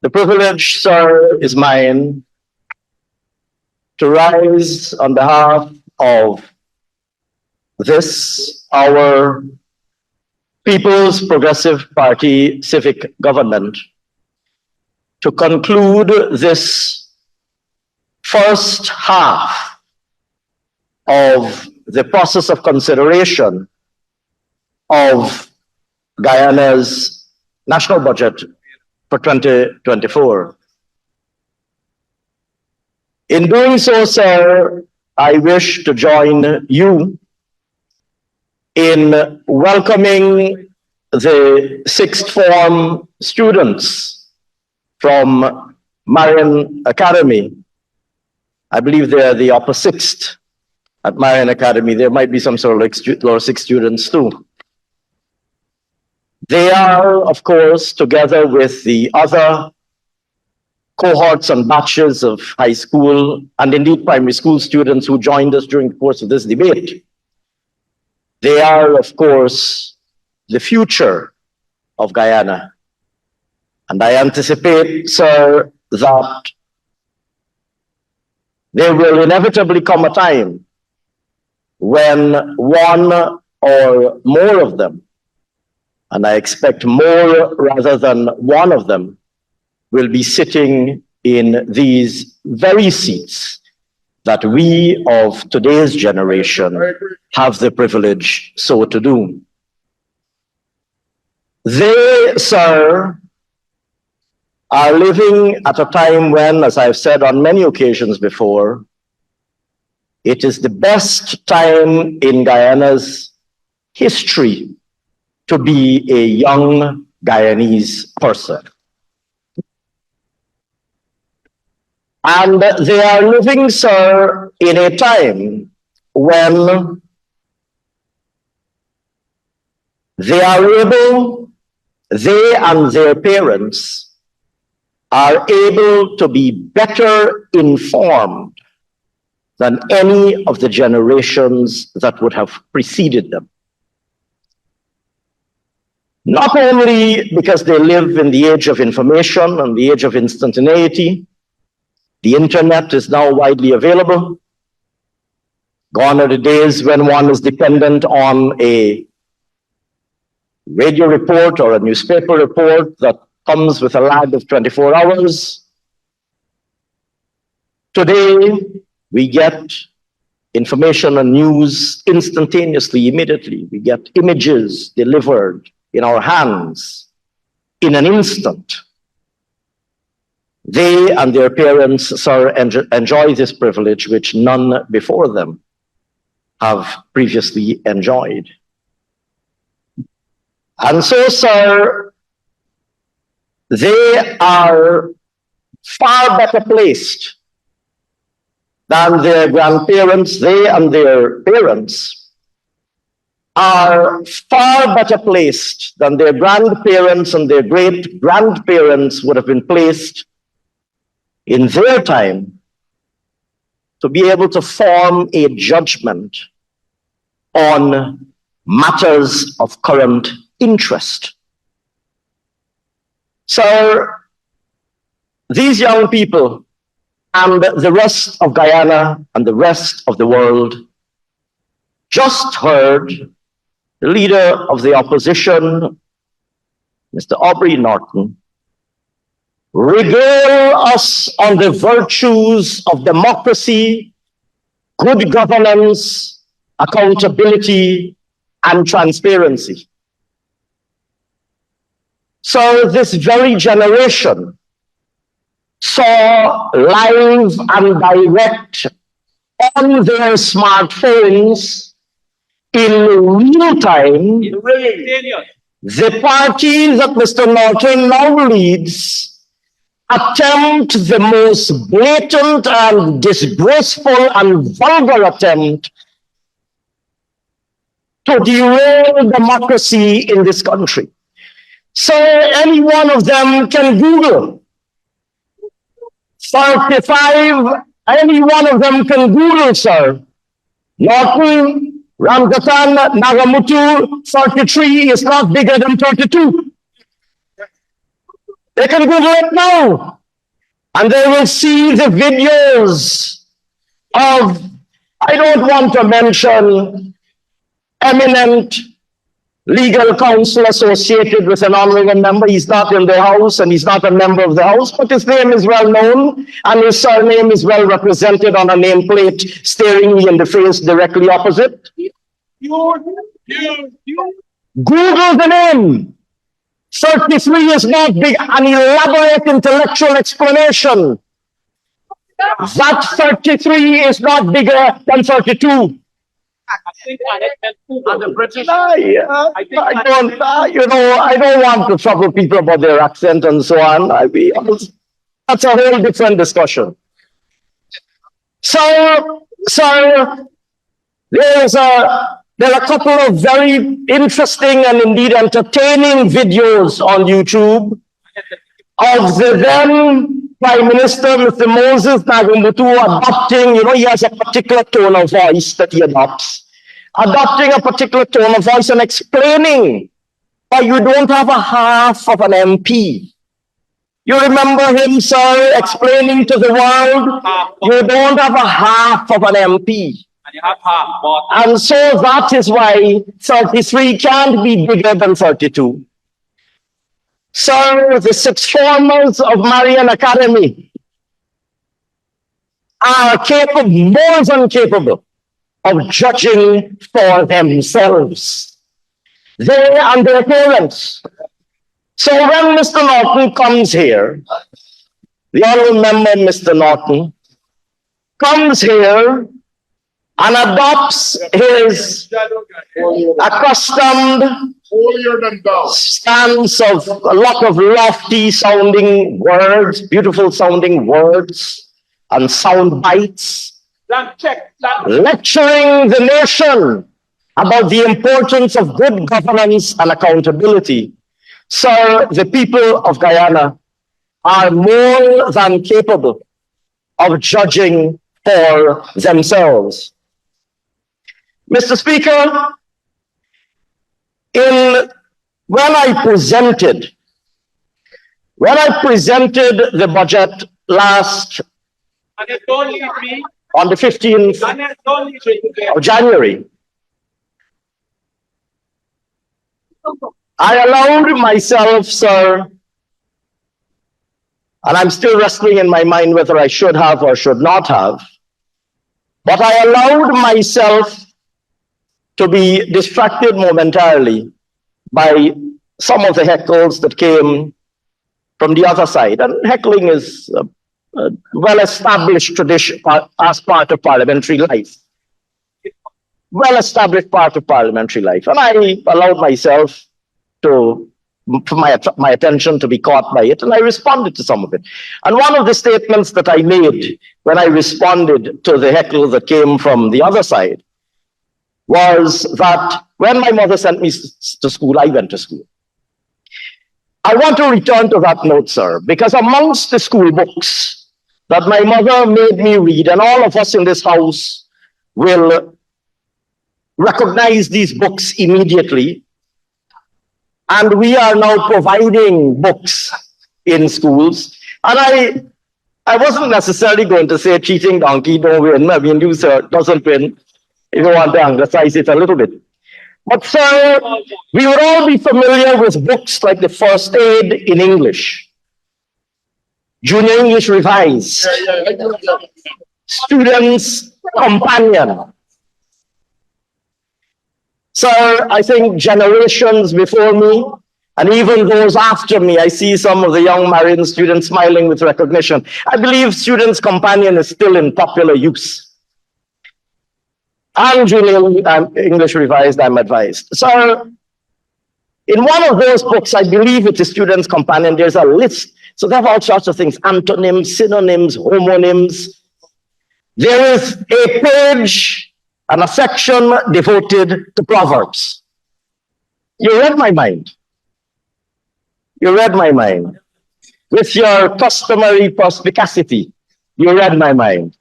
The privilege, sir, is mine to rise on behalf of this, our People's Progressive Party civic government, to conclude this first half of the process of consideration of Guyana's national budget for 2024. In doing so, sir, I wish to join you in welcoming the sixth form students from Marian Academy. I believe they're the upper sixth at Marian Academy. There might be some sort of like lower sixth students too. They are, of course, together with the other cohorts and batches of high school and indeed primary school students who joined us during the course of this debate. They are, of course, the future of Guyana. And I anticipate, sir, that there will inevitably come a time when one or more of them, and I expect more rather than one of them, will be sitting in these very seats that we of today's generation have the privilege so to do. They, sir, are living at a time when, as I've said on many occasions before, it is the best time in Guyana's history to be a young Guyanese person. And they are living, sir, in a time when they are able, they and their parents are able to be better informed than any of the generations that would have preceded them. Not only because they live in the age of information and the age of instantaneity, the internet is now widely available. Gone are the days when one is dependent on a radio report or a newspaper report that comes with a lag of 24 hours. Today, we get information and news instantaneously, immediately. We get images delivered in our hands in an instant. They and their parents, sir, enjoy this privilege which none before them have previously enjoyed. And so, sir, they are far better placed than their grandparents. They and their parents are far better placed than their grandparents and their great-grandparents would have been placed in their time to be able to form a judgment on matters of current interest. So these young people and the rest of Guyana and the rest of the world just heard the leader of the opposition, Mr. Aubrey Norton, regale us on the virtues of democracy, good governance, accountability, and transparency. So this very generation saw live and direct on their smartphones in real time the party that Mr. Norton now leads attempt the most blatant and disgraceful and vulgar attempt to derail democracy in this country. So any one of them can Google 35, any one of them can Google, sir, Norton Ramgatan Nagamutu 33 is not bigger than 32. They can Google it now, and they will see the videos of, I don't want to mention eminent legal counsel associated with an honorable member. He's not in the House and he's not a member of the House, but his name is well known and his surname is well represented on a nameplate staring me in the face directly opposite. Google the name. 33 is not big. An elaborate intellectual explanation that 33 is not bigger than 32. I don't want to trouble people about their accent and so on. That's a whole different discussion. So there are a couple of very interesting and indeed entertaining videos on YouTube of the then Prime Minister, Mr. Moses Nagamutu, adopting, he has a particular tone of voice that he adopts, adopting a particular tone of voice and explaining why you don't have a half of an MP. You remember him, sir, explaining to the world, you don't have a half of an MP. And so that is why 33 can't be bigger than 32. Sir, the sixth formers of Marian Academy are capable, more than capable, of judging for themselves. They and their parents. So when Mr. Norton comes here, the honorable member, Mr. Norton, comes here and adopts his accustomed stance of a lot of lofty sounding words, beautiful sounding words and sound bites, lecturing the nation about the importance of good governance and accountability. Sir, the people of Guyana are more than capable of judging for themselves. Mr. Speaker, when I presented the budget last on the 15th of January, I allowed myself, sir, and I'm still wrestling in my mind whether I should have or should not have, but I allowed myself to be distracted momentarily by some of the heckles that came from the other side. And heckling is a well-established tradition as part of parliamentary life. Well-established part of parliamentary life. And I allowed myself for my attention to be caught by it, and I responded to some of it. And one of the statements that I made when I responded to the heckle that came from the other side was that when my mother sent me to school, I went to school. I want to return to that note, sir, because amongst the school books that my mother made me read, and all of us in this house will recognize these books immediately, and we are now providing books in schools. And I wasn't necessarily going to say cheating donkey don't win. I mean, you, sir, doesn't win. If you want to anglicize it a little bit. But sir, we would all be familiar with books like The First Aid in English, Junior English Revised, Student's Companion. Sir, I think generations before me, and even those after me, I see some of the young marine students smiling with recognition. I believe Student's Companion is still in popular use. And Junior English Revised, I'm advised. So, in one of those books, I believe it's a Student's Companion, there's a list. So they have all sorts of things, antonyms, synonyms, homonyms. There is a page and a section devoted to Proverbs. You read my mind. You read my mind. With your customary perspicacity, you read my mind.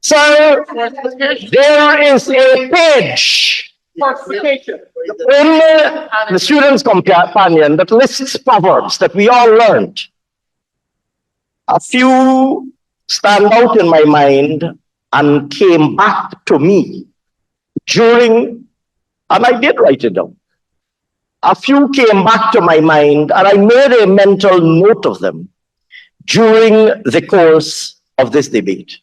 Sir, there is a page in the Student's Companion that lists proverbs that we all learned. A few stand out in my mind and came back to me during, and I did write it down. A few came back to my mind, and I made a mental note of them during the course of this debate.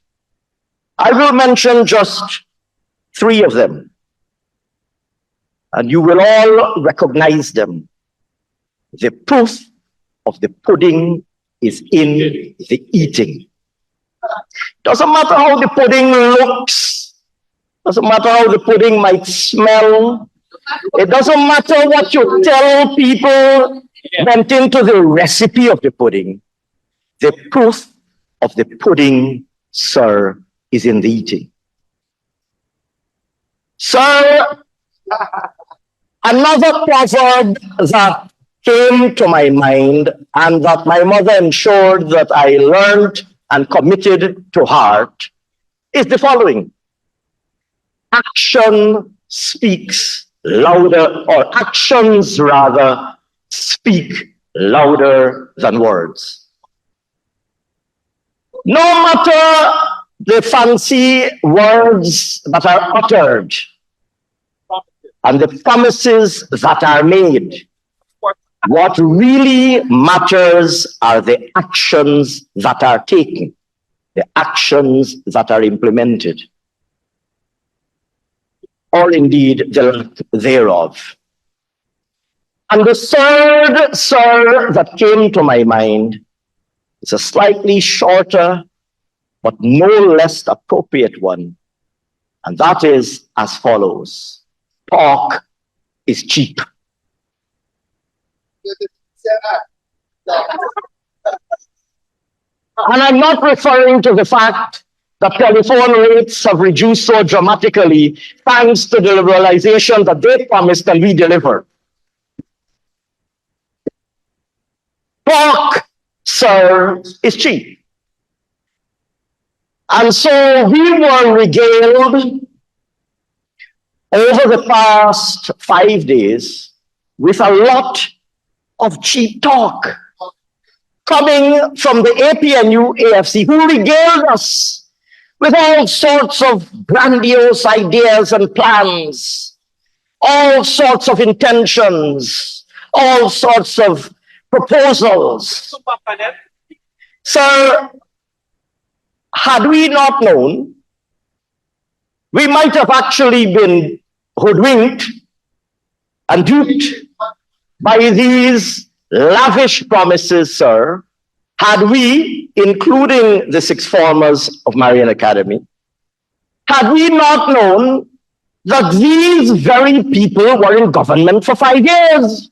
I will mention just 3 of them, and you will all recognize them. The proof of the pudding is in the eating. Doesn't matter how the pudding looks, doesn't matter how the pudding might smell, it doesn't matter what you tell people went into the recipe of the pudding. The proof of the pudding, sir, is in the eating. Sir, another proverb that came to my mind and that my mother ensured that I learned and committed to heart is the following. Action speaks louder, or actions rather, speak louder than words. No matter the fancy words that are uttered and the promises that are made, what really matters are the actions that are taken, the actions that are implemented, or indeed the lack thereof. And the third, sir, that came to my mind is a slightly shorter but no less appropriate one, and that is as follows. Talk is cheap. And I'm not referring to the fact that telephone rates have reduced so dramatically thanks to the liberalization that they promised and we delivered. Talk, sir, is cheap. And so we were regaled over the past 5 days with a lot of cheap talk coming from the APNU AFC, who regaled us with all sorts of grandiose ideas and plans, all sorts of intentions, all sorts of proposals. Sir, had we not known, we might have actually been hoodwinked and duped by these lavish promises, sir, had we, including the 6 formers of Marian Academy, had we not known that these very people were in government for 5 years.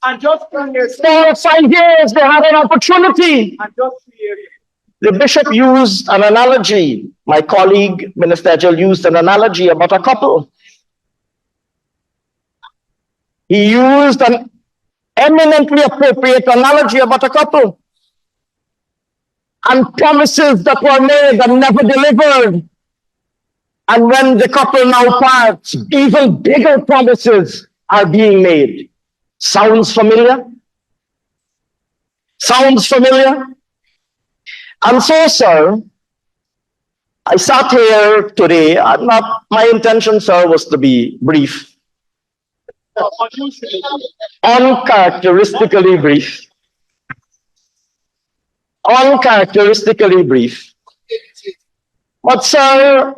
And just for 5 years, they had an opportunity. The bishop used an analogy. My colleague, Minister Ejel, used an analogy about a couple. He used an eminently appropriate analogy about a couple and promises that were made and never delivered. And when the couple now parts, even bigger promises are being made. Sounds familiar? Sounds familiar? And so, sir, I sat here today, and my intention, sir, was to be brief. Uncharacteristically brief. Uncharacteristically brief. But, sir,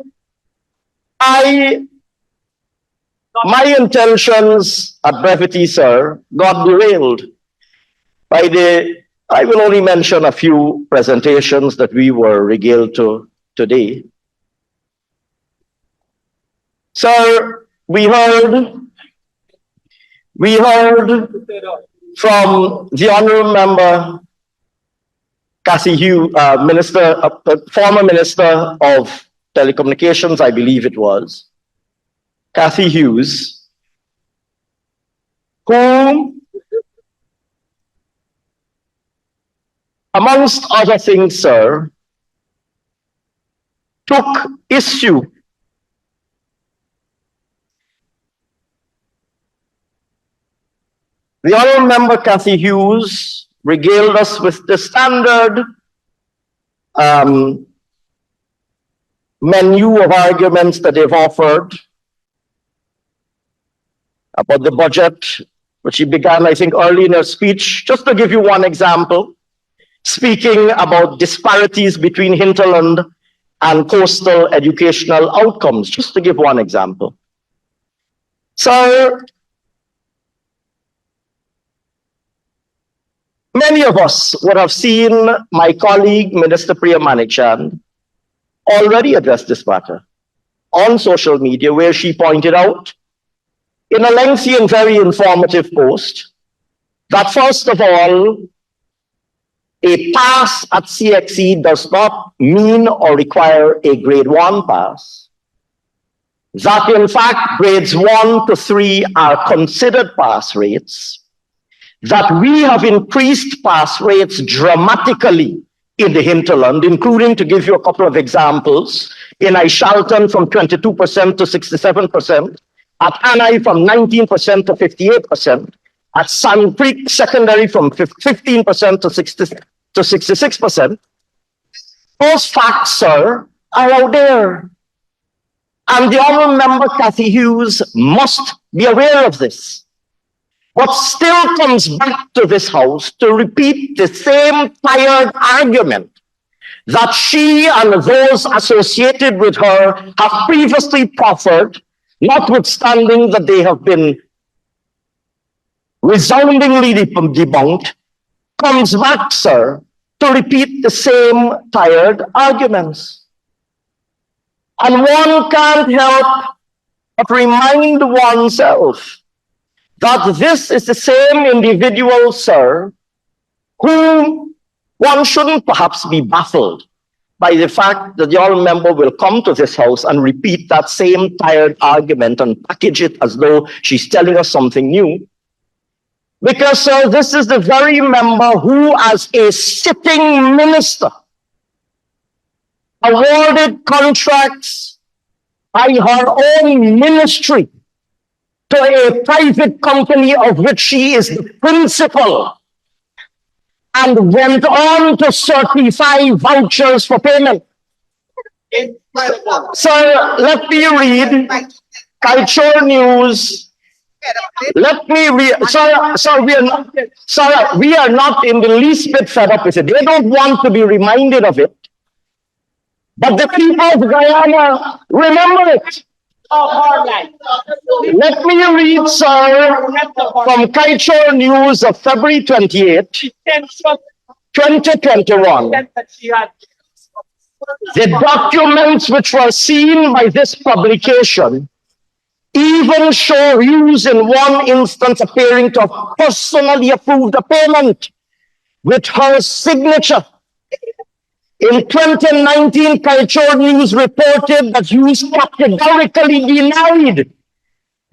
my intentions at brevity, sir, got derailed by I will only mention a few presentations that we were regaled to today. Sir, we heard from the Honourable Member Cassie Hughes, former Minister of Telecommunications, I believe it was, Cathy Hughes, who, amongst other things, sir, took issue The Honourable Member Cathy Hughes regaled us with the standard menu of arguments that they've offered about the budget, which she began, I think, early in her speech. Just to give you one example, speaking about disparities between hinterland and coastal educational outcomes, just to give one example. So, many of us would have seen my colleague, Minister Priya Manichan, already address this matter on social media, where she pointed out in a lengthy and very informative post that, first of all, a pass at CXC does not mean or require a grade 1 pass. That, in fact, grades 1 to 3 are considered pass rates. That we have increased pass rates dramatically in the hinterland, including, to give you a couple of examples, in Ishalton from 22% to 67%, at Anai from 19% to 58%, at Sand Creek Secondary from 15% to 66%. Those facts, sir, are out there. And the Honourable Member Cathy Hughes must be aware of this. But still comes back to this House to repeat the same tired argument that she and those associated with her have previously proffered, notwithstanding that they have been resoundingly debunked, comes back, sir, to repeat the same tired arguments. And one can't help but remind oneself that this is the same individual, sir, whom one shouldn't perhaps be baffled by the fact that the Honourable Member will come to this House and repeat that same tired argument and package it as though she's telling us something new. Because, sir, this is the very member who, as a sitting minister, awarded contracts by her own ministry to a private company of which she is the principal, and went on to certify vouchers for payment. So let me read Culture News. Let me read. We are not in the least bit fed up with it. They don't want to be reminded of it. But the people of Guyana remember it. Let me read, sir, from Culture News of February 28, 2021. The documents which were seen by this publication even show Hughes in one instance appearing to have personally approved a payment with her signature. In 2019, Culture News reported that Hughes categorically denied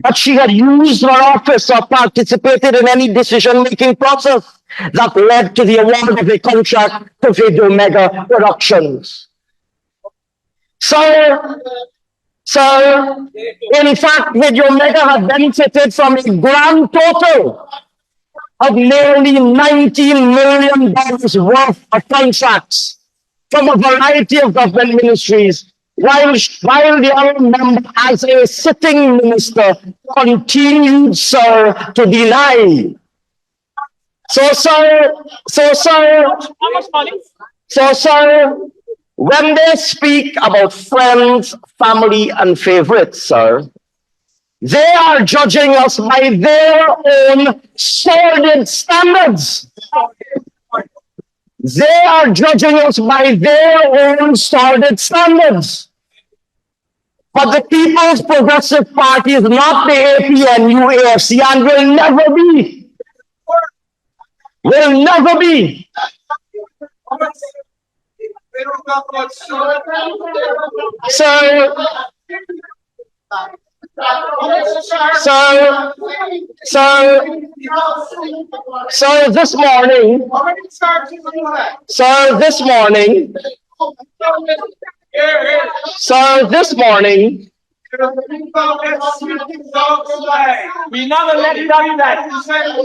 that she had used her office or participated in any decision-making process that led to the award of a contract to Video Mega Productions. So, in fact, Video Mega had benefited from a grand total of nearly $19 million worth of contracts from a variety of government ministries, while the Honourable Member, as a sitting minister, continued, sir, to deny. So, sir, when they speak about friends, family, and favorites, sir, they are judging us by their own sordid standards. They are judging us by their own sordid standards. But the People's Progressive Party is not the APNU AFC and will never be. Will never be. So this morning, So this morning, We never let him do that.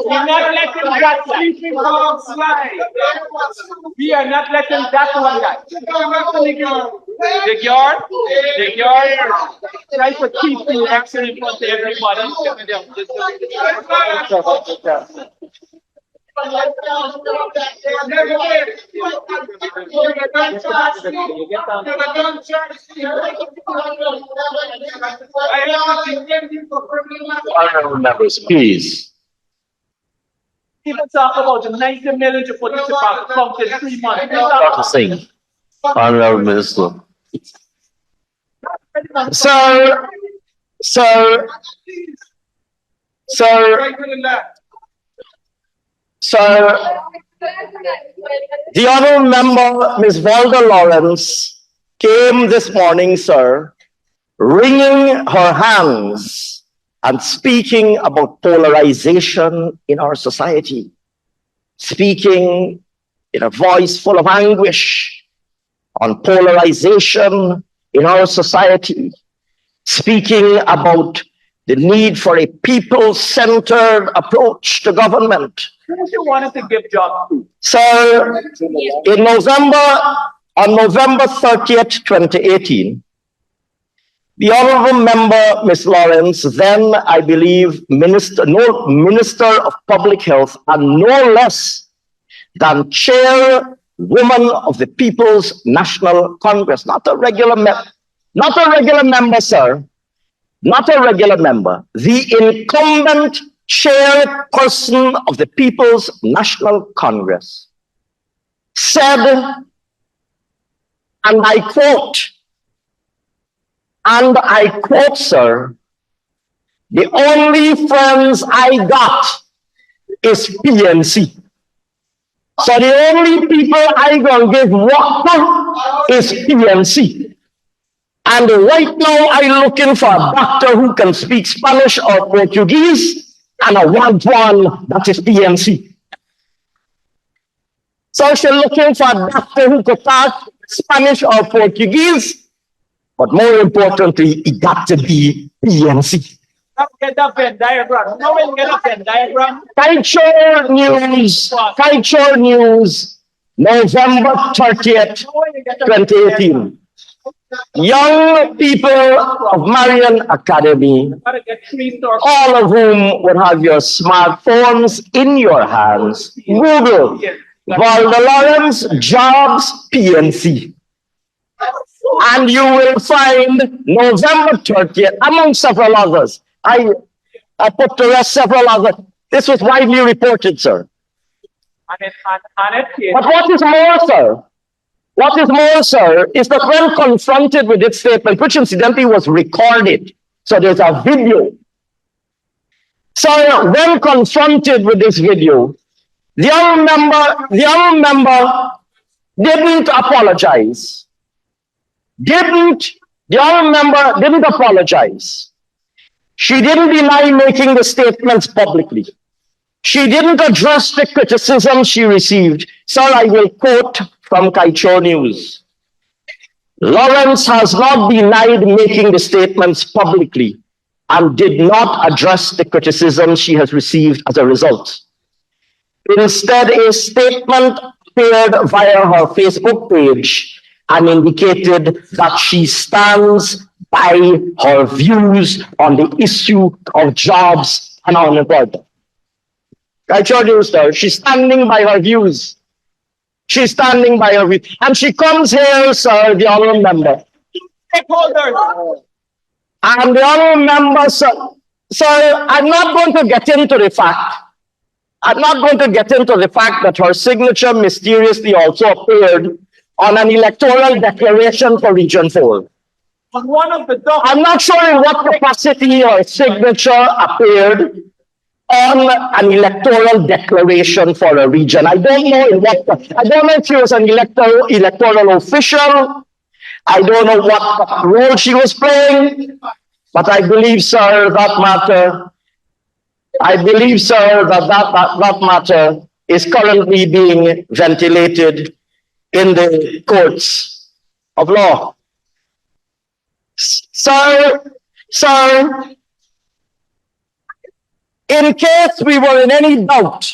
We never let him do that. We are not letting that one guy. The yard, try to keep the action in front of everybody. honorable members, please. People talk about the 90 million to put this account in 3 months. Dr. Singh, honorable minister. Sir, the honorable member, Ms. Valda Lawrence, came this morning, sir, wringing her hands and speaking about polarization in our society, speaking in a voice full of anguish on polarization in our society, speaking about the need for a people-centered approach to government. Who do you want to give jobs to? So, on November 30th, 2018, the honorable member, Ms. Lawrence, then, I believe, Minister of Public Health, and no less than chairwoman of the People's National Congress, not a regular member, sir, not a regular member, the incumbent chairperson of the People's National Congress, said, and I quote, sir, the only friends I got is PNC. So the only people I gonna give work to is PNC. And right now I'm looking for a doctor who can speak Spanish or Portuguese, and I want one that is PNC. So she's looking for a doctor who could talk Spanish or Portuguese, but more importantly, it got to be PNC. Get that Venn diagram. No one get a Venn diagram. 𝐁𝐔𝐃𝐆𝐄 News, November 30th, 2018. Young people of Marian Academy, all of whom would have your smartphones in your hands, Google Valda Lawrence Jobs PNC. And you will find November 30th, among several others. I put to rest several others. This was widely reported, sir. But what is more, sir, is that when confronted with this statement, which incidentally was recorded, so there's a video. So when confronted with this video, the honorable member didn't apologize. The honorable member didn't apologize. She didn't deny making the statements publicly. She didn't address the criticism she received. So I will quote from 𝐁𝐔𝐃𝐄 News. Lawrence has not denied making the statements publicly and did not address the criticism she has received as a result. Instead, a statement appeared via her Facebook page and indicated that she stands by her views on the issue of jobs and unemployment. 𝐁𝐶𝐃 News, sir, she's standing by her views. She's standing by her views. And she comes here, sir, the honorable member. Stakeholders. And the honorable member, sir, I'm not going to get into the fact. I'm not going to get into the fact that her signature mysteriously also appeared on an electoral declaration for Region 4. On one of the I'm not sure in what capacity her signature appeared on an electoral declaration for a region. I don't know I don't know if she was an electoral official. I don't know what role she was playing, but I believe, sir, that matter is currently being ventilated in the courts of law. Sir, in case we were in any doubt,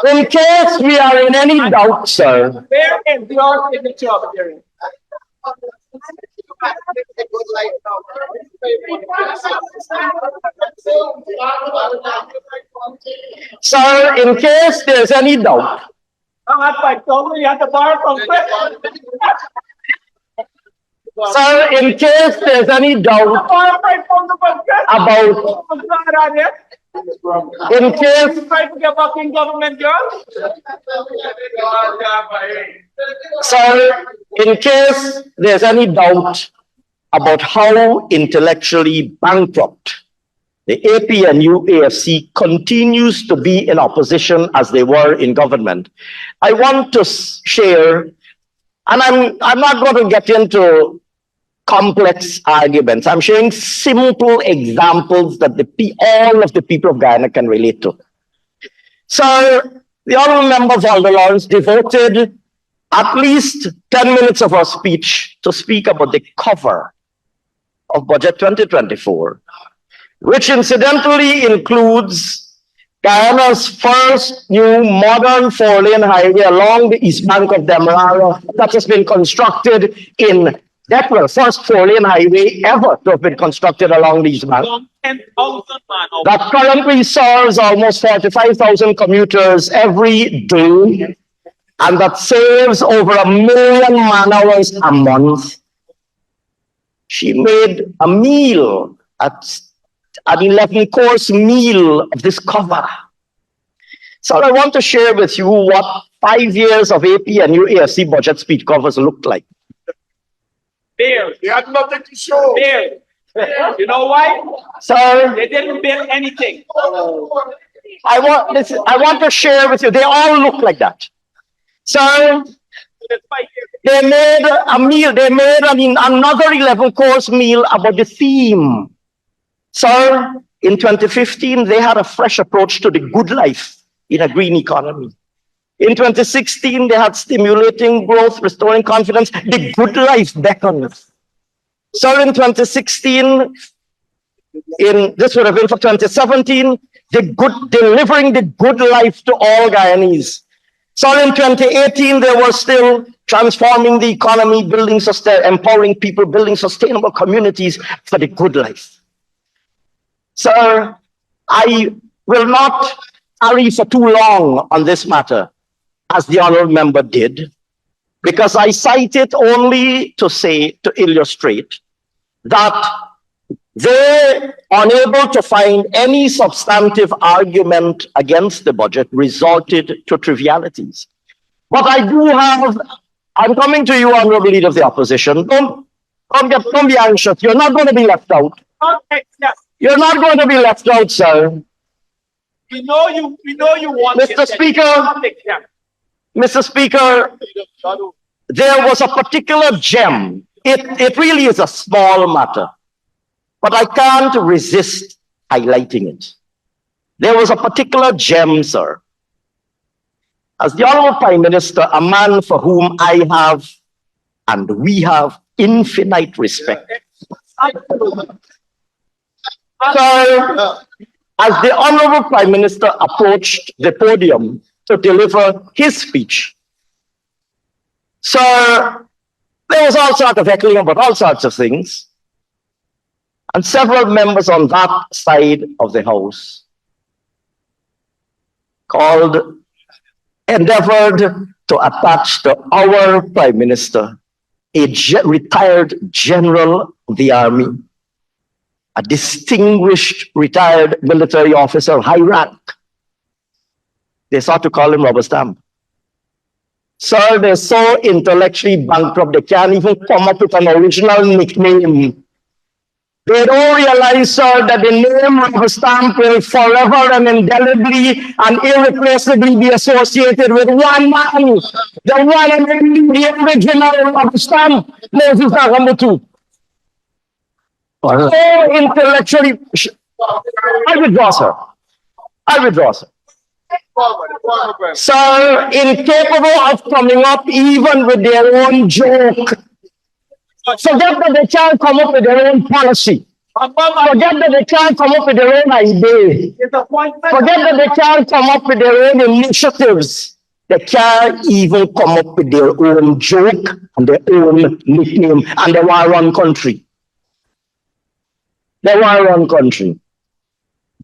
in case we are in any doubt, sir, where is your signature? sir, in case there's any doubt, sir, in case there's any doubt about, in case, sir, in case there's any doubt about how intellectually bankrupt the APNU AFC continues to be in opposition as they were in government, I want to share, and I'm not going to get into complex arguments. I'm sharing simple examples that all of the people of Guyana can relate to. So the honorable member Valda Lawrence devoted at least 10 minutes of her speech to speak about the cover of Budget 2024, which incidentally includes Guyana's first new modern four-lane highway along the east bank of Demerara that has been constructed in Declan, first four-lane highway ever to have been constructed along the east bank. That currently serves almost 45,000 commuters every day, and that saves over 1 million man-hours a month. She made a meal, an 11-course meal of this cover. So I want to share with you what 5 years of AP and UAFC budget speech covers looked like. There. You had nothing to show. There. You know why? So they didn't build anything. I want to share with you. They all look like that. So they made a meal. They made another 11-course meal about the theme. So in 2015, they had a fresh approach to the good life in a green economy. In 2016, they had stimulating growth, restoring confidence. The good life beckons. So in 2016, this would have been for 2017, delivering the good life to all Guyanese. So in 2018, they were still transforming the economy, empowering people, building sustainable communities for the good life. So I will not tarry for too long on this matter, as the honorable member did, because I cite it only to illustrate that they, unable to find any substantive argument against the budget, resorted to trivialities. But I do have, I'm coming to you, honorable leader of the opposition. Don't be anxious. You're not going to be left out. You're not going to be left out, sir. We know you want Mr. Speaker, Mr. Speaker, there was a particular gem. It really is a small matter, but I can't resist highlighting it. There was a particular gem, sir. As the Honorable Prime Minister, a man for whom I have and we have infinite respect. So, as the Honorable Prime Minister approached the podium to deliver his speech, so there was all sorts of heckling about all sorts of things. And several members on that side of the House endeavored to attach to our Prime Minister a retired general of the army, a distinguished retired military officer of high rank. They sought to call him rubber stamp. Sir, they're so intellectually bankrupt, they can't even come up with an original nickname. They don't realize, sir, that the name rubber stamp will forever and indelibly and irreplaceably be associated with one man, the one and only, the original rubber stamp, Moses Nagamutu. So intellectually, I withdraw, sir. I withdraw, sir. So incapable of coming up even with their own joke. Forget that they can't come up with their own policy. Forget that they can't come up with their own idea. Forget that they can't come up with their own initiatives. They can't even come up with their own joke and their own nickname, and they want to run country. They want to run country.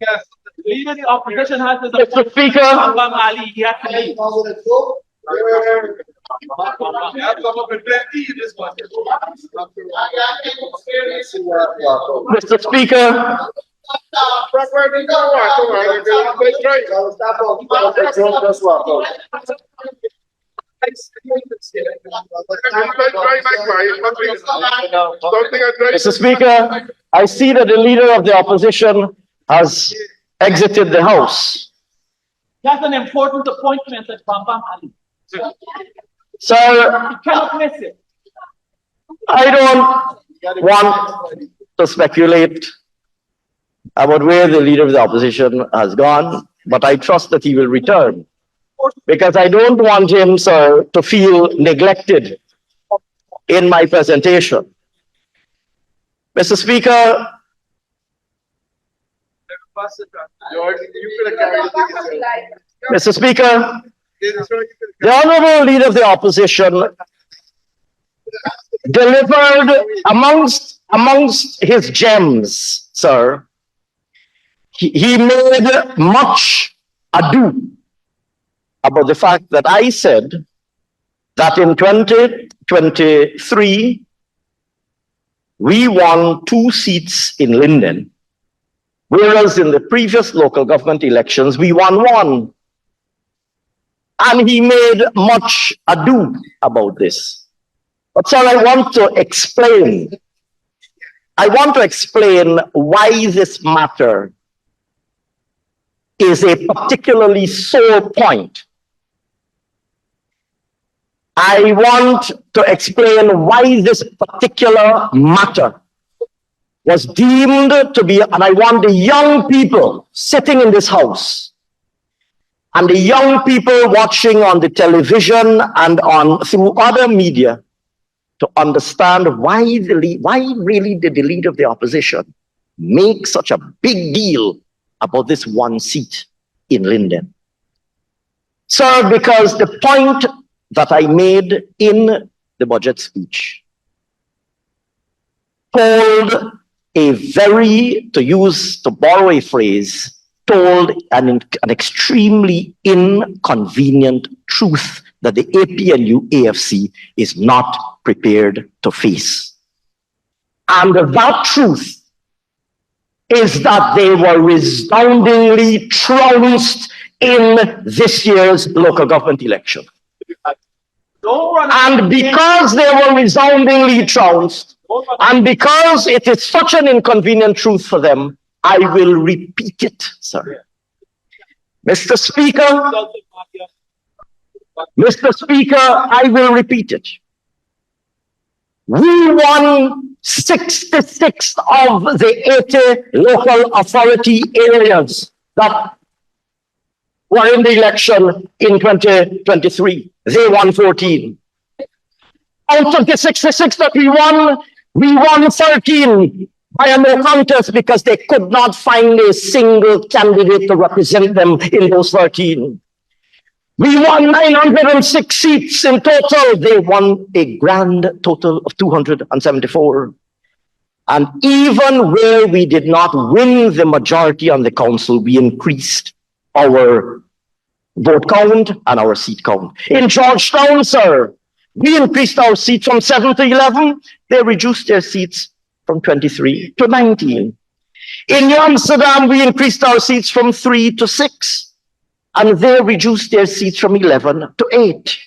Yes, the leader of the opposition has this. Mr. Speaker, Ali, he has to leave. Mr. Speaker, Mr. Speaker, I see that the leader of the opposition has exited the House. That's an important appointment at Bambam Ali. Sir, You cannot miss it. I don't want to speculate about where the leader of the opposition has gone, but I trust that he will return, because I don't want him, sir, to feel neglected in my presentation. Mr. Speaker, Mr. Speaker, the Honorable Leader of the Opposition delivered amongst his gems, sir. He made much ado about the fact that I said that in 2023, we won 2 seats in Linden, whereas in the previous local government elections, we won 1. And he made much ado about this. But sir, I want to explain why this matter is a particularly sore point. I want to explain why this particular matter was deemed to be, and I want the young people sitting in this house and the young people watching on the television and through other media to understand why really did the leader of the opposition make such a big deal about this 1 seat in Linden. Sir, because the point that I made in the budget speech told to borrow a phrase, told an extremely inconvenient truth that the APNU AFC is not prepared to face. And that truth is that they were resoundingly trounced in this year's local government election. And because they were resoundingly trounced, and because it is such an inconvenient truth for them, I will repeat it, sir. Mr. Speaker, I will repeat it. We won 66 of the 80 local authority areas that were in the election in 2023. They won 14. Out of the 66 that we won 13 by a no contest because they could not find a single candidate to represent them in those 13. We won 906 seats in total. They won a grand total of 274. And even where we did not win the majority on the council, we increased our vote count and our seat count. In Georgetown, sir, we increased our seats from 7 to 11. They reduced their seats from 23 to 19. In New Amsterdam, we increased our seats from 3 to 6. And they reduced their seats from 11 to 8.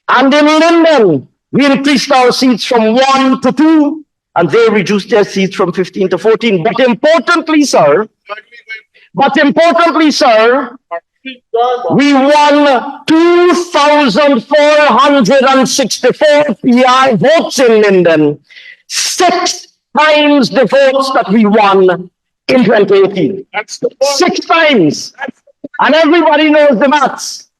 And in Linden, we increased our seats from 1 to 2, and they reduced their seats from 15 to 14. But importantly, sir, we won 2,464 PR votes in Linden, 6 times the votes that we won in 2018. 6 times. And everybody knows the maths.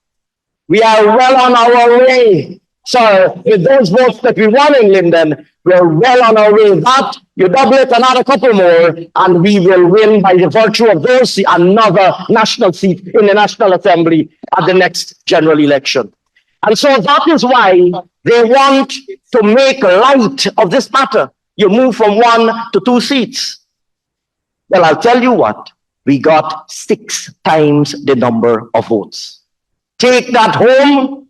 We are well on our way, sir, with those votes that we won in Linden We're well on our way. That, you double it another couple more, and we will win by the virtue of those another national seat in the National Assembly at the next general election. And so that is why they want to make light of this matter. You move from 1 to 2 seats. Well, I'll tell you what, we got 6 times the number of votes. Take that home.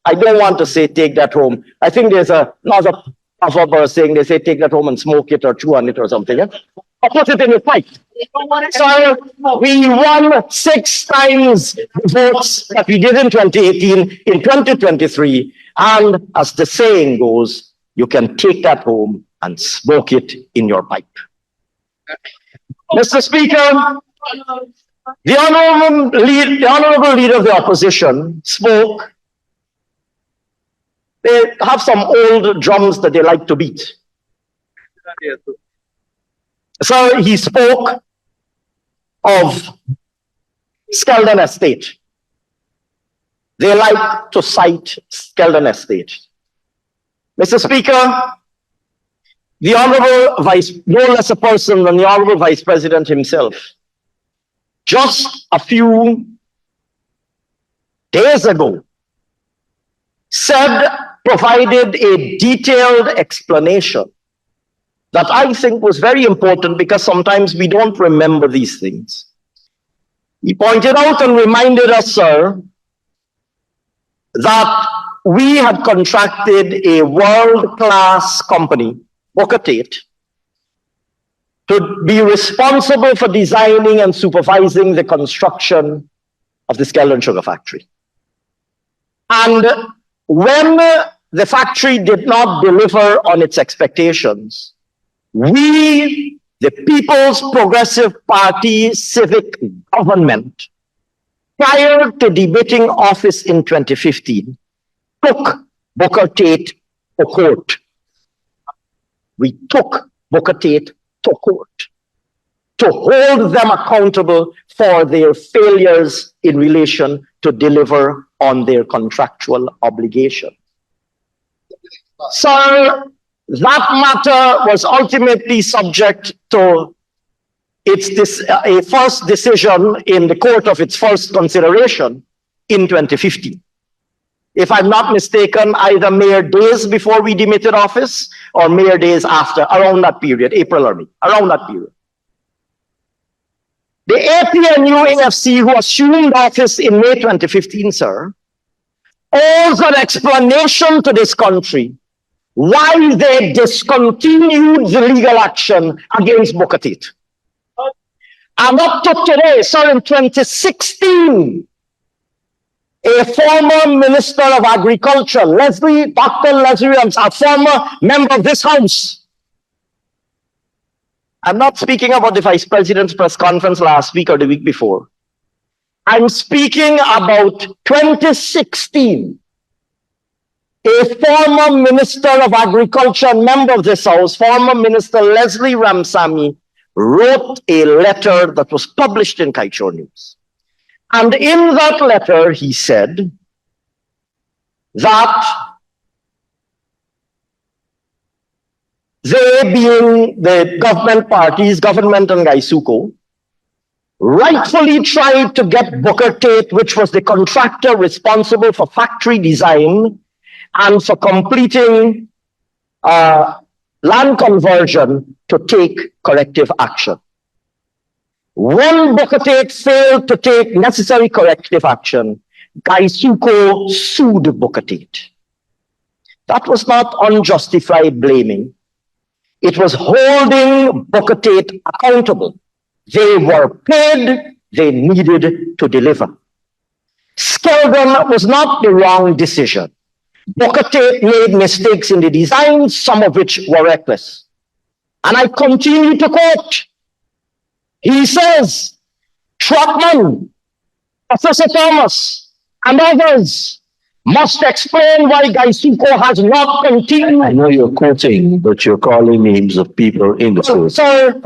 I don't want to say take that home. I think there's another proverb saying, they say take that home and smoke it or chew on it or something. Yeah? Or put it in your pipe. So we won 6 times the votes that we did in 2018, in 2023. And as the saying goes, you can take that home and smoke it in your pipe. Mr. Speaker, the honorable leader of the opposition spoke. They have some old drums that they like to beat. So he spoke of Skeldon Estate. They like to cite Skeldon Estate. Mr. Speaker, the Honorable no less a person than the Honorable Vice President himself, just a few days ago, provided a detailed explanation that I think was very important because sometimes we don't remember these things. He pointed out and reminded us, sir, that we had contracted a world-class company, Booker Tate, to be responsible for designing and supervising the construction of the Skeldon sugar factory. And when the factory did not deliver on its expectations, we, the People's Progressive Party civic government, prior to debating office in 2015, took Booker Tate to court. We took Booker Tate to court to hold them accountable for their failures in relation to deliver on their contractual obligation. Sir, that matter was ultimately subject to a first decision in the court of its first consideration in 2015. If I'm not mistaken, either mere days before we demitted office or mere days after, around that period, April or May, around that period. The APNU AFC, who assumed office in May 2015, sir, owes an explanation to this country why they discontinued the legal action against Booker Tate. And up to today, sir, in 2016, a former Minister of Agriculture, Dr. Leslie, a former member of this House. I'm not speaking about the Vice President's press conference last week or the week before. I'm speaking about 2016. A former Minister of Agriculture, member of this House, former Minister Leslie Ramsamy, wrote a letter that was published in 𝐃𝐄𝐁𝐀𝐄 News. And in that letter, he said that they, being the government parties, government and 𝐁𝐔𝐃𝐄, rightfully tried to get Booker Tate, which was the contractor responsible for factory design and for completing land conversion, to take corrective action. When Booker Tate failed to take necessary corrective action, 𝐁𝐔𝐃𝐄 sued Booker Tate. That was not unjustified blaming. It was holding Booker Tate accountable. They were paid, they needed to deliver. Skeldon was not the wrong decision. Booker Tate made mistakes in the design, some of which were reckless. And I continue to quote. He says, Trotman, Professor Thomas, and others must explain why 𝐁𝐔𝐃𝐄 has not continued. I know you're quoting, but you're calling names of people in the source. Sir,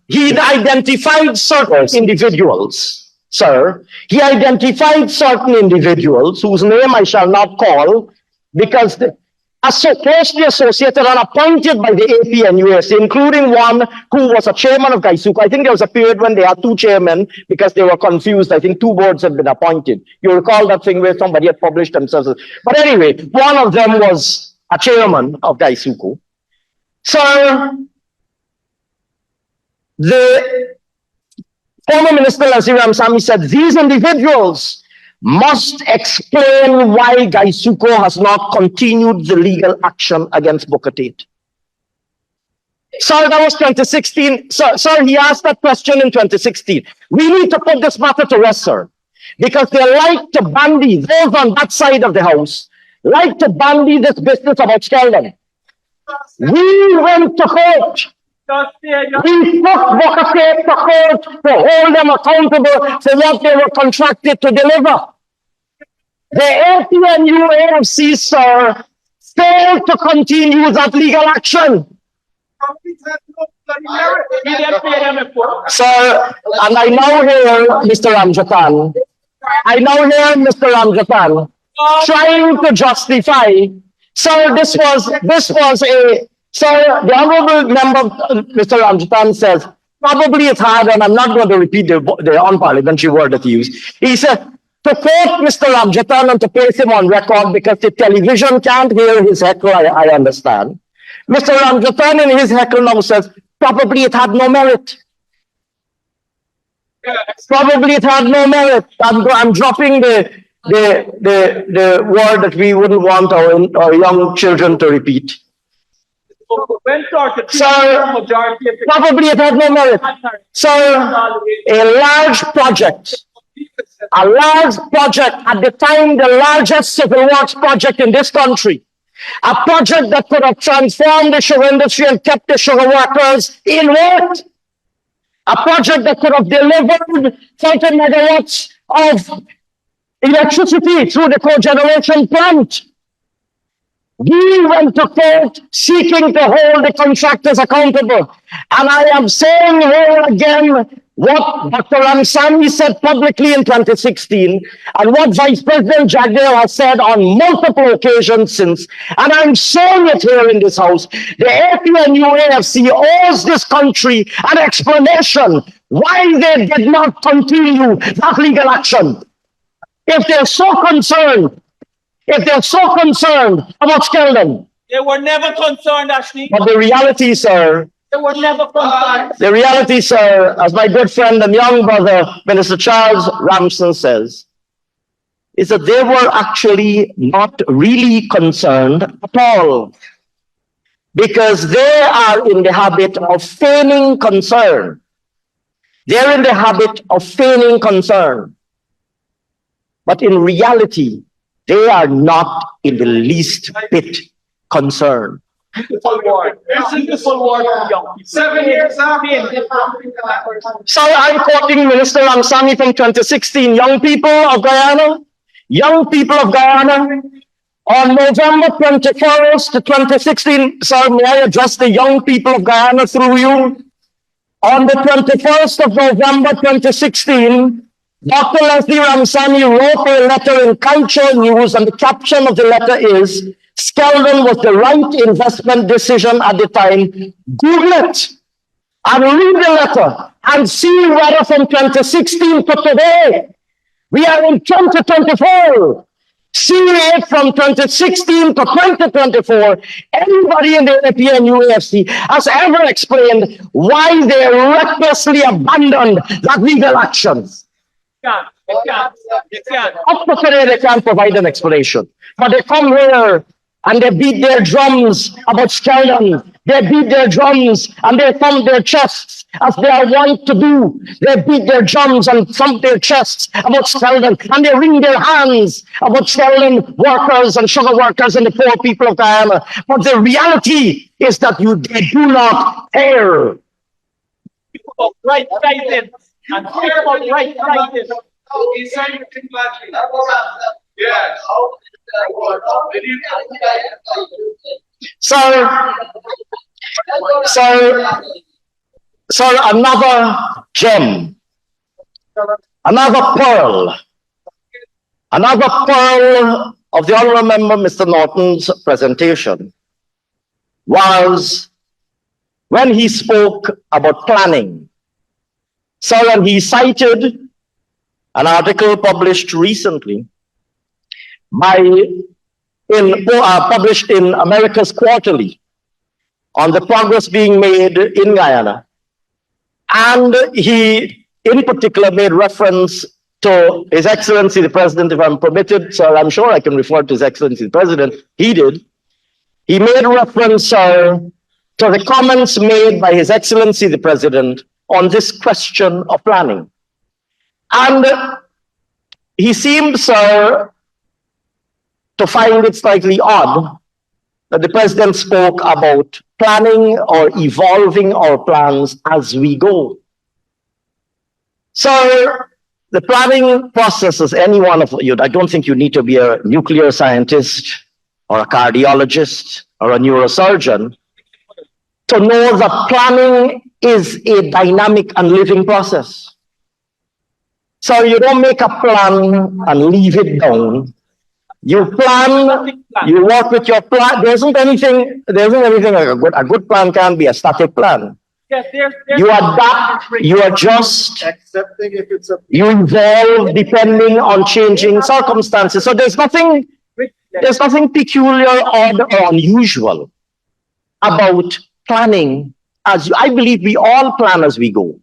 he identified certain individuals, sir. He identified certain individuals whose name I shall not call because are so closely associated and appointed by the APNUSA, including one who was a chairman of 𝐁𝐔𝐃𝐆𝐄. I think there was a period when they had two chairmen because they were confused. I think two boards had been appointed. You recall that thing where somebody had published themselves. But anyway, one of them was a chairman of 𝐁𝐔𝐃𝐆𝐄. So the former Minister Leslie Ramsamy said these individuals must explain why 𝐁𝐔𝐃𝐄 has not continued the legal action against Booker Tate. Sir, that was 2016. Sir, he asked that question in 2016. We need to put this matter to rest, sir, because they like to bandy, those on that side of the house, like to bandy this business about Skeldon. We went to court. We took Booker Tate to court to hold them accountable for what they were contracted to deliver. The APNU-AFC, sir, failed to continue that legal action. Sir, and I now hear Mr. Ramjatan, trying to justify, sir, this was a, sir, the honorable member, Mr. Ramjatan says, probably it's hard, and I'm not going to repeat the unparliamentary word that he used. He said, to quote Mr. Ramjatan and to place him on record because the television can't hear his heckle, I understand. Mr. Ramjatan in his heckle now says, probably it had no merit. Probably it had no merit. I'm dropping the word that we wouldn't want our young children to repeat. Sir, probably it had no merit. Sir, a large project, at the time the largest civil works project in this country, a project that could have transformed the sugar industry and kept the sugar workers in work, a project that could have delivered 30 megawatts of electricity through the cogeneration plant. We went to court seeking to hold the contractors accountable. And I am saying here again what Dr. Ramsamy said publicly in 2016 and what Vice President Jagdeo has said on multiple occasions since. And I'm saying it here in this house. The APNU-AFC owes this country an explanation why they did not continue that legal action. If they're so concerned about Skeldon. They were never concerned, Ashni. But the reality, sir, they were never concerned. The reality, sir, as my good friend and young brother, Minister Charles Ramson says, is that they were actually not really concerned at all. Because they are in the habit of feigning concern. They're in the habit of feigning concern. But in reality, they are not in the least bit concerned. 7 years So I'm quoting Minister Ramsamy from 2016. Young people of Guyana, on November 21st, 2016, sir, may I address the young people of Guyana through you? On the 21st of November 2016, Dr. Leslie Ramsamy wrote a letter in Culture News, and the caption of the letter is, Skeldon was the right investment decision at the time. Google it and read the letter and see whether from 2016 to today, we are in 2024. See it from 2016 to 2024. Anybody in the APNU-AFC has ever explained why they recklessly abandoned that legal action. Up to today, they can't provide an explanation. But they come here and they beat their drums about Skeldon. They beat their drums and they thump their chests as they are wont to do. They beat their drums and thump their chests about Skeldon, and they wring their hands about Skeldon workers and sugar workers and the poor people of Guyana. But the reality is that they do not care. Right prices and care about right prices. So another gem, another pearl of the Honourable Member Mr. Norton's presentation was when he spoke about planning. So when he cited an article published recently published in America's Quarterly on the progress being made in Guyana. And he, in particular, made reference to His Excellency the President, if I'm permitted, sir, I'm sure I can refer to His Excellency the President. He did. He made reference, sir, to the comments made by His Excellency the President on this question of planning. And he seemed, sir, to find it slightly odd that the President spoke about planning or evolving our plans as we go. So the planning process, as any one of you, I don't think you need to be a nuclear scientist or a cardiologist or a neurosurgeon to know that planning is a dynamic and living process. So you don't make a plan and leave it down. You plan, you work with your plan. There isn't anything like a good plan can't be a static plan. Yes, You adapt, you adjust, you evolve depending on changing circumstances. So there's nothing peculiar, odd, or unusual about planning. I believe we all plan as we go.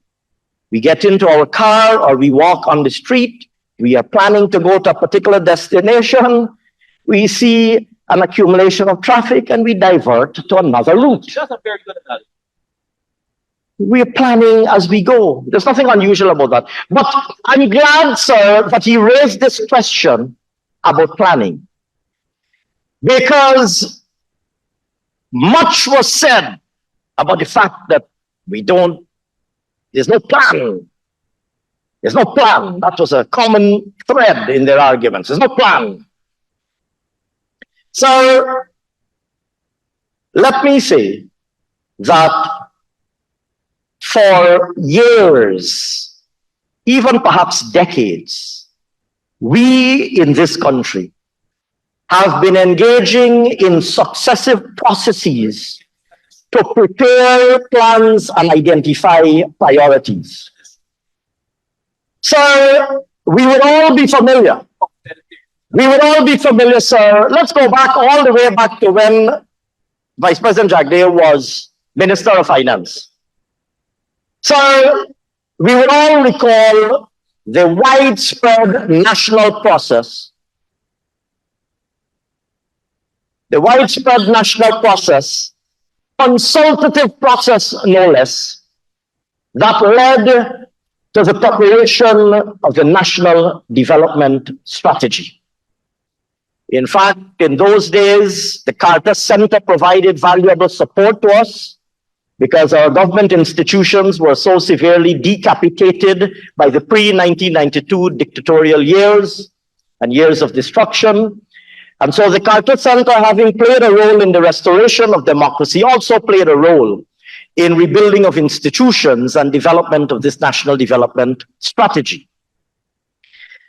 We get into our car or we walk on the street. We are planning to go to a particular destination. We see an accumulation of traffic and we divert to another route. That's a very good analogy. We're planning as we go. There's nothing unusual about that. But I'm glad, sir, that he raised this question about planning. Because much was said about the fact that there's no plan. There's no plan. That was a common thread in their arguments. There's no plan. So let me say that for years, even perhaps decades, we in this country have been engaging in successive processes to prepare plans and identify priorities. So we would all be familiar. We would all be familiar, sir. Let's go back all the way back to when Vice President 𝐁𝐔𝐃𝐆𝐄 was Minister of Finance. So we would all recall the widespread national process, consultative process no less, that led to the preparation of the National Development Strategy. In fact, in those days, the Carter Center provided valuable support to us because our government institutions were so severely decapitated by the pre-1992 dictatorial years and years of destruction. And so the Carter Center, having played a role in the restoration of democracy, also played a role in rebuilding of institutions and development of this National Development Strategy.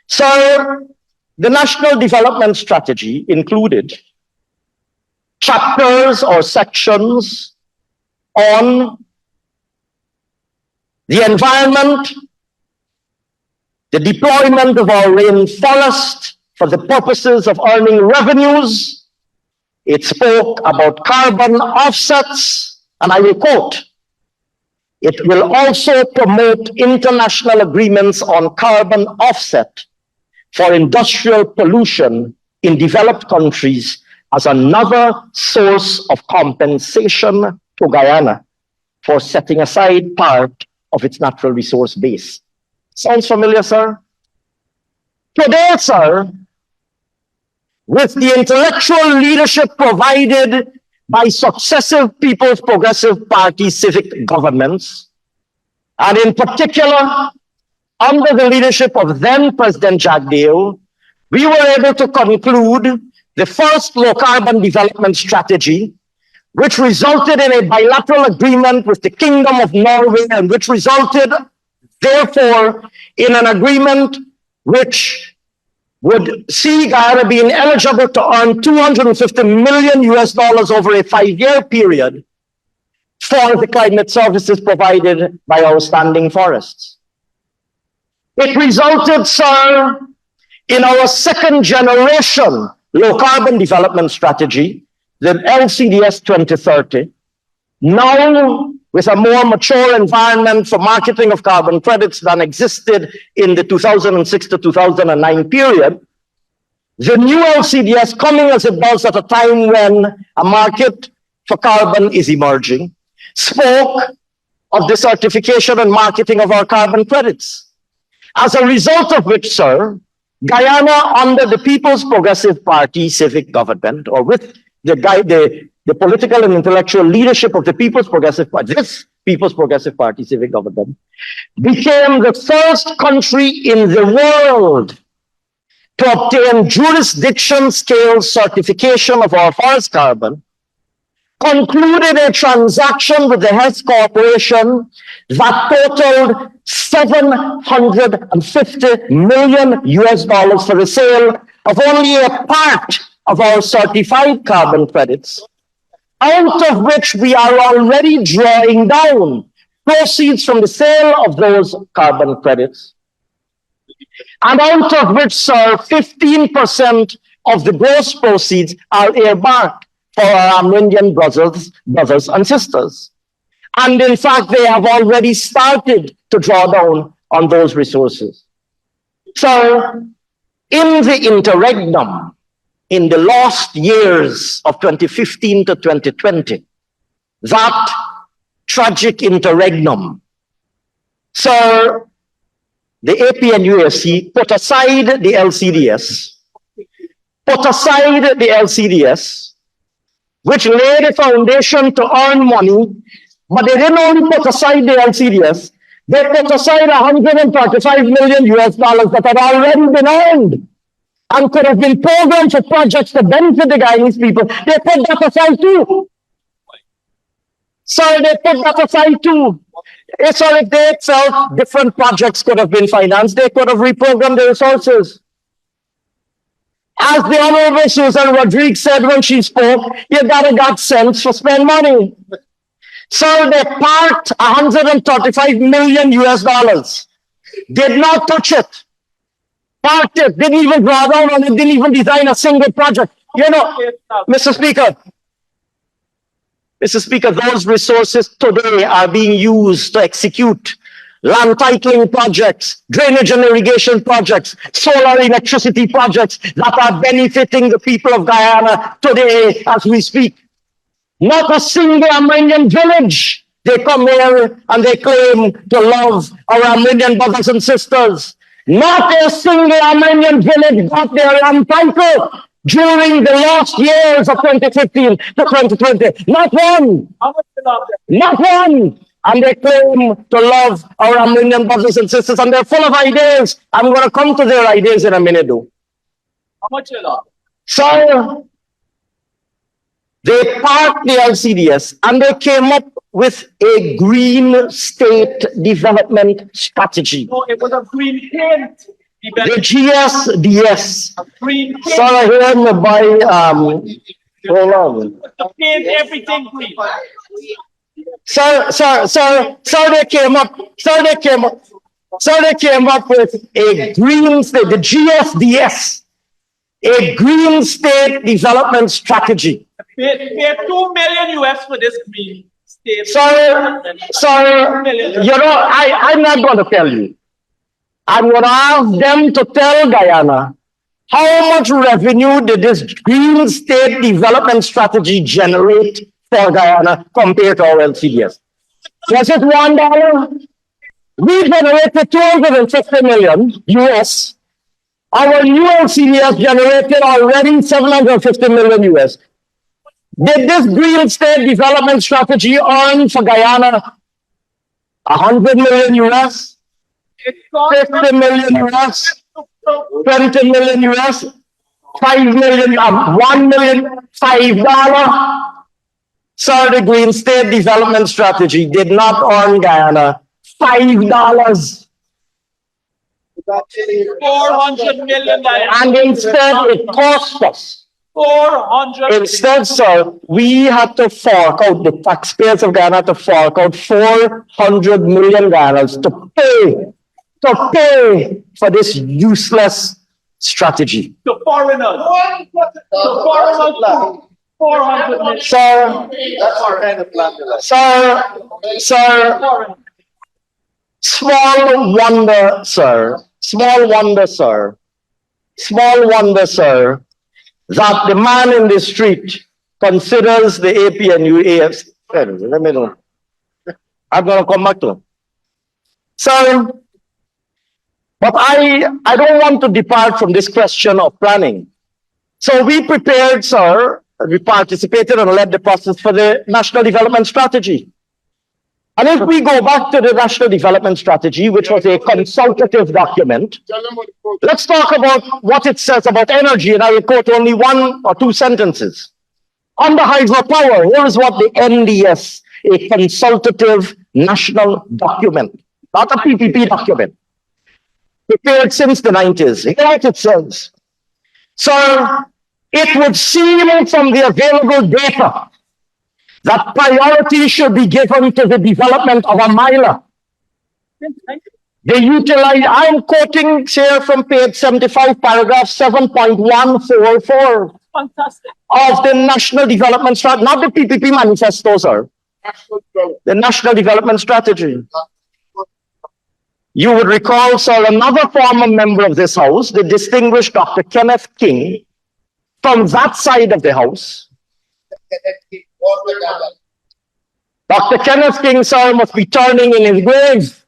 So the National Development Strategy included chapters or sections on the environment, the deployment of our rainforest for the purposes of earning revenues. It spoke about carbon offsets, and I will quote, "It will also promote international agreements on carbon offset for industrial pollution in developed countries as another source of compensation to Guyana for setting aside part of its natural resource base." Sounds familiar, sir? Today, sir, with the intellectual leadership provided by successive People's Progressive Party civic governments, and in particular, under the leadership of then President 𝐁𝐃𝐃𝐆𝐄, we were able to conclude the first low-carbon development strategy, which resulted in a bilateral agreement with the Kingdom of Norway, and which resulted, therefore, in an agreement which would see Guyana being eligible to earn $250 million over a 5-year period for the climate services provided by our standing forests. It resulted, sir, in our second generation low carbon development strategy, the LCDS 2030, now with a more mature environment for marketing of carbon credits than existed in the 2006 to 2009 period. The new LCDS, coming as it does at a time when a market for carbon is emerging, spoke of the certification and marketing of our carbon credits. As a result of which, sir, Guyana, under the People's Progressive Party civic government, or with the political and intellectual leadership of the People's Progressive Party, this People's Progressive Party civic government, became the first country in the world to obtain jurisdiction scale certification of our forest carbon, concluded a transaction with the Hess Corporation that totaled $750 million for the sale of only a part of our certified carbon credits, out of which we are already drawing down proceeds from the sale of those carbon credits, and out of which, sir, 15% of the gross proceeds are earmarked for our Amerindian brothers and sisters. And in fact, they have already started to draw down on those resources. So, in the interregnum, in the last years of 2015 to 2020, that tragic interregnum, sir, the AP and USC put aside the LCDS, which laid a foundation to earn money, but they didn't only put aside the LCDS, they put aside $135 million that had already been earned and could have been programmed for projects to benefit the Guyanese people. They put that aside too. So they put that aside too. So if they felt different projects could have been financed, they could have reprogrammed the resources. As the Honorable Susan Rodriguez said when she spoke, you gotta got sense for spend money. So they parked $135 million. Did not touch it. Parked it, didn't even draw down on it, didn't even design a single project. You know, Mr. Speaker, those resources today are being used to execute land titling projects, drainage and irrigation projects, solar electricity projects that are benefiting the people of Guyana today as we speak. Not a single Amerindian village. They come here and they claim to love our Amerindian brothers and sisters. Not a single Amerindian village got their land title during the last years of 2015 to 2020. Not one. Not one. And they claim to love our Amerindian brothers and sisters, and they're full of ideas. I'm going to come to their ideas in a minute, though. How much you love? So, they parked the LCDS and they came up with a green state development strategy. No, it was a green paint. The GSDS. A green paint. Sorry, here me buy, hold on. To paint everything green. So they came up with a green state, the GSDS, a green state development strategy. Pay $2 million for this green state. Sorry, you know, I'm not going to tell you. I'm going to ask them to tell Guyana how much revenue did this green state development strategy generate for Guyana compared to our LCDS. Was it $1? We generated $250 million US. Our new LCDS generated already $750 million US. Did this green state development strategy earn for Guyana $100 million US? 50 million US? 20 million US? 5 million, $1 million, $5? So the green state development strategy did not earn Guyana $5. 400 million. And instead, it cost us. 400. Instead, sir, we had to fork out, the taxpayers of Ghana had to fork out 400 million Ghanas to pay for this useless strategy. To foreigners. To foreigners. 400 million. Sir, small wonder, sir, that the man in the street considers the APNU AFC. Let me know. I'm going to come back to him. So, but I don't want to depart from this question of planning. So we prepared, sir, we participated and led the process for the National Development Strategy. And if we go back to the National Development Strategy, which was a consultative document, let's talk about what it says about energy, and I will quote only one or two sentences. On the hydropower, here is what the NDS, a consultative national document, not a PPP document, prepared since the 90s. Here's what it says. So it would seem from the available data that priority should be given to the development of a miler. They utilize, I'm quoting here from page 75, paragraph 7.144 of the National Development Strategy, not the PPP Manifesto, sir. The National Development Strategy. You would recall, sir, another former member of this House, the distinguished Dr. Kenneth King, from that side of the House. Dr. Kenneth King, sir, must be turning in his grave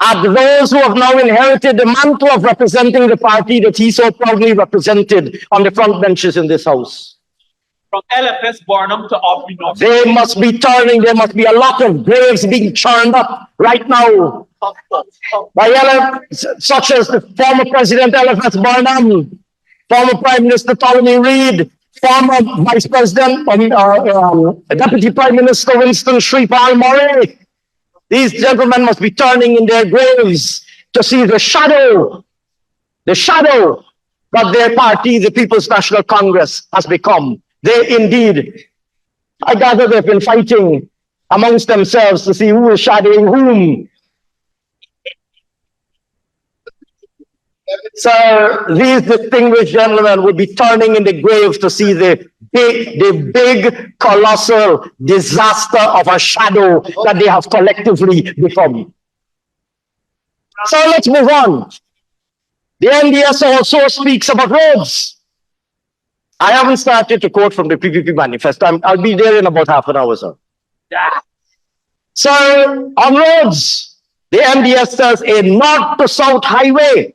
at those who have now inherited the mantle of representing the party that he so proudly represented on the front benches in this House. From LFS Barnum to Aubrey North. They must be turning, there must be a lot of graves being churned up right now by such as the former President LFS Barnum, former Prime Minister Ptolemy Reed, former Vice President, Deputy Prime Minister Winston Shripal Murray. These gentlemen must be turning in their graves to see the shadow that their party, the People's National Congress, has become. They indeed, I gather they've been fighting amongst themselves to see who is shadowing whom. So these distinguished gentlemen would be turning in the graves to see the big, colossal disaster of a shadow that they have collectively become. So let's move on. The NDS also speaks about roads. I haven't started to quote from the PPP Manifesto. I'll be there in about half an hour, sir. Yeah. So on roads, the NDS says a north to south highway.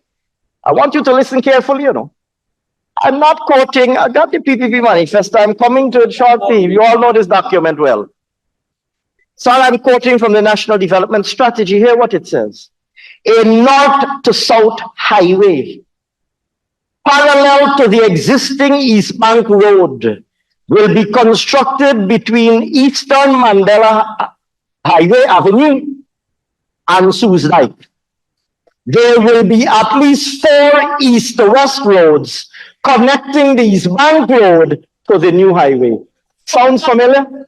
I want you to listen carefully, you know. I'm not quoting, I got the PPP Manifesto. I'm coming to it shortly. You all know this document well. So I'm quoting from the National Development Strategy. Hear what it says. A north to south highway parallel to the existing East Bank Road will be constructed between Eastern Mandela Highway Avenue and Suesdijk. There will be at least 4 east-to-west roads connecting the East Bank Road to the new highway. Sounds familiar?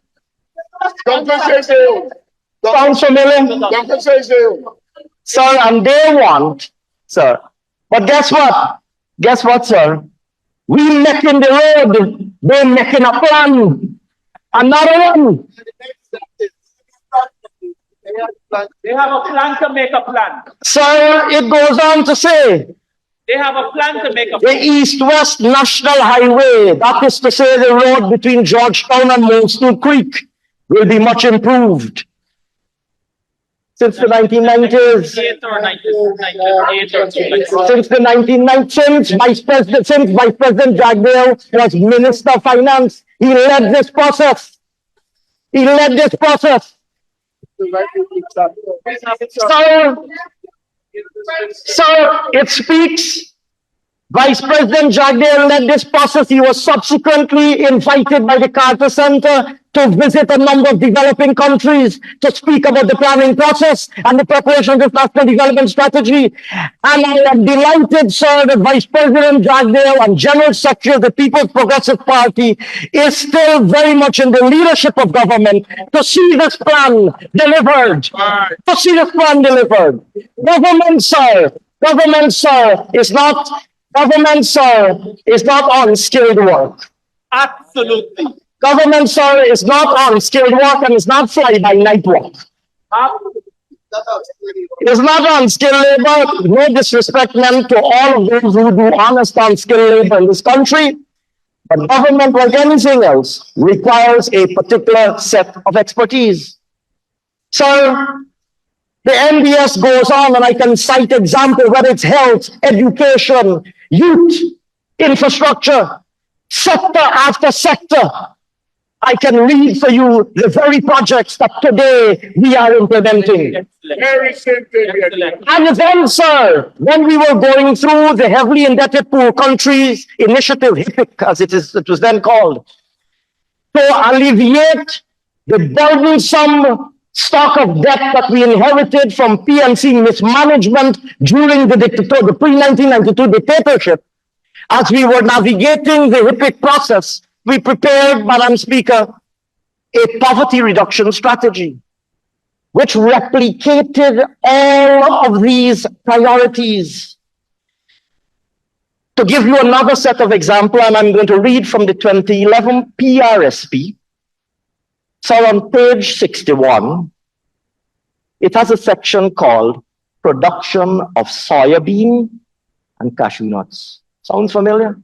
Sounds familiar? Sir, and they want, sir, but guess what? Guess what, sir? We making the road, they're making a plan. Another one. They have a plan to make a plan. Sir, it goes on to say, they have a plan to make a plan. The East-West National Highway, that is to say the road between Georgetown and Moleston Creek, will be much improved. Since the 1990s. Since the 1990s, since Vice President Jagdale was Minister of Finance, he led this process. He led this process. So it speaks Vice President Jagdeo led this process. He was subsequently invited by the Carter Center to visit a number of developing countries to speak about the planning process and the preparation of the national development strategy. And I am delighted, sir, that Vice President Jagdeo and General Secretary of the People's Progressive Party is still very much in the leadership of government to see this plan delivered. To see this plan delivered. Government, sir, is not unskilled work. Absolutely. Government, sir, is not unskilled work and is not fly-by-night work. It is not unskilled labor. No disrespect meant to all of those who do honest, unskilled labor in this country. But government, like anything else, requires a particular set of expertise. Sir, the NDS goes on, and I can cite examples, whether it's health, education, youth, infrastructure, sector after sector. I can read for you the very projects that today we are implementing. Very simple. And then, sir, when we were going through the heavily indebted poor countries initiative, HIPIC, as it was then called, to alleviate the burdensome stock of debt that we inherited from PNC mismanagement during the pre-1992 dictatorship, as we were navigating the HIPIC process, we prepared, Madam Speaker, a poverty reduction strategy, which replicated all of these priorities. To give you another set of examples, and I'm going to read from the 2011 PRSP. So on page 61, it has a section called Production of Soybean and Cashew Nuts. Sounds familiar?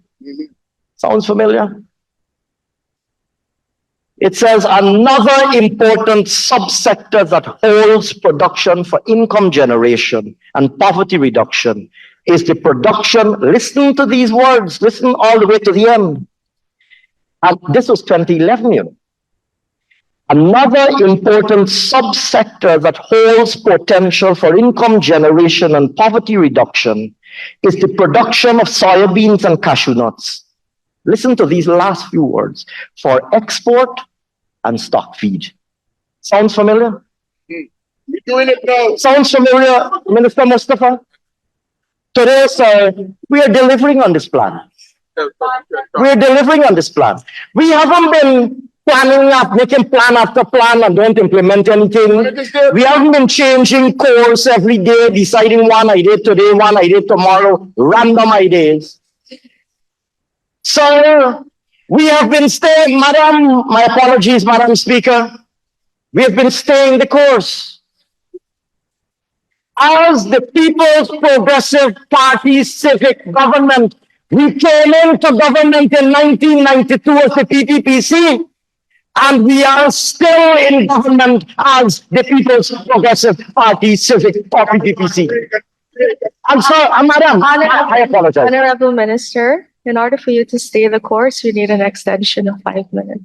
Sounds familiar? It says another important subsector that holds production for income generation and poverty reduction is the production. Listen to these words. Listen all the way to the end. And this was 2011, you know. Another important subsector that holds potential for income generation and poverty reduction is the production of soybeans and cashew nuts. Listen to these last few words. For export and stock feed. Sounds familiar? You're doing it now. Sounds familiar, Minister Mustafa? Today, sir, we are delivering on this plan. We are delivering on this plan. We haven't been planning up, making plan after plan and don't implement anything. We haven't been changing course every day, deciding one idea today, one idea tomorrow, random ideas. So we have been staying, Madam, my apologies, Madam Speaker. We have been staying the course. As the People's Progressive Party civic government, we came into government in 1992 as the PPPC, and we are still in government as the People's Progressive Party civic or PPPC. I'm sorry, Madam, I apologize. Honorable Minister, in order for you to stay the course, we need an extension of 5 minutes.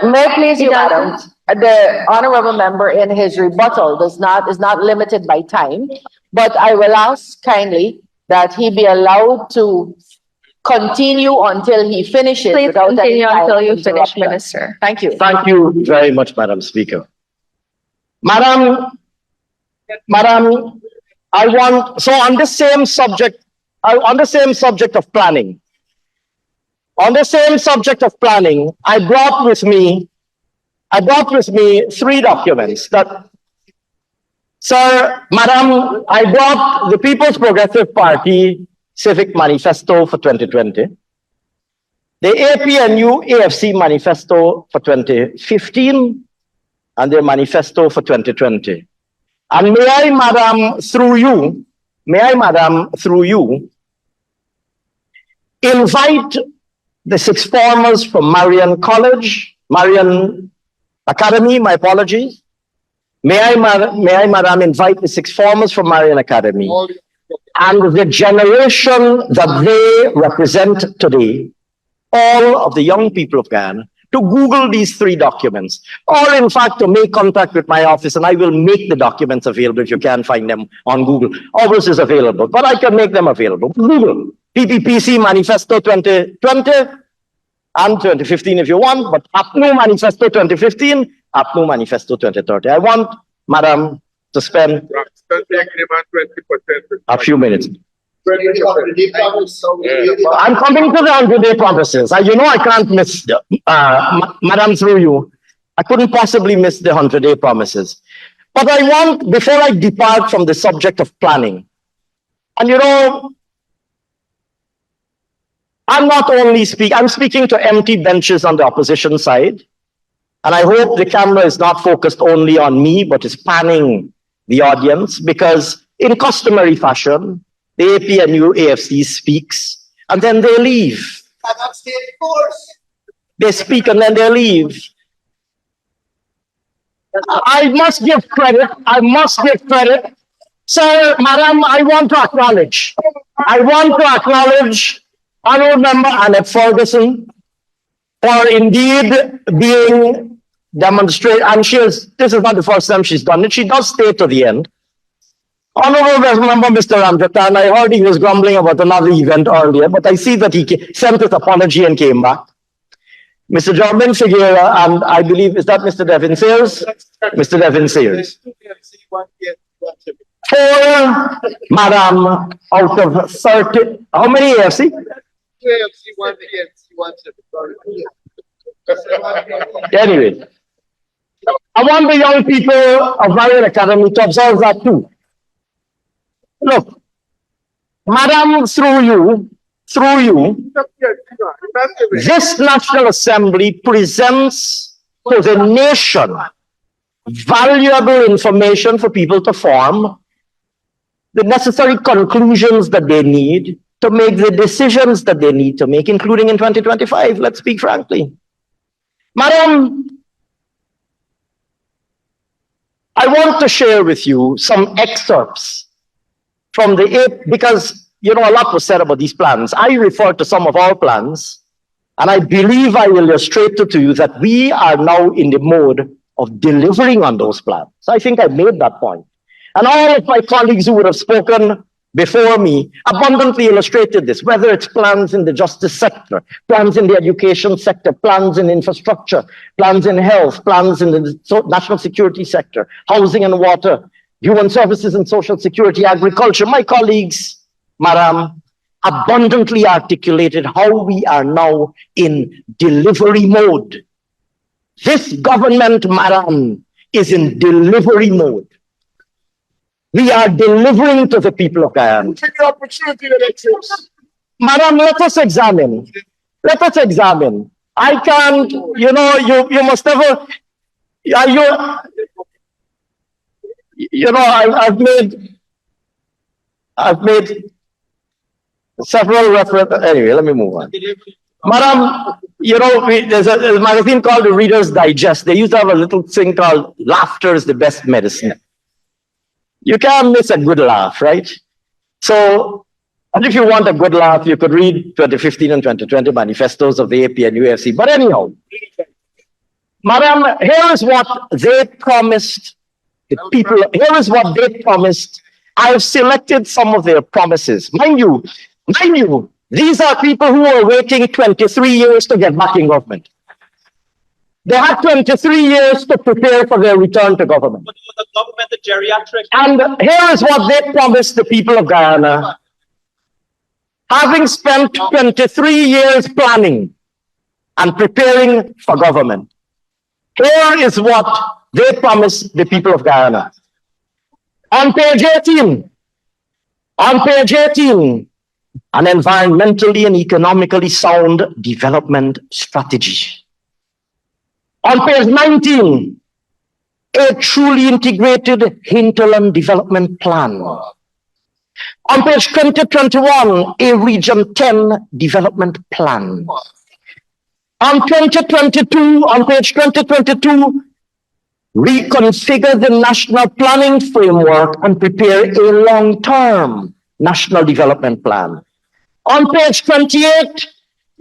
May I please you, Madam? The honorable member in his rebuttal is not limited by time, but I will ask kindly that he be allowed to continue until he finishes. Please without continue any until you finish, interruption. Minister. Thank you. Thank you very much, Madam Speaker. Madam, I want, so on the same subject of planning, I brought with me 3 documents that, sir, Madam, I brought the People's Progressive Party Civic Manifesto for 2020, the APNU AFC Manifesto for 2015, and their manifesto for 2020. And may I, Madam, through you, invite the 6 formers from Marian Academy, my apologies. May I, Madam, invite the 6 formers from Marian Academy and the generation that they represent today, all of the young people of Ghana, to Google these 3 documents, or in fact to make contact with my office, and I will make the documents available if you can't find them on Google. Ours is available, but I can make them available. Google PPPC Manifesto 2020 and 2015 if you want, but APNU Manifesto 2015, APNU Manifesto 2030. I want Madam to spend a few minutes. I'm coming to the 100-day promises. You know I can't miss, Madam, through you, I couldn't possibly miss the 100-day promises. But I want, before I depart from the subject of planning, and you know, I'm not only I'm speaking to empty benches on the opposition side, and I hope the camera is not focused only on me, but is panning the audience, because in customary fashion, the APNU AFC speaks, and then they leave. They speak and then they leave. I must give credit. I must give credit. Sir, Madam, I want to acknowledge Honorable Member Annette Ferguson for indeed being demonstrated, and this is not the first time she's done it. She does stay to the end. Honorable Member Mr. Ramjatan, I heard he was grumbling about another event earlier, but I see that he sent his apology and came back. Mr. Jordan Figuera, and I believe, is that Mr. Devin Sayers? Mr. Devin Sayers. 4, Madam, out of 30. How many AFC? Anyway, I want the young people of Marian Academy to observe that too. Look, Madam, through you, this National Assembly presents to the nation valuable information for people to form the necessary conclusions that they need to make the decisions that they need to make, including in 2025, let's speak frankly. Madam, I want to share with you some excerpts from the because you know a lot was said about these plans. I refer to some of our plans, and I believe I illustrated to you that we are now in the mode of delivering on those plans. So I think I made that point. And all of my colleagues who would have spoken before me abundantly illustrated this, whether it's plans in the justice sector, plans in the education sector, plans in infrastructure, plans in health, plans in the national security sector, housing and water, human services and social security, agriculture. My colleagues, Madam, abundantly articulated how we are now in delivery mode. This government, Madam, is in delivery mode. We are delivering to the people of Guyana. Madam, let us examine. Let us examine. I can't, you know, you must never, you know, I've made several references. Anyway, let me move on. Madam, you know, there's a magazine called the Reader's Digest. They used to have a little thing called "Laughter is the Best Medicine." You can't miss a good laugh, right? So, and if you want a good laugh, you could read 2015 and 2020 manifestos of the AP and UFC. But anyhow, Madam, here is what they promised the people. Here is what they promised. I've selected some of their promises. Mind you, these are people who are waiting 23 years to get back in government. They had 23 years to prepare for their return to government. But the government, the geriatric. And here is what they promised the people of Guyana. Having spent 23 years planning and preparing for government, here is what they promised the people of Guyana. On page 18, an environmentally and economically sound development strategy. On page 19, a truly integrated hinterland development plan. On page 2021, a Region 10 development plan. On page 2022, reconfigure the national planning framework and prepare a long-term national development plan. On page 28,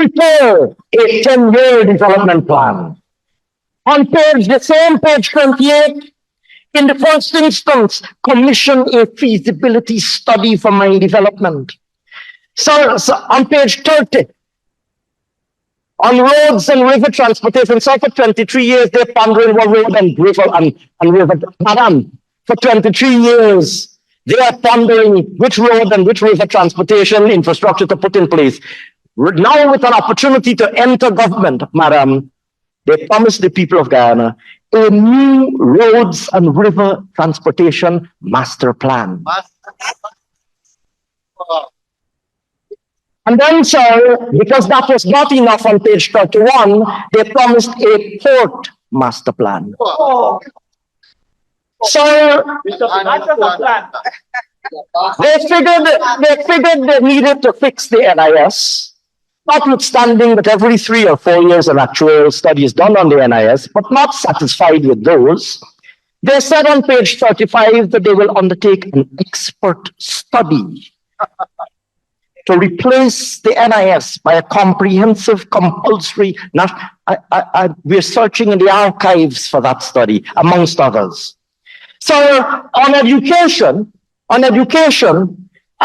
prepare a 10-year development plan. On the same page 28, in the first instance, commission a feasibility study for mine development. So on page 30, on roads and river transportation, so for 23 years, they're pondering what road and river and river. Madam, for 23 years, they are pondering which road and which river transportation infrastructure to put in place. Now with an opportunity to enter government, madam, they promised the people of Guyana a new roads and river transportation master plan. And then, sir, because that was not enough on page 31, they promised a port master plan. So they figured they needed to fix the NIS. Notwithstanding that every 3 or 4 years an actuarial study is done on the NIS, but not satisfied with those, they said on page 35 that they will undertake an expert study to replace the NIS by a comprehensive, compulsory. We're searching in the archives for that study, amongst others. So on education, I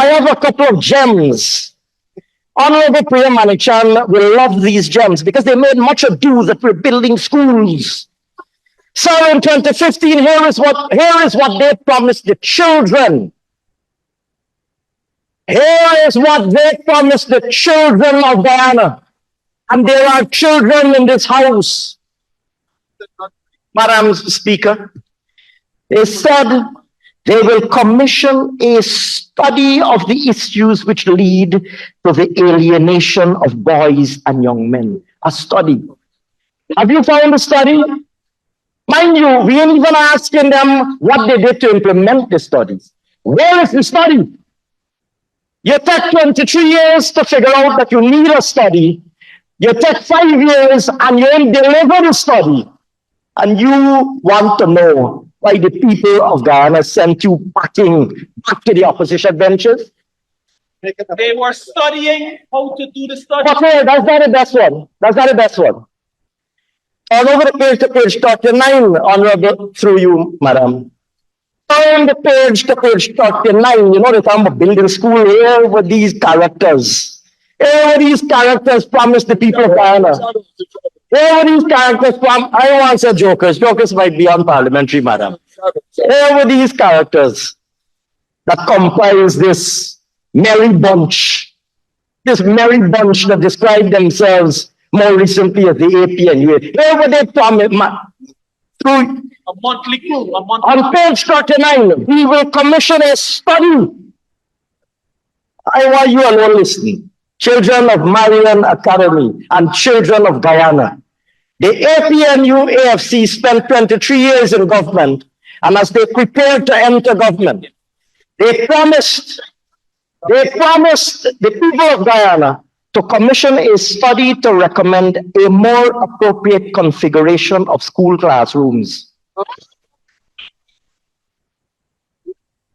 have a couple of gems. Honorable Priya Manichan will love these gems because they made much ado that we're building schools. So in 2015, here is what they promised the children. Here is what they promised the children of Guyana. And there are children in this house. Madam Speaker, they said they will commission a study of the issues which lead to the alienation of boys and young men. A study. Have you found a study? Mind you, we ain't even asking them what they did to implement the studies. Where is the study? You take 23 years to figure out that you need a study. You take 5 years and you ain't deliver the study. And you want to know why the people of Guyana sent you packing back to the opposition benches? They were studying how to do the study. Okay, that's not the best one. That's not the best one. All over the page to page 39, honorable, through you, madam. Turn the page to page 39. You know, they're talking about building school. Here with these characters. Here with these characters promise the people of Guyana. Here with these characters promise. I don't want to say jokers. Jokers might be unparliamentary, madam. Here with these characters that comprise this merry bunch. This merry bunch that describe themselves more recently as the APNU. Here with they promise. Through a monthly crew. On page 39, we will commission a study. I want you alone listening. Children of Marian Academy and children of Guyana. The APNU AFC spent 23 years in government, and as they prepared to enter government, they promised the people of Guyana to commission a study to recommend a more appropriate configuration of school classrooms.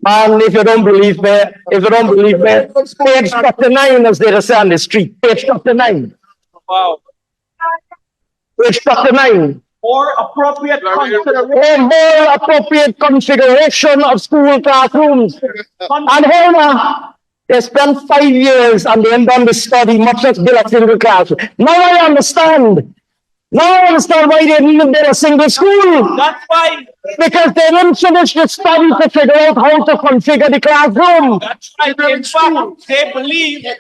And if you don't believe me, page 39, as they say on the street, page 39. Wow. Page 39. More appropriate configuration. A more appropriate configuration of school classrooms. And here they spent 5 years and they ain't done the study, much less build a single class. Now I understand. Now I understand why they didn't even build a single school. That's why. Because they didn't finish the study to figure out how to configure the classroom. That's right. In fact, they believe that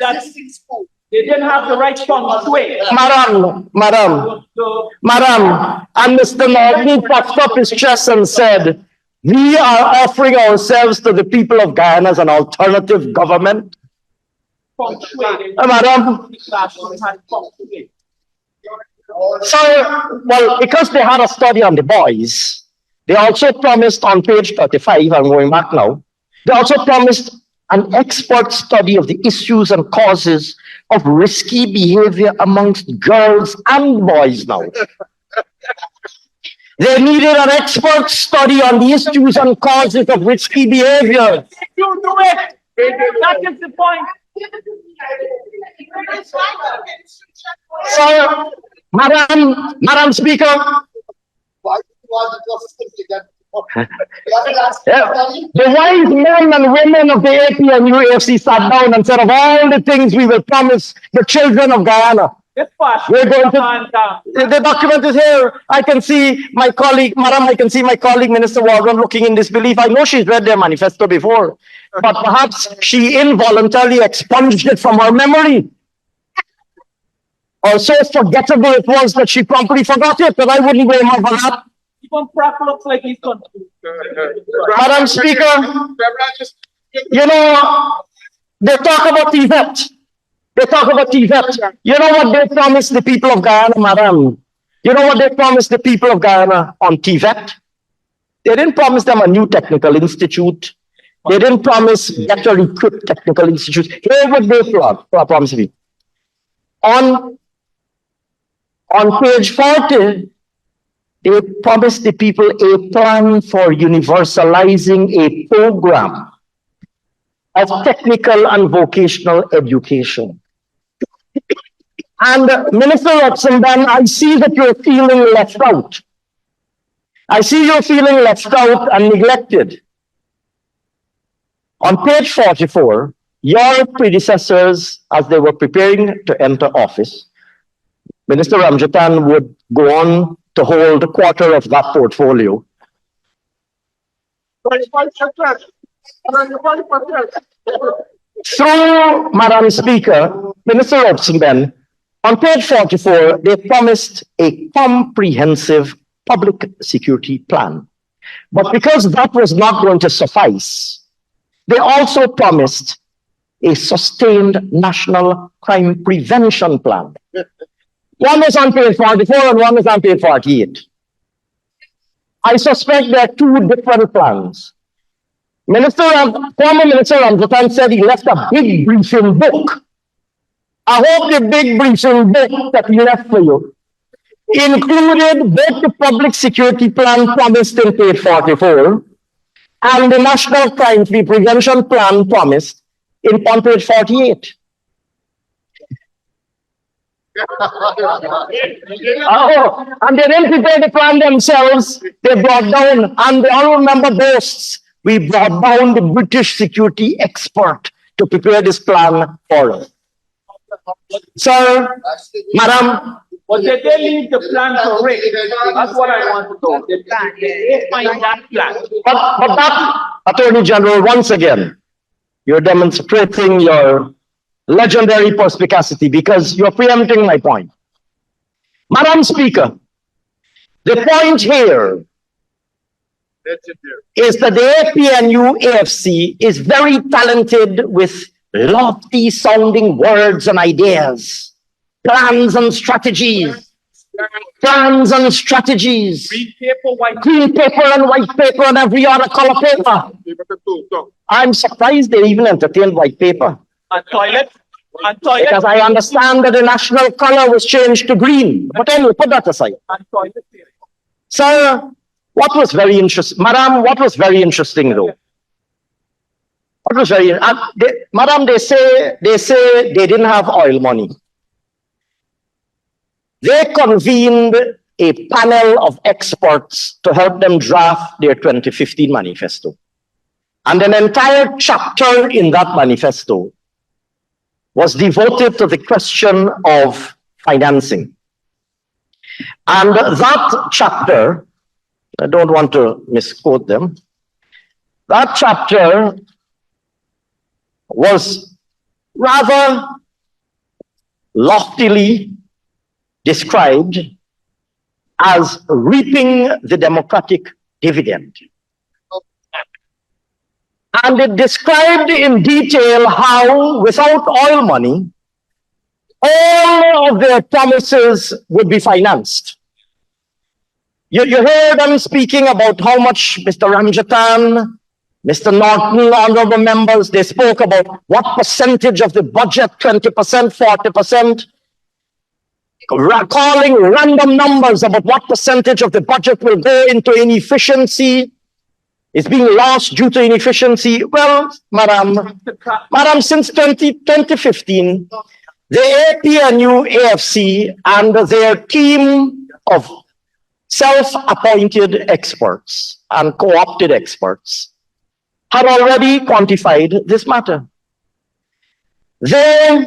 they didn't have the right funds to it. Madam, and Mr. Norton puffed up his chest and said, we are offering ourselves to the people of Guyana as an alternative government. Madam. So, well, because they had a study on the boys, they also promised on page 35, I'm going back now, they also promised an expert study of the issues and causes of risky behavior amongst girls and boys now. They needed an expert study on the issues and causes of risky behavior. You do it! That is the point. So, Madam Speaker, the wise men and women of the APNU-AFC sat down and said, of all the things we will promise the children of Guyana, we're going to, the document is here. I can see my colleague, Madam, I can see my colleague, Minister Waldron, looking in disbelief. I know she's read their manifesto before, but perhaps she involuntarily expunged it from her memory. Or so forgettable it was that she promptly forgot it, but I wouldn't blame her for that. Even Pratt looks like he's confused. Madam Speaker, you know, they talk about TVET. They talk about TVET. You know what they promised the people of Guyana, Madam? You know what they promised the people of Guyana on TVET? They didn't promise them a new technical institute. They didn't promise better equipped technical institutes. Here what they promised me. On page 40, they promised the people a plan for universalizing a program of technical and vocational education. And Minister Robson-Ban, I see that you're feeling left out. I see you're feeling left out and neglected. On page 44, your predecessors, as they were preparing to enter office, Minister Ramjatan would go on to hold a quarter of that portfolio. Through Madam Speaker, Minister Robson-Ben, on page 44, they promised a comprehensive public security plan. But because that was not going to suffice, they also promised a sustained national crime prevention plan. One is on page 44 and one is on page 48. I suspect there are two different plans. Former Minister Ramjatan said he left a big briefing book. I hope the big briefing book that he left for you included both the public security plan promised in page 44 and the national crime prevention plan promised on page 48. And they didn't prepare the plan themselves. They brought down, and the honorable member boasts, we brought down the British security expert to prepare this plan for us. Sir, Madam. But did they leave the plan for Rick? That's what I want to know. The plan. They find that plan. But that, Attorney General, once again, you're demonstrating your legendary perspicacity because you're preempting my point. Madam Speaker, the point here is that the APNU-AFC is very talented with lofty sounding words and ideas, plans and strategies. Plans and strategies. Green paper and white paper and every other color paper. I'm surprised they even entertained white paper. And toilet. And toilet. Because I understand that the national color was changed to green. But anyway, put that aside. And toilet. Sir, what was very interesting, Madam, what was very interesting though? What was very, Madam, they say they didn't have oil money. They convened a panel of experts to help them draft their 2015 manifesto. And an entire chapter in that manifesto was devoted to the question of financing. And that chapter, I don't want to misquote them, that chapter was rather loftily described as reaping the democratic dividend. And it described in detail how, without oil money, all of their promises would be financed. You heard them speaking about how much Mr. Ramjatan, Mr. Norton, honorable members, they spoke about what percentage of the budget, 20%, 40%, calling random numbers about what percentage of the budget will go into inefficiency, is being lost due to inefficiency. Well, Madam, since 2015, the APNU AFC and their team of self-appointed experts and co-opted experts had already quantified this matter. They,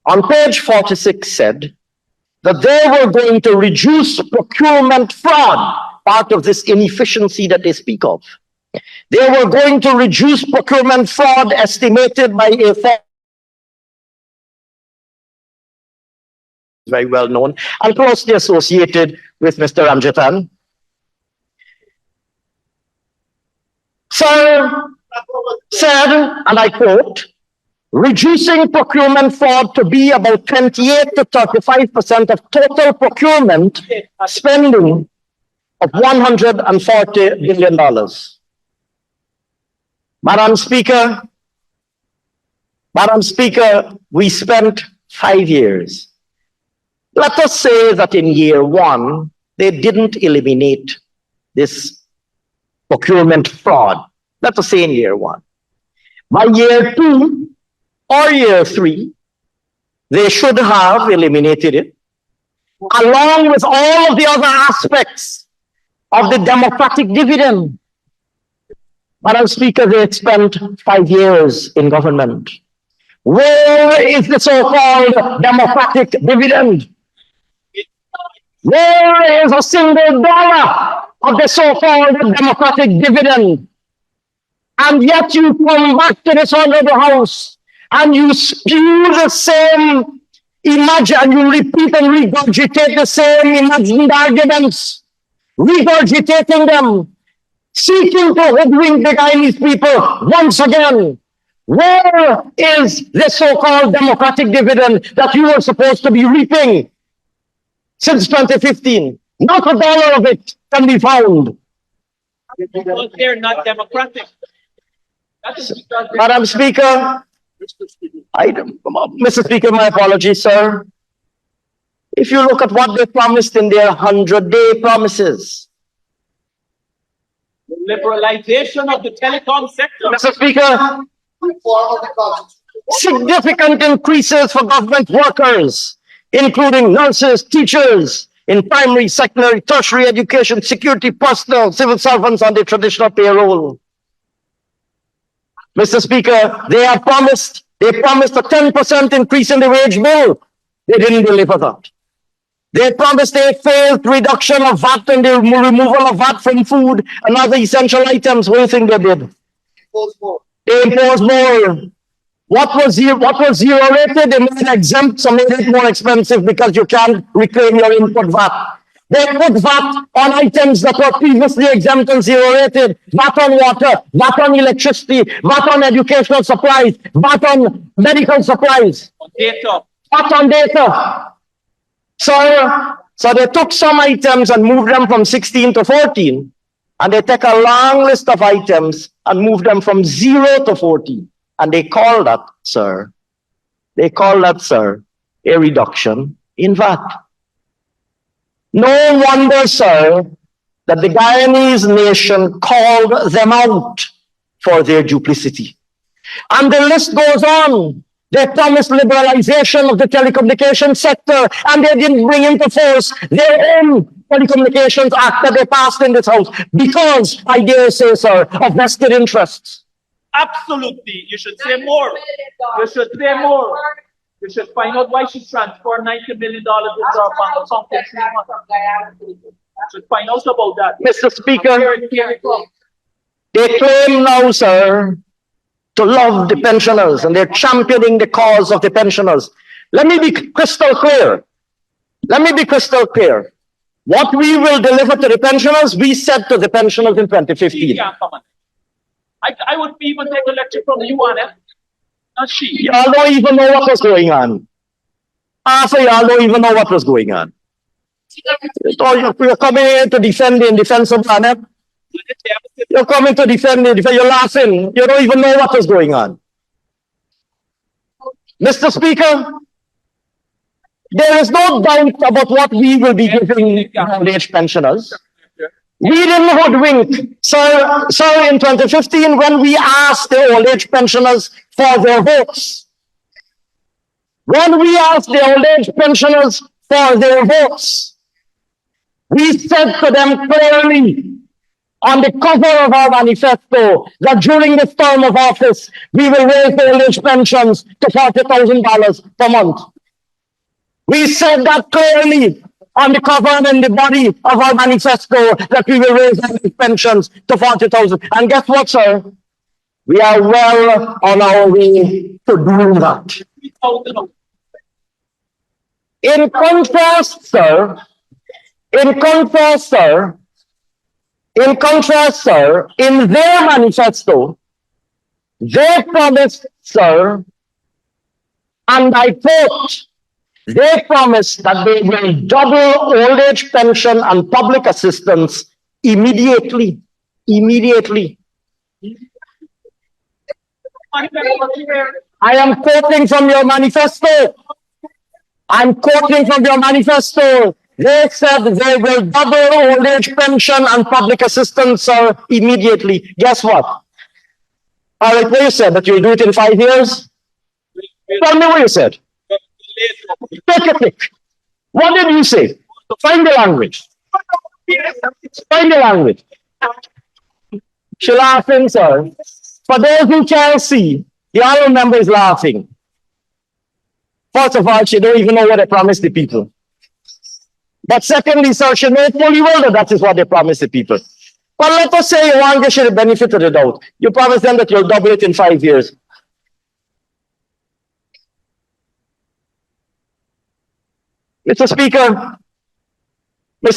on page 46, said that they were going to reduce procurement fraud, part of this inefficiency that they speak of. They were going to reduce procurement fraud estimated by a very well known and closely associated with Mr. Ramjatan. Sir said, and I quote, reducing procurement fraud to be about 28 to 35% of total procurement spending of $140 billion. Madam Speaker, we spent 5 years. Let us say that in year 1, they didn't eliminate this procurement fraud. Let us say in year 1. By year 2 or year 3, they should have eliminated it, along with all of the other aspects of the democratic dividend. Madam Speaker, they had spent 5 years in government. Where is the so-called democratic dividend? Where is a single dollar of the so-called democratic dividend? And yet you come back to this honorable house and you spew the same and you repeat and regurgitate the same imagined arguments, regurgitating them, seeking to hoodwink the Guyanese people once again. Where is the so-called democratic dividend that you were supposed to be reaping since 2015? Not a dollar of it can be found. Because they're not democratic. Madam Speaker, Mr. Speaker, my apologies, sir. If you look at what they promised in their 100-day promises, liberalization of the telecom sector. Mr. Speaker, significant increases for government workers, including nurses, teachers in primary, secondary, tertiary education, security personnel, civil servants on the traditional payroll. Mr. Speaker, they promised a 10% increase in the wage bill. They didn't deliver that. They promised a phased reduction of VAT and the removal of VAT from food and other essential items. What do you think they did? They imposed more. What was zero rated? They made it exempt, so made it more expensive because you can't reclaim your input VAT. They put VAT on items that were previously exempt and zero rated. VAT on water, VAT on electricity, VAT on educational supplies, VAT on medical supplies. Data. VAT on data. So they took some items and moved them from 16 to 14. And they take a long list of items and move them from 0 to 14. And they call that, sir, a reduction in VAT. No wonder, sir, that the Guyanese nation called them out for their duplicity. And the list goes on. They promised liberalization of the telecommunications sector, and they didn't bring into force their own Telecommunications Act that they passed in this house because, I dare say, sir, of vested interests. Absolutely. You should say more. You should say more. You should find out why she transferred $90 million into our bank account in 3 months. You should find out about that. Mr. Speaker, they claim now, sir, to love the pensioners, and they're championing the cause of the pensioners. Let me be crystal clear. What we will deliver to the pensioners, we said to the pensioners in 2015. I would even take a lecture from you on it. Not she. Y'all don't even know what was going on. So y'all don't even know what was going on. You're coming here to defend the indefensible, Annette. You're coming to defend it. You're laughing. You don't even know what was going on. Mr. Speaker, there is no doubt about what we will be giving old-age pensioners. We didn't hoodwink. So in 2015, when we asked the old-age pensioners for their votes, When we asked the old age pensioners for their votes, we said to them clearly on the cover of our manifesto that during this term of office, we will raise the old age pensions to $40,000 per month. We said that clearly on the cover and in the body of our manifesto that we will raise old age pensions to 40,000. And guess what, sir? We are well on our way to doing that. In contrast, sir, in their manifesto, they promised, sir, and I quote, they promised that they will double old age pension and public assistance immediately. Immediately. I am quoting from your manifesto. I'm quoting from your manifesto. They said they will double old age pension and public assistance immediately. Guess what? All right, what you said, that you'll do it in 5 years? Tell me what you said. Take a pick. What did you say? Find the language. Find the language. She's laughing, sir. For those who can't see, the honorable member is laughing. First of all, she don't even know what they promised the people. But secondly, sir, she knows fully well that is what they promised the people. But let us say you want to get the benefit of the doubt. You promise them that you'll double it in 5 years. Mr.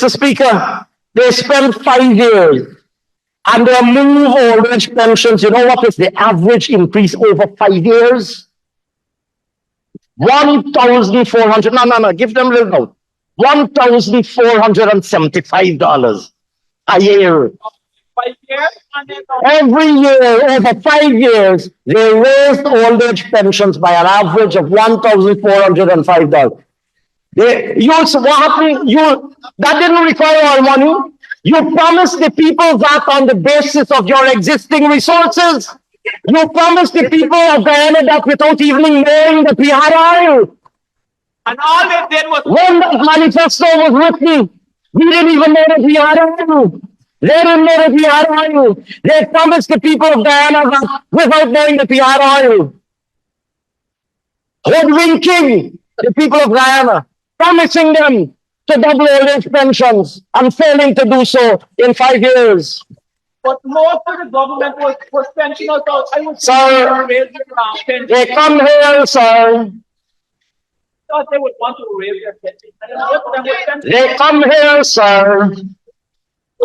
Speaker, they spent 5 years and they move old age pensions. You know what is the average increase over 5 years? 1,400, no, give them a little note. $1,475 a year. 5 years? Every year, over 5 years, they raised old age pensions by an average of $1,405. What happened? That didn't require our money. You promised the people that on the basis of your existing resources. You promised the people of Guyana that without even knowing that we had oil. And all they did was... When the manifesto was written, we didn't even know that we had oil. They didn't know that we had oil. They promised the people of Guyana that without knowing that we had oil. Hoodwinking the people of Guyana, promising them to double old age pensions and failing to do so in 5 years. But most of the government was pensioners out. I would Sir, they come here, sir. Thought they would want to raise their pension. They come here, sir.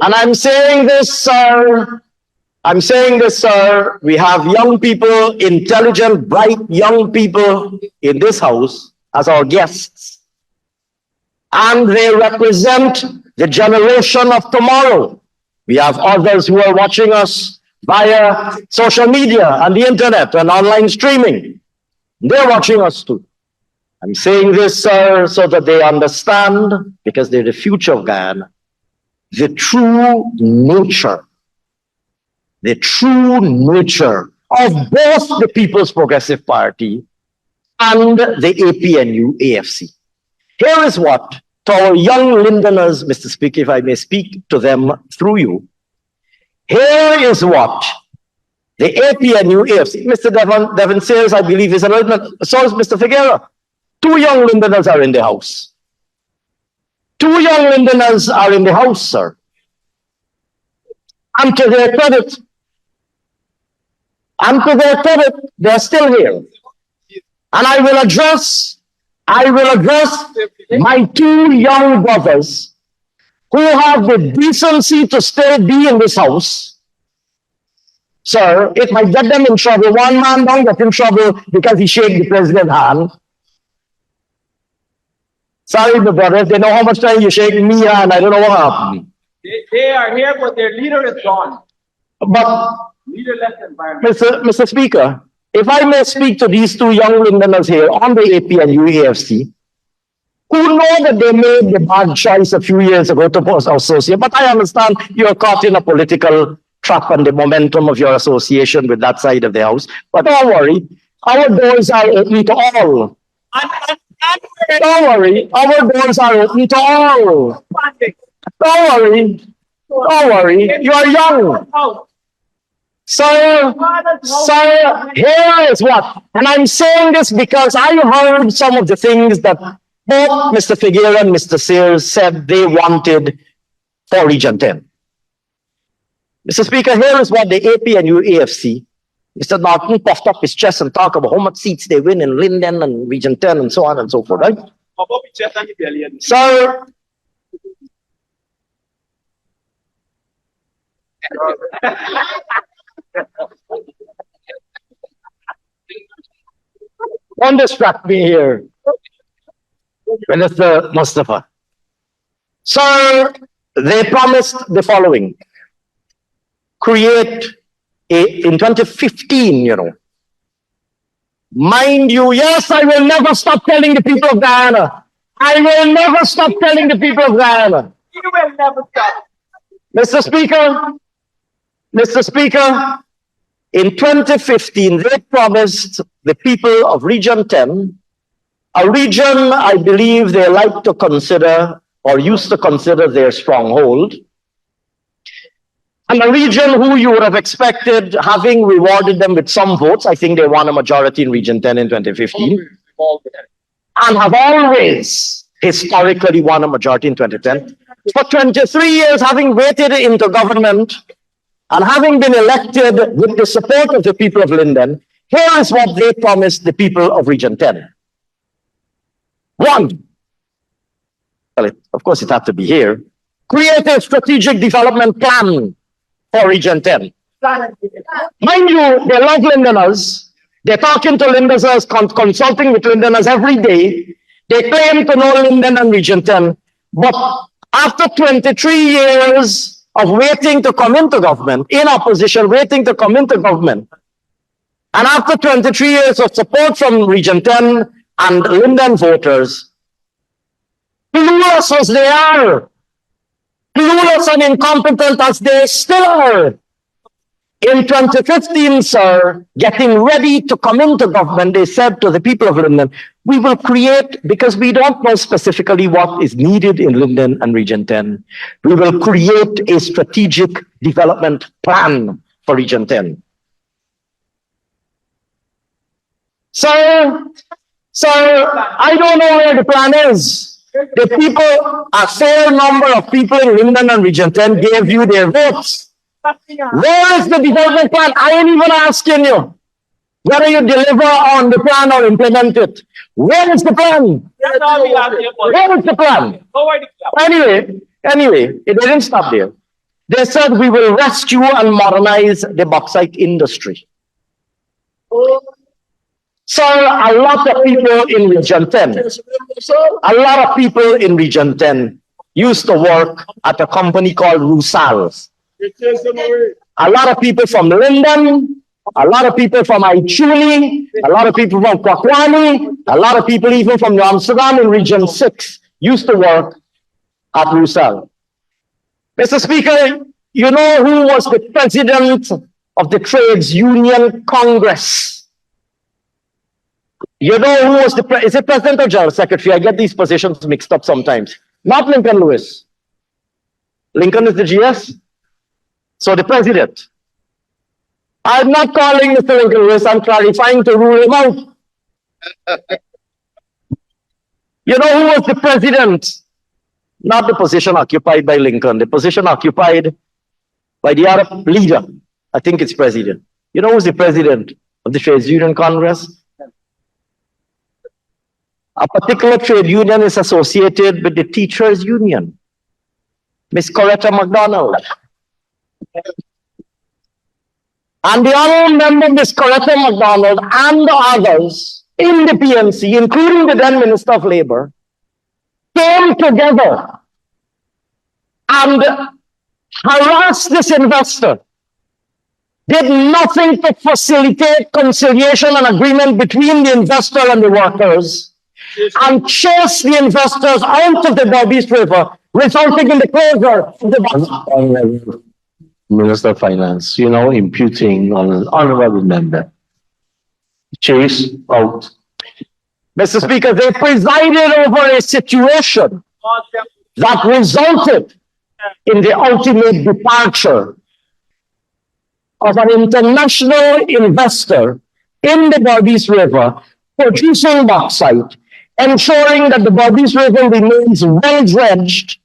And I'm saying this, sir. We have young people, intelligent, bright young people in this house as our guests. And they represent the generation of tomorrow. We have others who are watching us via social media and the internet and online streaming. They're watching us too. I'm saying this, sir, so that they understand, because they're the future of Guyana, the true nature of both the People's Progressive Party and the APNU-AFC. Here is what, to our young Lindeners, Mr. Speaker, if I may speak to them through you, here is what the APNU-AFC, Mr. Devon Sayers, I believe, is an so is Mr. Figueroa. 2 young Lindeners are in the house. 2 young Lindeners are in the house, sir. And to their credit, they're still here. And I will address my 2 young brothers who have the decency to still be in this house. Sir, it might get them in trouble. One man don't get in trouble because he shake the president's hand. Sorry, my brother, they know how much time you shake me hand. I don't know what happened. They are here, but their leader is gone. But, Leaderless environment. Mr. Speaker, if I may speak to these 2 young Londoners here on the APNU-AFC, who know that they made the bad choice a few years ago to associate, but I understand you're caught in a political trap and the momentum of your association with that side of the house. But don't worry, our doors are open to all. Don't worry, our doors are open to all. Don't worry. Don't worry. You are young. So, here is what, and I'm saying this because I heard some of the things that both Mr. Figueroa and Mr. Sears said they wanted for Region 10. Mr. Speaker, here is what the APNU AFC, Mr. Norton puffed up his chest and talked about how much seats they win in Linden and Region 10 and so on and so forth, right? So, don't distract me here, Minister Mustafa. So, they promised the following. Create in 2015, you know. Mind you, yes, I will never stop telling the people of Guyana. I will never stop telling the people of Guyana. You will never stop. Mr. Speaker, in 2015, they promised the people of Region 10, a region I believe they like to consider or used to consider their stronghold, and a region who you would have expected, having rewarded them with some votes, I think they won a majority in Region 10 in 2015, and have always historically won a majority in 2010. For 23 years, having waited into government and having been elected with the support of the people of Linden, here is what they promised the people of Region 10. One, well, of course it had to be here, create a strategic development plan for Region 10. Mind you, they love Lindeners. They're talking to Lindeners, consulting with Lindeners every day. They claim to know Linden and Region 10. But after 23 years of waiting to come into government, in opposition, waiting to come into government, and after 23 years of support from Region 10 and Linden voters, clueless as they are, clueless and incompetent as they still are, in 2015, sir, getting ready to come into government, they said to the people of Linden, we will create, because we don't know specifically what is needed in Linden and Region 10, we will create a strategic development plan for Region 10. So, I don't know where the plan is. The people, a fair number of people in Linden and Region 10 gave you their votes. Where is the development plan? I ain't even asking you whether you deliver on the plan or implement it. Where is the plan? Where is the plan? Anyway, it didn't stop there. They said we will rescue and modernize the bauxite industry. So a lot of people in Region 10, used to work at a company called Rebuttal. A lot of people from Linden, a lot of people from Aichuli, a lot of people from Kwakwani, a lot of people even from New Amsterdam in Region 6 used to work at Rebuttal. Mr. Speaker, you know who was the president of the Trades Union Congress? You know who was is it president or general secretary? I get these positions mixed up sometimes. Not Lincoln Lewis. Lincoln is the GS. So the president. I'm not calling Mr. Lincoln Lewis, I'm clarifying to rule him out. You know who was the president? Not the position occupied by Lincoln, the position occupied by the other leader. I think it's president. You know who's the president of the Trades Union Congress? A particular trade union is associated with the teachers' union. Miss Coretta McDonald. And the honorable member, Miss Coretta McDonald, and the others in the PNC, including the then Minister of Labor, came together and harassed this investor, did nothing to facilitate conciliation and agreement between the investor and the workers, and chased the investors out of the Berbice River, resulting in the closure of the Minister of Finance, you know, imputing on an honorable member, chase out Mr. Speaker, they presided over a situation that resulted in the ultimate departure of an international investor in the Berbice River producing bauxite, ensuring that the Berbice River remains well dredged,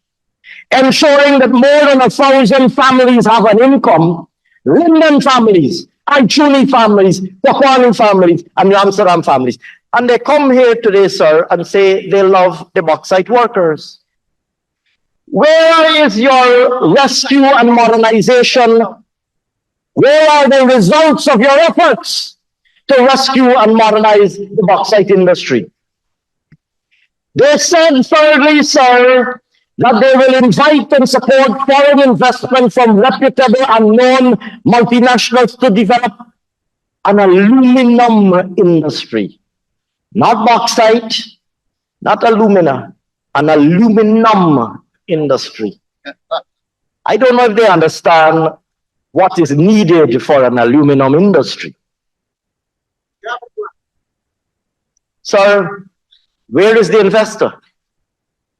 ensuring that more than 1,000 families have an income, Linden families, Aichuni families, Pakwani families, and the Amsterdam families. And they come here today, sir, and say they love the bauxite workers. Where is your rescue and modernization? Where are the results of your efforts to rescue and modernize the bauxite industry? They said, thirdly, sir, that they will invite and support foreign investment from reputable and known multinationals to develop an aluminum industry. Not bauxite, not alumina, an aluminum industry. I don't know if they understand what is needed for an aluminum industry. Sir, where is the investor?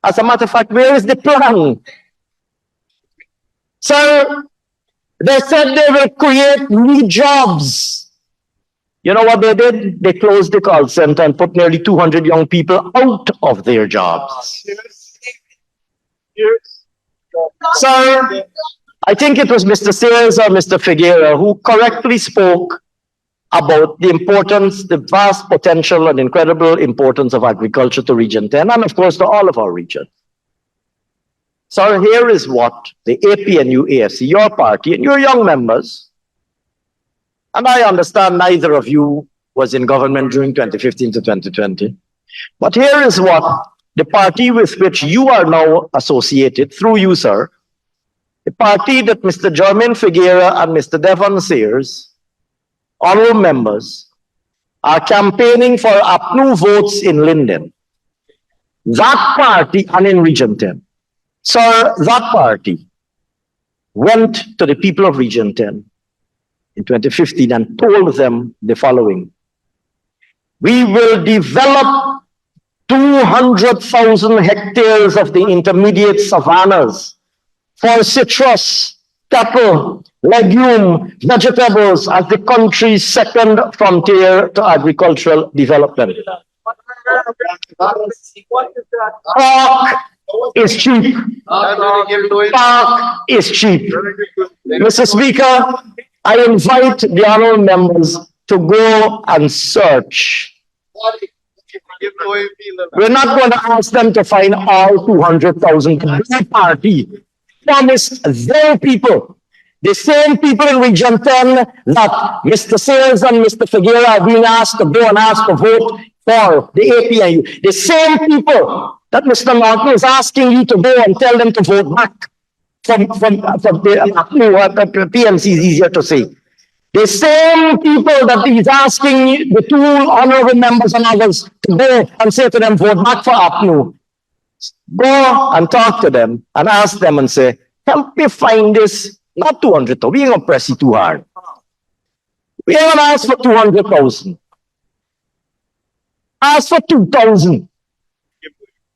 As a matter of fact, where is the plan? Sir, they said they will create new jobs. You know what they did? They closed the call center and put nearly 200 young people out of their jobs. Sir, I think it was Mr. Sayers or Mr. Figueira who correctly spoke about the importance, the vast potential and incredible importance of agriculture to Region 10 and of course to all of our regions. So here is what the APNU AFC, your party and your young members, and I understand neither of you was in government during 2015 to 2020, but here is what the party with which you are now associated, through you, sir, the party that Mr. Jermaine Figueira and Mr. Devon Sayers, honorable members, are campaigning for APNU votes in Linden. That party, and in Region 10. Sir, that party went to the people of Region 10 in 2015 and told them the following: we will develop 200,000 hectares of the intermediate savannas for citrus, cattle, legume, vegetables as the country's second frontier to agricultural development. Pork is cheap. Pork is cheap. Mr. Speaker, I invite the honorable members to go and search. We're not going to ask them to find all 200,000. Their party promised their people, the same people in Region 10 that Mr. Sayers and Mr. Figueira are being asked to go and ask to vote for the APNU. The same people that Mr. Norton is asking you to go and tell them to vote back from the PMC is easier to say. The same people that he's asking the two honorable members and others to go and say to them, vote back for APNU. Go and talk to them and ask them and say, help me find this, not 200,000, we ain't gonna press it too hard. We ain't gonna ask for 200,000. Ask for 2,000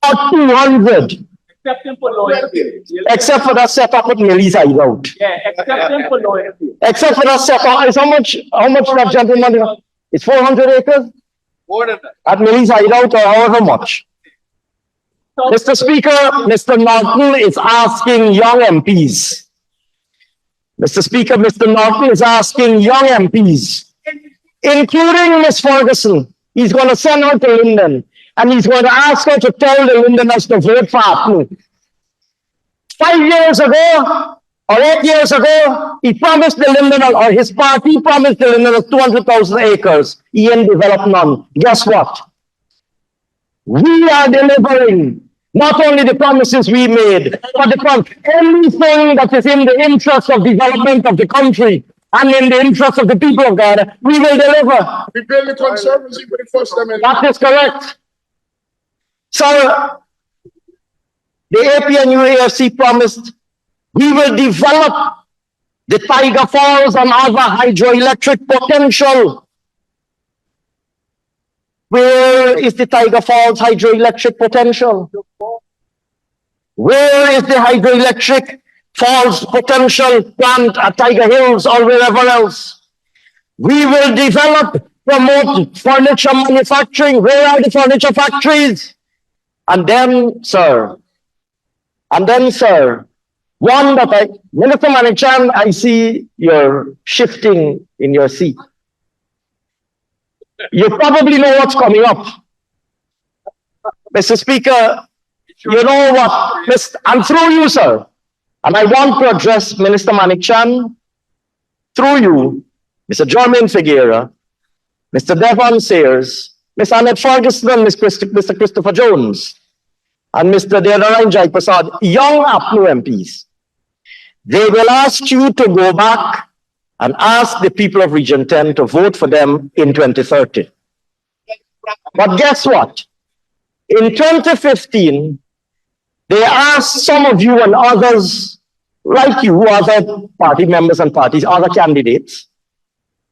or 200. Except him for loyalty. Except for that setup with Millie's hideout. Yeah, except him for loyalty. Except for that setup, is how much that gentleman? It's 400 acres? More than that. At Millie's hideout or however much. Mr. Speaker, Mr. Norton is asking young MPs. Mr. Speaker, Mr. Norton is asking young MPs, including Ms. Ferguson. He's going to send her to Linden and he's going to ask her to tell the Lindeners to vote for APNU. 5 years ago or 8 years ago, he promised the Lindeners, or his party promised the Lindeners 200,000 acres. He ain't developed none. Guess what? We are delivering not only the promises we made, but anything that is in the interest of development of the country and in the interest of the people of Ghana, we will deliver. We build the conservancy for the first time. That is correct. So, the APNU AFC promised we will develop the Tiger Falls and other hydroelectric potential. Where is the Tiger Falls hydroelectric potential? Where is the hydroelectric falls potential plant at Tiger Hills or wherever else? We will develop, promote furniture manufacturing. Where are the furniture factories? And then, sir, one that Minister Manichan, I see you're shifting in your seat. You probably know what's coming up. Mr. Speaker, you know what, I'm through you, sir. And I want to address Minister Manichan through you, Mr. Jermaine Figueira, Mr. Devon Sayers, Ms. Annette Ferguson, and Mr. Christopher Jones, and Mr. Deodorant Jai Prasad, young APNU MPs. They will ask you to go back and ask the people of Region 10 to vote for them in 2030. But guess what? In 2015, they asked some of you and others like you, other party members and parties, other candidates,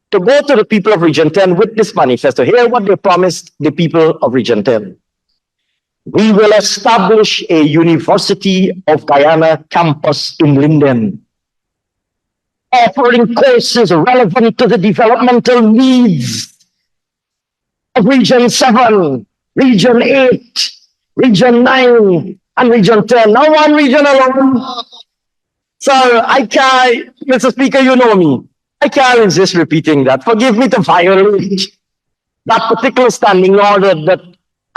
to go to the people of Region 10 with this manifesto. Hear what they promised the people of Region 10. We will establish a University of Guyana campus in Linden, offering courses relevant to the developmental needs of Region 7, Region 8, Region 9, and Region 10. Now one region alone. Sir, I can't, Mr. Speaker, you know me. I can't resist repeating that. Forgive me to violate that particular standing order that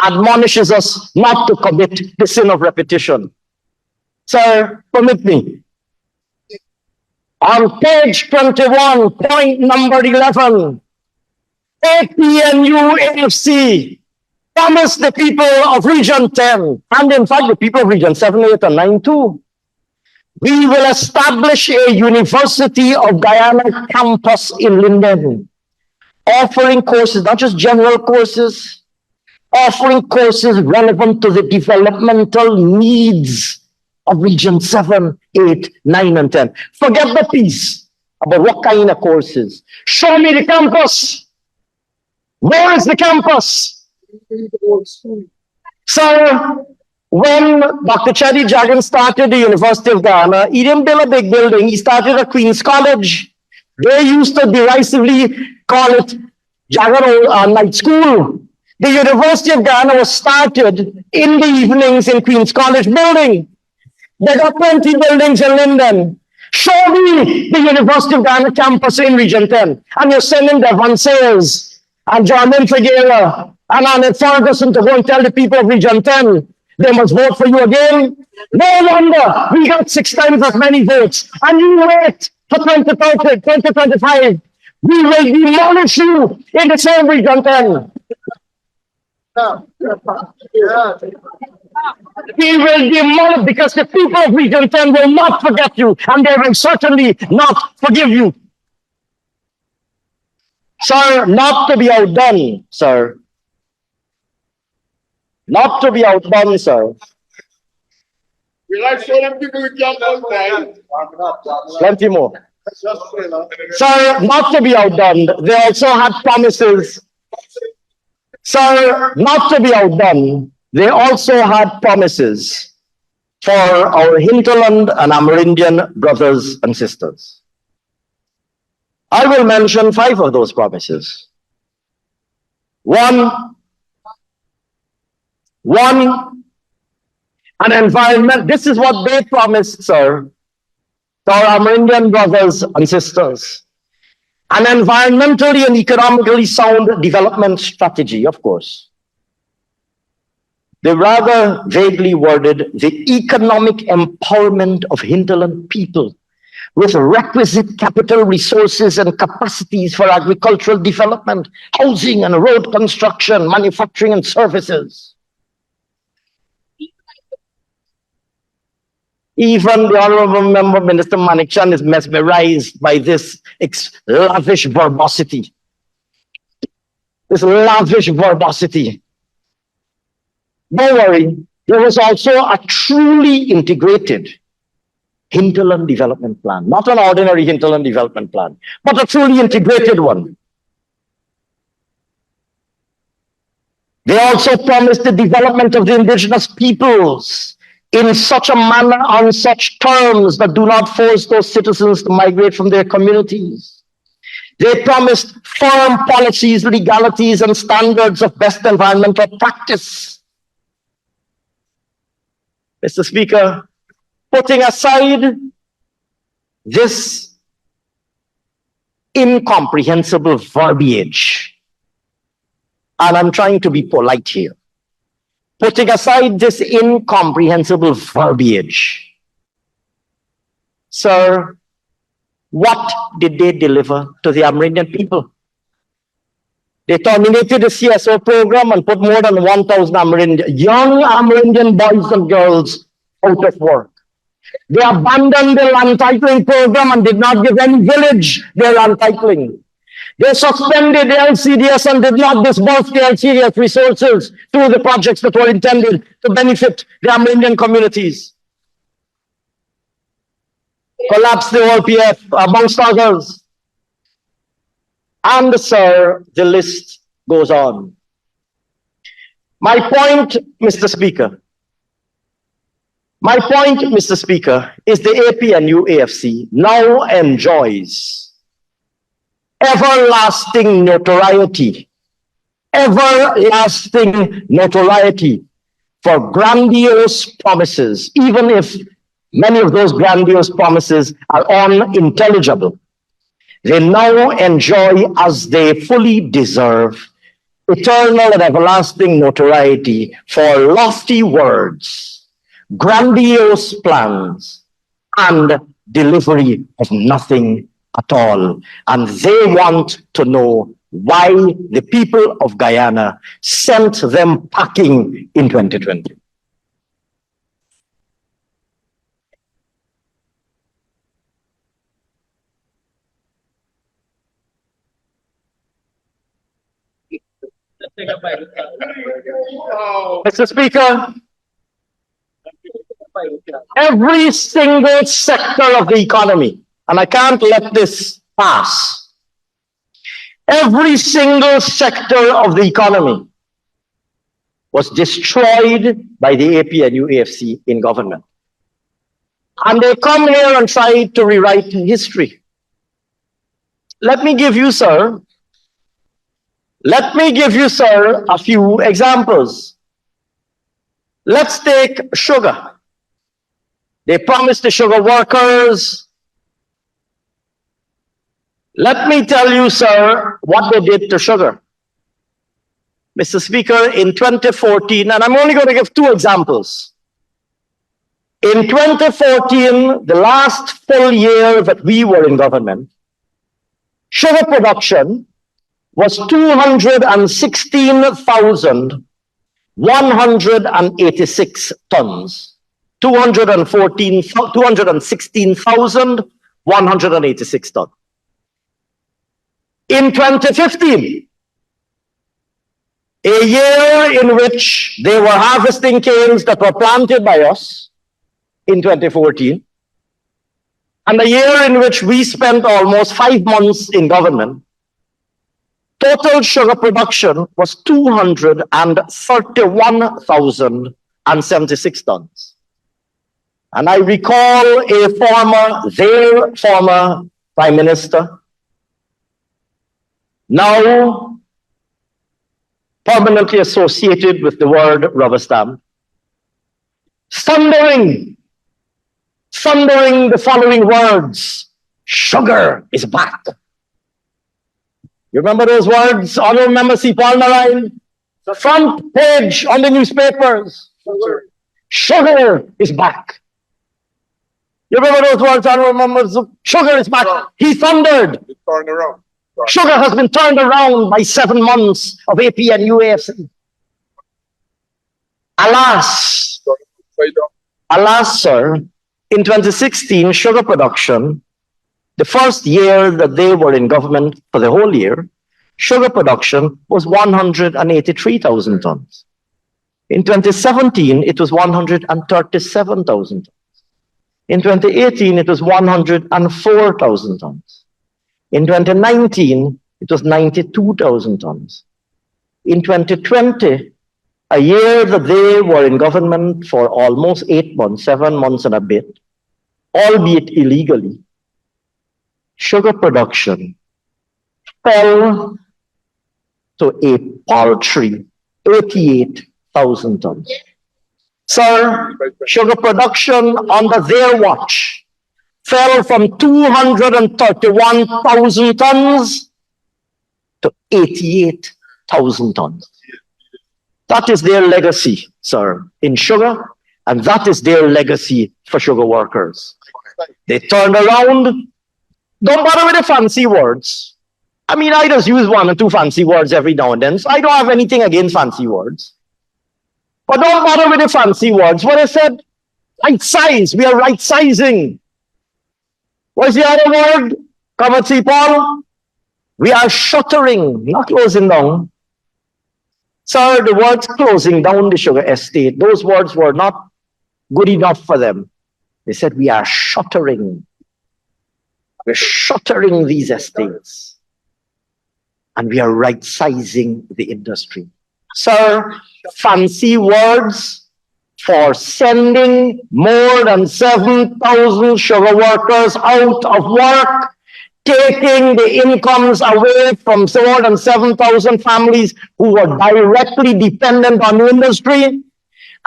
admonishes us not to commit the sin of repetition. Sir, permit me. On page 21, point number 11, APNU AFC promised the people of Region 10, and in fact the people of Region 7, 8, and 9 too, we will establish a University of Guyana campus in Linden, offering courses, not just general courses, offering courses relevant to the developmental needs of Region 7, 8, 9, and 10. Forget the piece about what kind of courses. Show me the campus. Where is the campus? Sir, when Dr. Chedi Jagan started the University of Ghana, he didn't build a big building. He started a Queen's College. They used to derisively call it Jagan Night School. The University of Ghana was started in the evenings in Queen's College building. They got 20 buildings in Linden. Show me the University of Ghana campus in Region 10. And you're sending Devon Sayers and Jermaine Figueira and Annette Ferguson to go and tell the people of Region 10 they must vote for you again. No wonder we got 6 times as many votes. And you wait for 2030, 2025. We will demolish you in the same Region 10. We will demolish because the people of Region 10 will not forget you, and they will certainly not forgive you. Sir, not to be outdone, sir. Not to be outdone, sir. We like showing people we can't outdone. Plenty more. Sir, not to be outdone, they also had promises. Sir, not to be outdone, they also had promises for our hinterland and Amerindian brothers and sisters. I will mention 5 of those promises. One, an environment, this is what they promised, sir, to our Amerindian brothers and sisters. An environmentally and economically sound development strategy, of course. They rather vaguely worded the economic empowerment of hinterland people with requisite capital resources and capacities for agricultural development, housing and road construction, manufacturing and services. Even the Honorable Member, Minister Manichan, is mesmerized by this lavish verbosity. This lavish verbosity. Don't worry, there was also a truly integrated hinterland development plan. Not an ordinary hinterland development plan, but a truly integrated one. They also promised the development of the indigenous peoples in such a manner, on such terms that do not force those citizens to migrate from their communities. They promised firm policies, legalities, and standards of best environmental practice. Mr. Speaker, putting aside this incomprehensible verbiage, and I'm trying to be polite here, putting aside this incomprehensible verbiage, sir, what did they deliver to the Amerindian people? They terminated the CSO program and put more than 1,000 young Amerindian boys and girls out of work. They abandoned the land titling program and did not give any village their land titling. They suspended the LCDS and did not disburse the LCDS resources to the projects that were intended to benefit the Amerindian communities. Collapsed the OLPF, amongst others. And, sir, the list goes on. My point, Mr. Speaker, is the APNU AFC now enjoys everlasting notoriety for grandiose promises, even if many of those grandiose promises are unintelligible. They now enjoy, as they fully deserve, eternal and everlasting notoriety for lofty words, grandiose plans, and delivery of nothing at all. And they want to know why the people of Guyana sent them packing in 2020. Mr. Speaker, every single sector of the economy, and I can't let this pass, every single sector of the economy was destroyed by the APNU AFC in government. And they come here and try to rewrite history. Let me give you, sir, a few examples. Let's take sugar. They promised the sugar workers. Let me tell you, sir, what they did to sugar. Mr. Speaker, in 2014, and I'm only going to give two examples. In 2014, the last full year that we were in government, sugar production was 216,186 tons. 216,186 tons. In 2015, a year in which they were harvesting canes that were planted by us in 2014, and a year in which we spent almost 5 months in government, total sugar production was 231,076 tons. And I recall their former Prime Minister, now permanently associated with the word rubber stamp, thundering the following words: sugar is back. You remember those words, Honorable Member C. Paul Narayan? The front page on the newspapers. Sugar is back. You remember those words, Honorable Members? Sugar is back. He thundered. It's turned around. Sugar has been turned around by 7 months of APNU AFC. Alas, sir, in 2016, sugar production, the first year that they were in government for the whole year, sugar production was 183,000 tons. In 2017, it was 137,000 tons. In 2018, it was 104,000 tons. In 2019, it was 92,000 tons. In 2020, a year that they were in government for almost 8 months, 7 months and a bit, albeit illegally, sugar production fell to a paltry 88,000 tons. Sir, sugar production under their watch fell from 231,000 tons to 88,000 tons. That is their legacy, sir, in sugar, and that is their legacy for sugar workers. They turned around. Don't bother with the fancy words. I mean, I just use 1 or 2 fancy words every now and then, so I don't have anything against fancy words. But don't bother with the fancy words. What I said, right size, we are right sizing. What's the other word? Come and see, Paul. We are shuttering, not closing down. Sir, the words closing down the sugar estate, those words were not good enough for them. They said, we are shuttering. We're shuttering these estates. And we are right-sizing the industry. Sir, fancy words for sending more than 7,000 sugar workers out of work, taking the incomes away from more than 7,000 families who were directly dependent on the industry,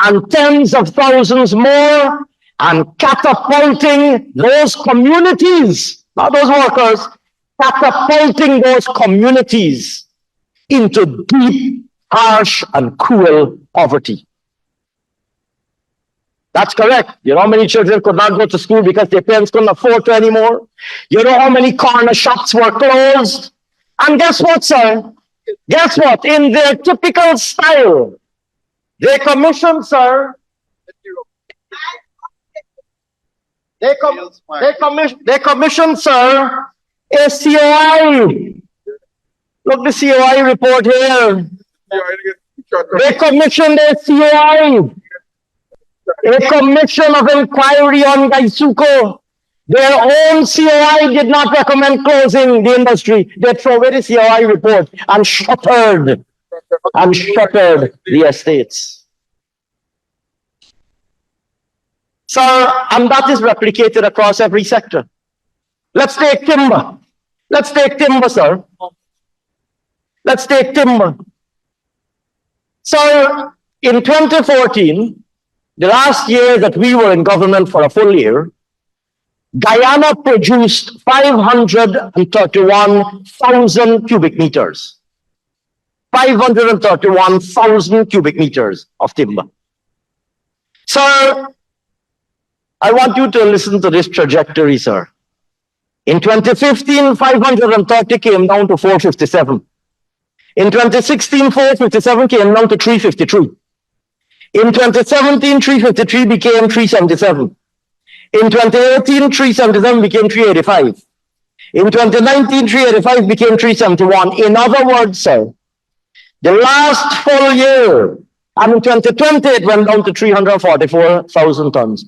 and tens of thousands more, and catapulting those communities, not those workers, catapulting those communities into deep, harsh, and cruel poverty. That's correct. You know how many children could not go to school because their parents couldn't afford to anymore? You know how many corner shops were closed? And guess what, sir? Guess what? In their typical style, they commissioned, sir, they commissioned, sir, a COI. Look, the COI report here. They commissioned a COI. A commission of inquiry on 𝐁𝐔𝐃𝐆𝐄. Their own COI did not recommend closing the industry. They threw away the COI report and shuttered the estates. Sir, and that is replicated across every sector. Let's take timber. Let's take timber, sir. Let's take timber. Sir, in 2014, the last year that we were in government for a full year, Guyana produced 531,000 cubic meters. 531,000 cubic meters of timber. Sir, I want you to listen to this trajectory, sir. In 2015, 530 came down to 457. In 2016, 457 came down to 353. In 2017, 353 became 377. In 2018, 377 became 385. In 2019, 385 became 371. In other words, sir, the last full year, and in 2020, it went down to 344,000 tons,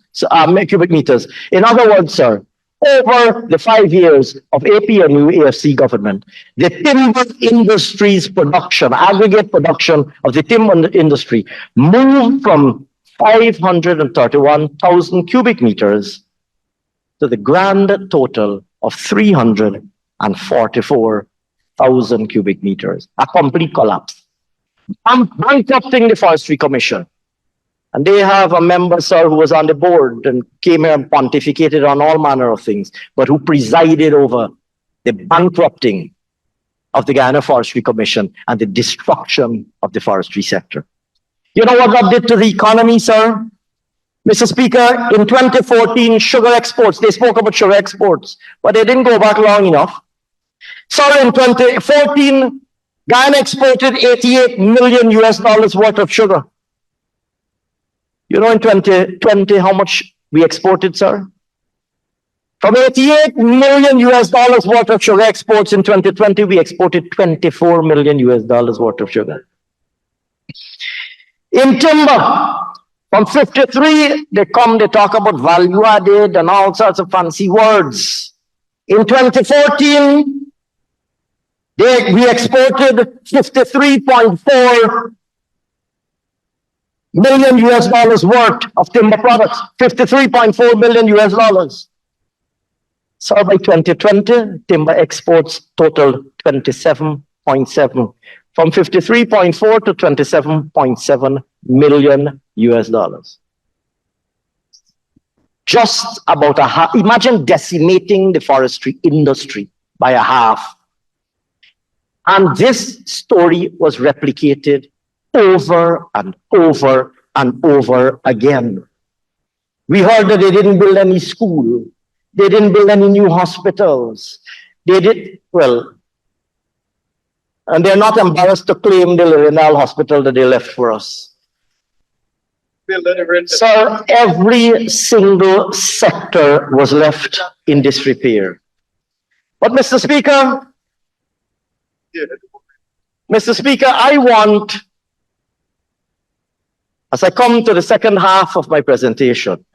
cubic meters. In other words, sir, over the 5 years of APNU AFC government, the timber industry's production, aggregate production of the timber industry, moved from 531,000 cubic meters to the grand total of 344,000 cubic meters. A complete collapse. I'm bankrupting the Forestry Commission. And they have a member, sir, who was on the board and came here and pontificated on all manner of things, but who presided over the bankrupting of the Guyana Forestry Commission and the destruction of the forestry sector. You know what that did to the economy, sir? Mr. Speaker, in 2014, sugar exports, they spoke about sugar exports, but they didn't go back long enough. Sir, in 2014, Guyana exported $88 million worth of sugar. You know in 2020 how much we exported, sir? From $88 million worth of sugar exports in 2020, we exported $24 million worth of sugar. In timber, from 53, they talk about value added and all sorts of fancy words. In 2014, we exported 53.4 million US dollars worth of timber products, 53.4 million US dollars. So by 2020, timber exports totaled 27.7, from 53.4 to 27.7 million US dollars. Just about a half. Imagine decimating the forestry industry by a half. And this story was replicated over and over and over again. We heard that they didn't build any school. They didn't build any new hospitals. They did, well, and they're not embarrassed to claim the Renal Hospital that they left for us. So every single sector was left in disrepair. But Mr. Speaker, I want, as I come to the second half of my presentation,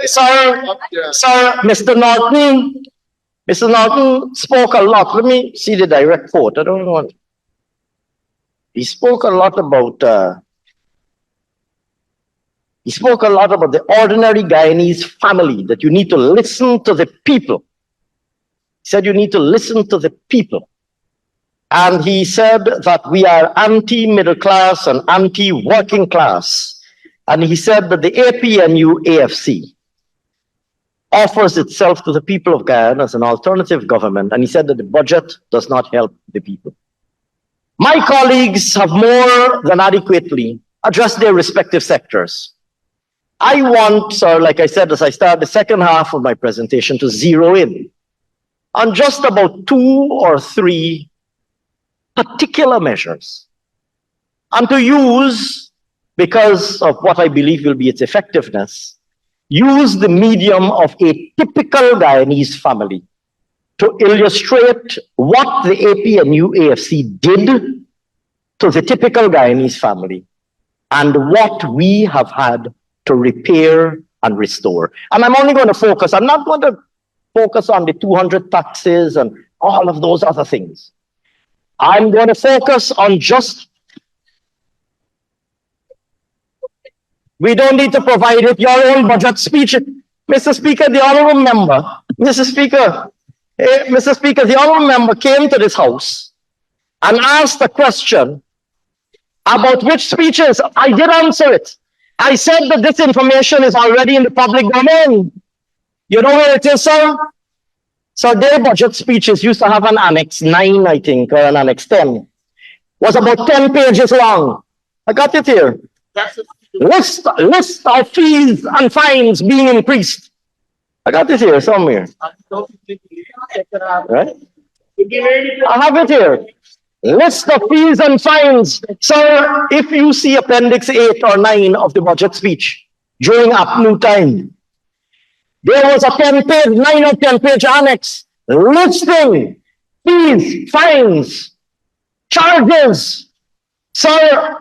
Sir, Mr. Norton spoke a lot. Let me see the direct quote. I don't know. He spoke a lot about the ordinary Guyanese family, that you need to listen to the people. He said you need to listen to the people. And he said that we are anti-middle class and anti-working class. And he said that the APNU-AFC offers itself to the people of Guyana as an alternative government. And he said that the budget does not help the people. My colleagues have more than adequately addressed their respective sectors. I want, sir, like I said, as I start the second half of my presentation, to zero in on just about 2 or 3 particular measures, and to use, because of what I believe will be its effectiveness, use the medium of a typical Guyanese family to illustrate what the APNU-AFC did to the typical Guyanese family and what we have had to repair and restore. And I'm only going to focus, I'm not going to focus on the 200 taxes and all of those other things. I'm going to focus on just, we don't need to provide it, your own budget speech. Mr. Speaker, the honorable member, Mr. Speaker, the honorable member came to this house and asked a question about which speeches. I did answer it. I said that this information is already in the public domain. You know where it is, sir? So their budget speeches used to have an Annex 9, I think, or an Annex 10. Was about 10 pages long. I got it here. List of fees and fines being increased. I got it here somewhere. Right? I have it here. List of fees and fines. Sir, if you see Appendix 8 or 9 of the budget speech during APNU time, there was a 10-page, 9 or 10-page annex listing fees, fines, charges. Sir,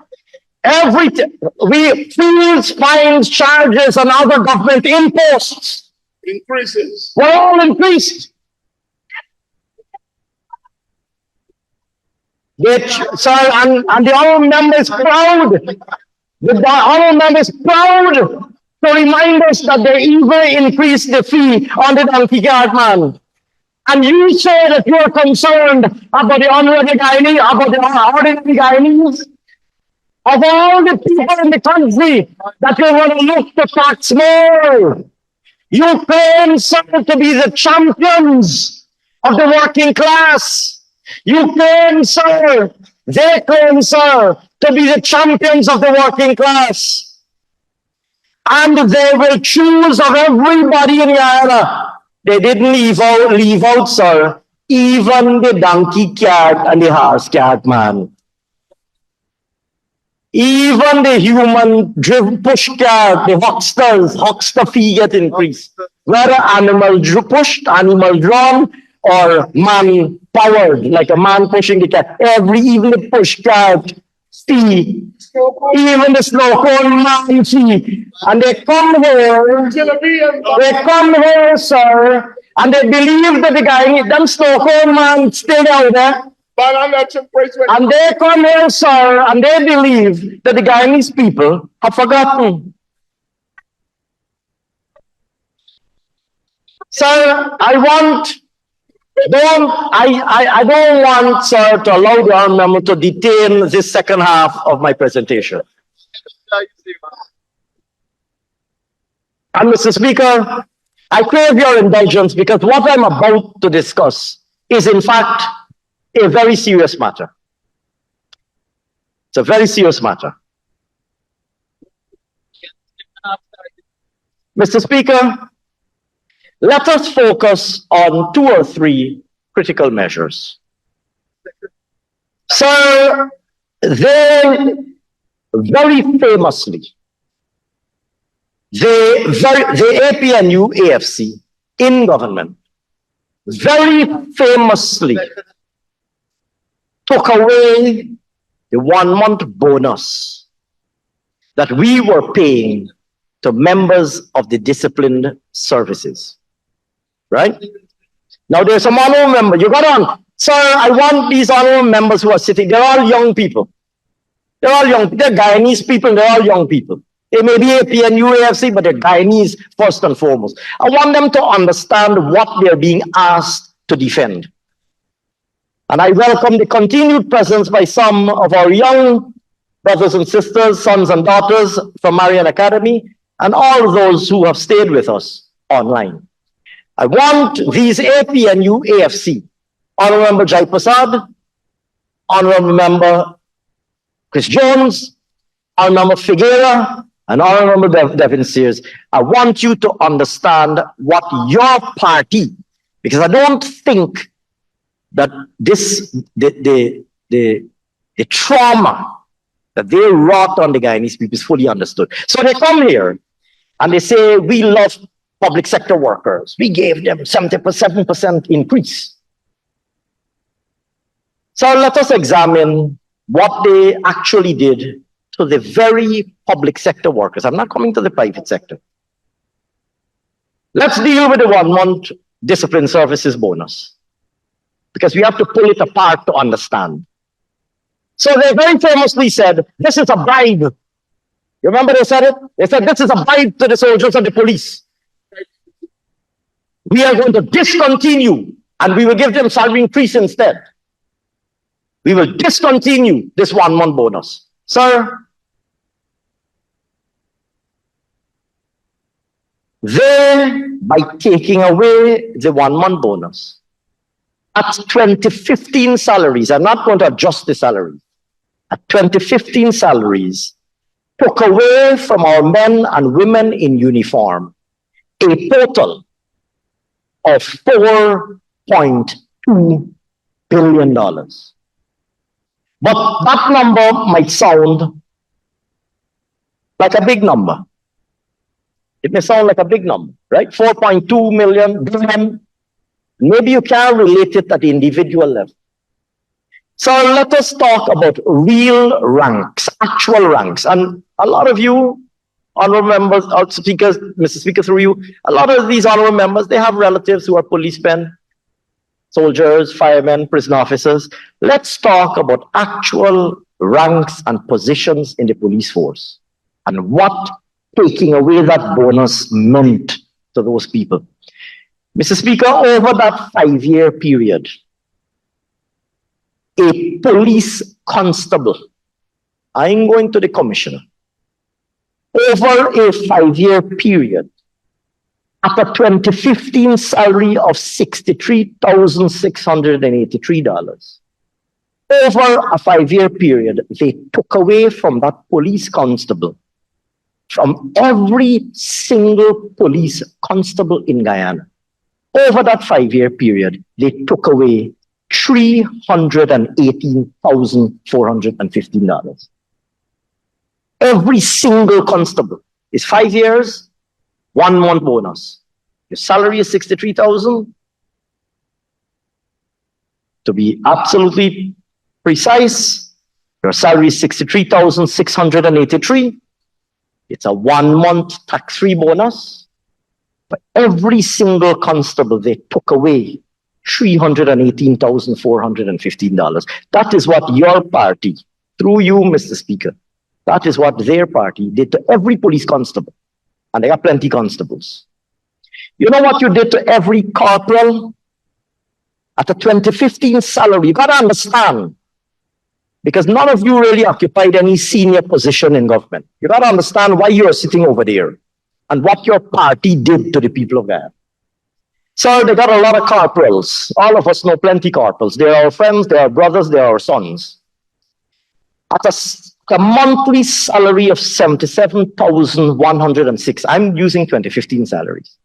fees, fines, charges, and other government imposts increases were all increased. Sir, and the honorable member is proud. The honorable member is proud to remind us that they even increased the fee on the donkey cart man. And you say that you're concerned about the honorable Guyanese, about the ordinary Guyanese. Of all the people in the country that you want to look to tax more, you claim, sir, to be the champions of the working class. You claim, sir, they claim, sir, to be the champions of the working class. And they will choose of everybody in Guyana. They didn't leave out, sir, even the donkey cart and the horse cart man. Even the human push cart, the huckster fee get increased. Whether animal pushed, animal drawn, or man powered, like a man pushing the cart. Even the push cart, see. Even the snow cone man see. And they come here, sir, and they believe that the guy, them snow cone man stay down there. And they come here, sir, and they believe that the Guyanese people have forgotten. Sir, I don't want, sir, to allow the honourable member to detain this second half of my presentation. And Mr. Speaker, I crave your indulgence because what I'm about to discuss is in fact a very serious matter. It's a very serious matter. Mr. Speaker, let us focus on 2 or 3 critical measures. Sir, they very famously, the APNU AFC in government very famously took away the 1-month bonus that we were paying to members of the disciplined services. Right? Now there's some honorable member. You got on. Sir, I want these honorable members who are sitting. They're all young people. They're all young. They're Guyanese people. They're all young people. They may be APNU AFC, but they're Guyanese first and foremost. I want them to understand what they're being asked to defend. And I welcome the continued presence by some of our young brothers and sisters, sons and daughters from Marian Academy, and all those who have stayed with us online. I want these APNU AFC, Honorable Member Jai Prasad, Honorable Member Chris Jones, Honorable Member Figuera, and Honorable Member Devin Sears. I want you to understand what your party, because I don't think that the trauma that they wrought on the Guyanese people is fully understood. So they come here and they say, we love public sector workers. We gave them 7% increase. So let us examine what they actually did to the very public sector workers. I'm not coming to the private sector. Let's deal with the 1-month discipline services bonus, because we have to pull it apart to understand. So they very famously said, this is a bribe. You remember they said it? They said, this is a bribe to the soldiers and the police. We are going to discontinue, and we will give them salary increase instead. We will discontinue this 1-month bonus. Sir, by taking away the 1-month bonus, at 2015 salaries, I'm not going to adjust the salaries, at 2015 salaries, took away from our men and women in uniform a total of $4.2 billion. But that number might sound like a big number. It may sound like a big number, right? 4.2 billion. Maybe you can't relate it at the individual level. So let us talk about real ranks, actual ranks. And a lot of you, honorable members, speakers, Mr. Speaker, through you, a lot of these honorable members, they have relatives who are policemen, soldiers, firemen, prison officers. Let's talk about actual ranks and positions in the police force and what taking away that bonus meant to those people. Mr. Speaker, over that 5-year period, a police constable, I'm going to the commissioner, over a 5-year period, at a 2015 salary of $63,683, over a 5-year period, they took away from that police constable, from every single police constable in Guyana, over that 5-year period, they took away $318,415. Every single constable is 5 years, 1-month bonus. Your salary is $63,000. To be absolutely precise, Your salary is 63,683. It's a 1-month tax-free bonus. For every single constable, they took away $318,415. That is what your party, through you, Mr. Speaker, that is what their party did to every police constable. And they got plenty constables. You know what you did to every corporal? At the 2015 salary, you got to understand, because none of you really occupied any senior position in government. You got to understand why you are sitting over there and what your party did to the people of Guyana. So they got a lot of corporals. All of us know plenty corporals. They're our friends, they're our brothers, they're our sons. At a monthly salary of 77,106, I'm using 2015 salaries.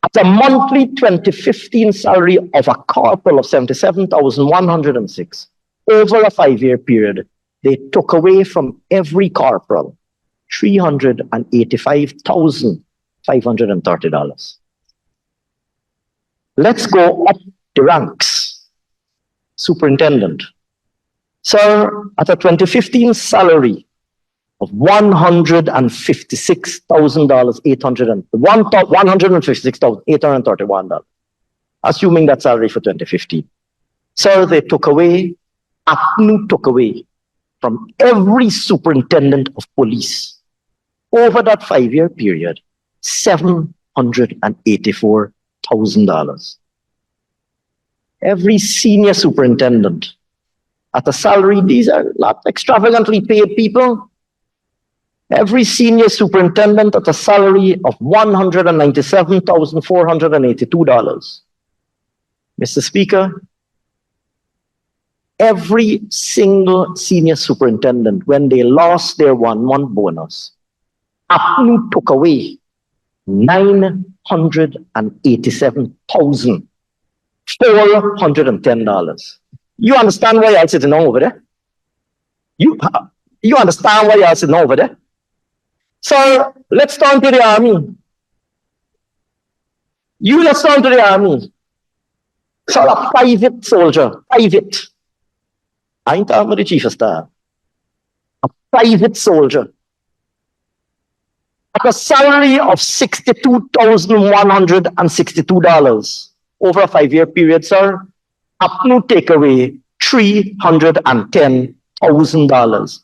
At a monthly 2015 salary of a corporal of 77,106, over a 5-year period, they took away from every corporal $385,530. Let's go up the ranks. Superintendent. Sir, at a 2015 salary of $156,831, assuming that salary for 2015. Sir, they took away, APNU took away from every superintendent of police over that 5-year period, $784,000. Every senior superintendent at a salary, these are not extravagantly paid people. Every senior superintendent at a salary of $197,482. Mr. Speaker, every single senior superintendent, when they lost their 1-month bonus, APNU took away $987,410. You understand why I'm sitting over there? You understand why I'm sitting over there? So let's turn to the army. Let's turn to the army. So a private soldier, private. I ain't talking about the chief of staff. A private soldier. At a salary of $62,162 over a 5-year period, sir, APNU take away $310,000.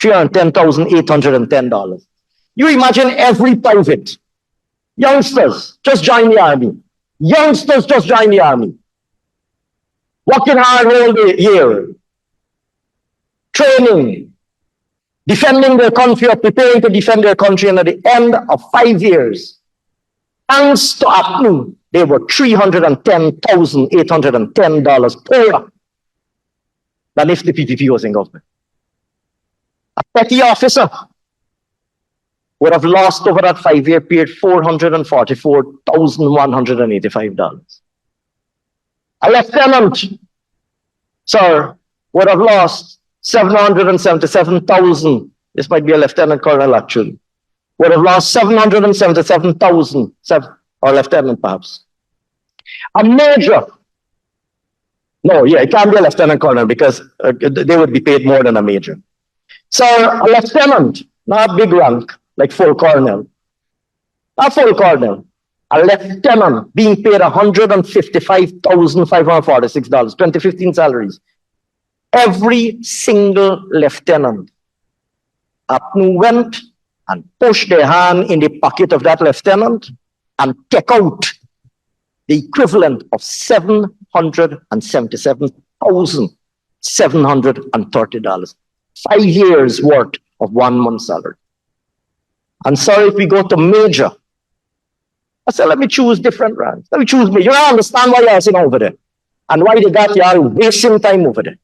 $310,810. You imagine every private. Youngsters, just join the army. Youngsters, just join the army. Working hard all the year. Training. Defending their country or preparing to defend their country, and at the end of 5 years, thanks to APNU, they were $310,810 poorer than if the PPP was in government. A petty officer would have lost over that 5-year period $444,185. A lieutenant, sir, would have lost $777,000. This might be a lieutenant colonel actually. Would have lost $777,000, or lieutenant perhaps. A major, no, yeah, it can't be a lieutenant colonel because they would be paid more than a major. So a lieutenant, not a big rank like full colonel, not full colonel, a lieutenant being paid $155,546, 2015 salaries. Every single lieutenant, APNU went and pushed their hand in the pocket of that lieutenant and take out the equivalent of $777,730. 5 years worth of 1 month's salary. And so if we go to major, I said, let me choose different ranks. Let me choose major. You gotta understand why you're sitting over there and why they got you wasting time over there.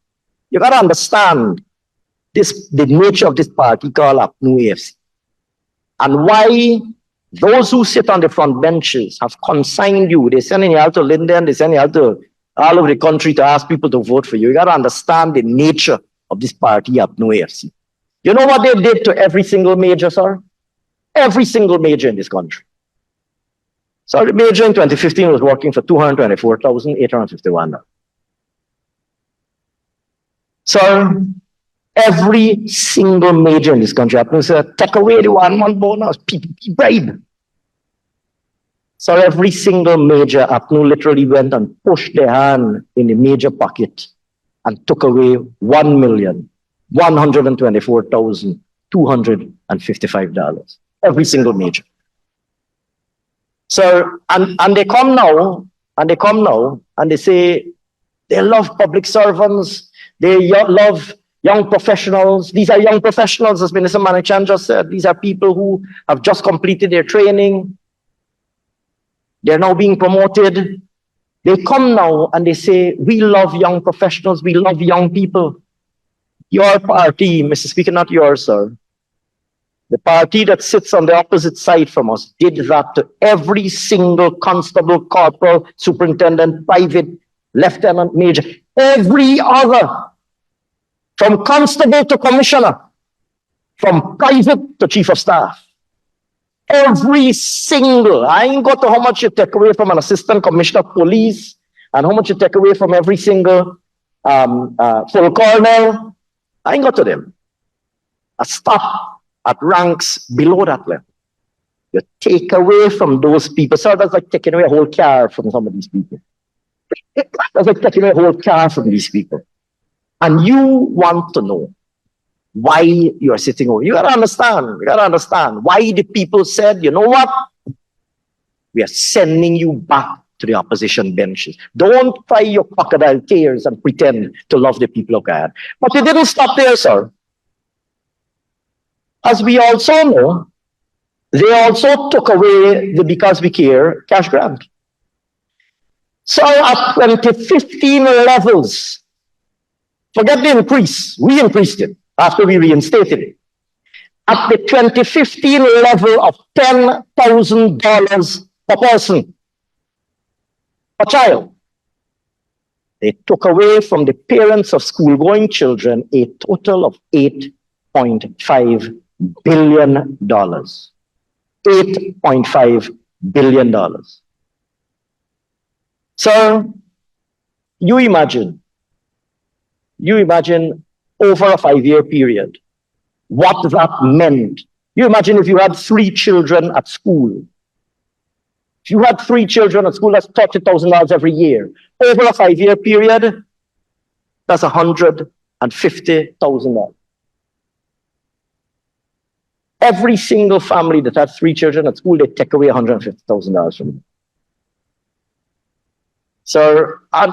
You gotta understand this, the nature of this party called APNU AFC, and why those who sit on the front benches have consigned you. They're sending you out to Linden, they're sending you out to all over the country to ask people to vote for you. You gotta understand the nature of this party, APNU AFC. You know what they did to every single major, sir? Every single major in this country. So the major in 2015 was working for $224,851. Sir, every single major in this country, I'm going to say, take away the 1 month bonus, people bribe. So every single major APNU literally went and pushed their hand in the major pocket and took away $1,124,255. Every single major. So, and they come now, and they say they love public servants, they love young professionals. These are young professionals, as Minister Manichan just said. These are people who have just completed their training. They're now being promoted. They come now and they say, we love young professionals, we love young people. Your party, Mr. Speaker, not yours, sir. The party that sits on the opposite side from us did that to every single constable, corporal, superintendent, private, lieutenant, major, every other, from constable to commissioner, from private to chief of staff. Every single, I ain't got to how much you take away from an assistant commissioner of police and how much you take away from every single full colonel. I ain't got to them. I stop at ranks below that level. You take away from those people. So that's like taking away a whole car from some of these people. That's like taking away a whole car from these people. And you want to know why you are sitting over. You gotta understand why the people said, you know what? We are sending you back to the opposition benches. Don't cry your crocodile tears and pretend to love the people of God. But it didn't stop there, sir. As we also know, they also took away the Because We Care cash grant. So at 2015 levels, forget the increase, we increased it after we reinstated it. At the 2015 level of $10,000 per person, per child, they took away from the parents of school-going children a total of $8.5 billion. $8.5 billion. So you imagine over a 5-year period, what that meant. You imagine if you had 3 children at school. If you had 3 children at school, that's $30,000 every year. Over a 5-year period, that's $150,000. Every single family that had 3 children at school, they take away $150,000 from them. So I'm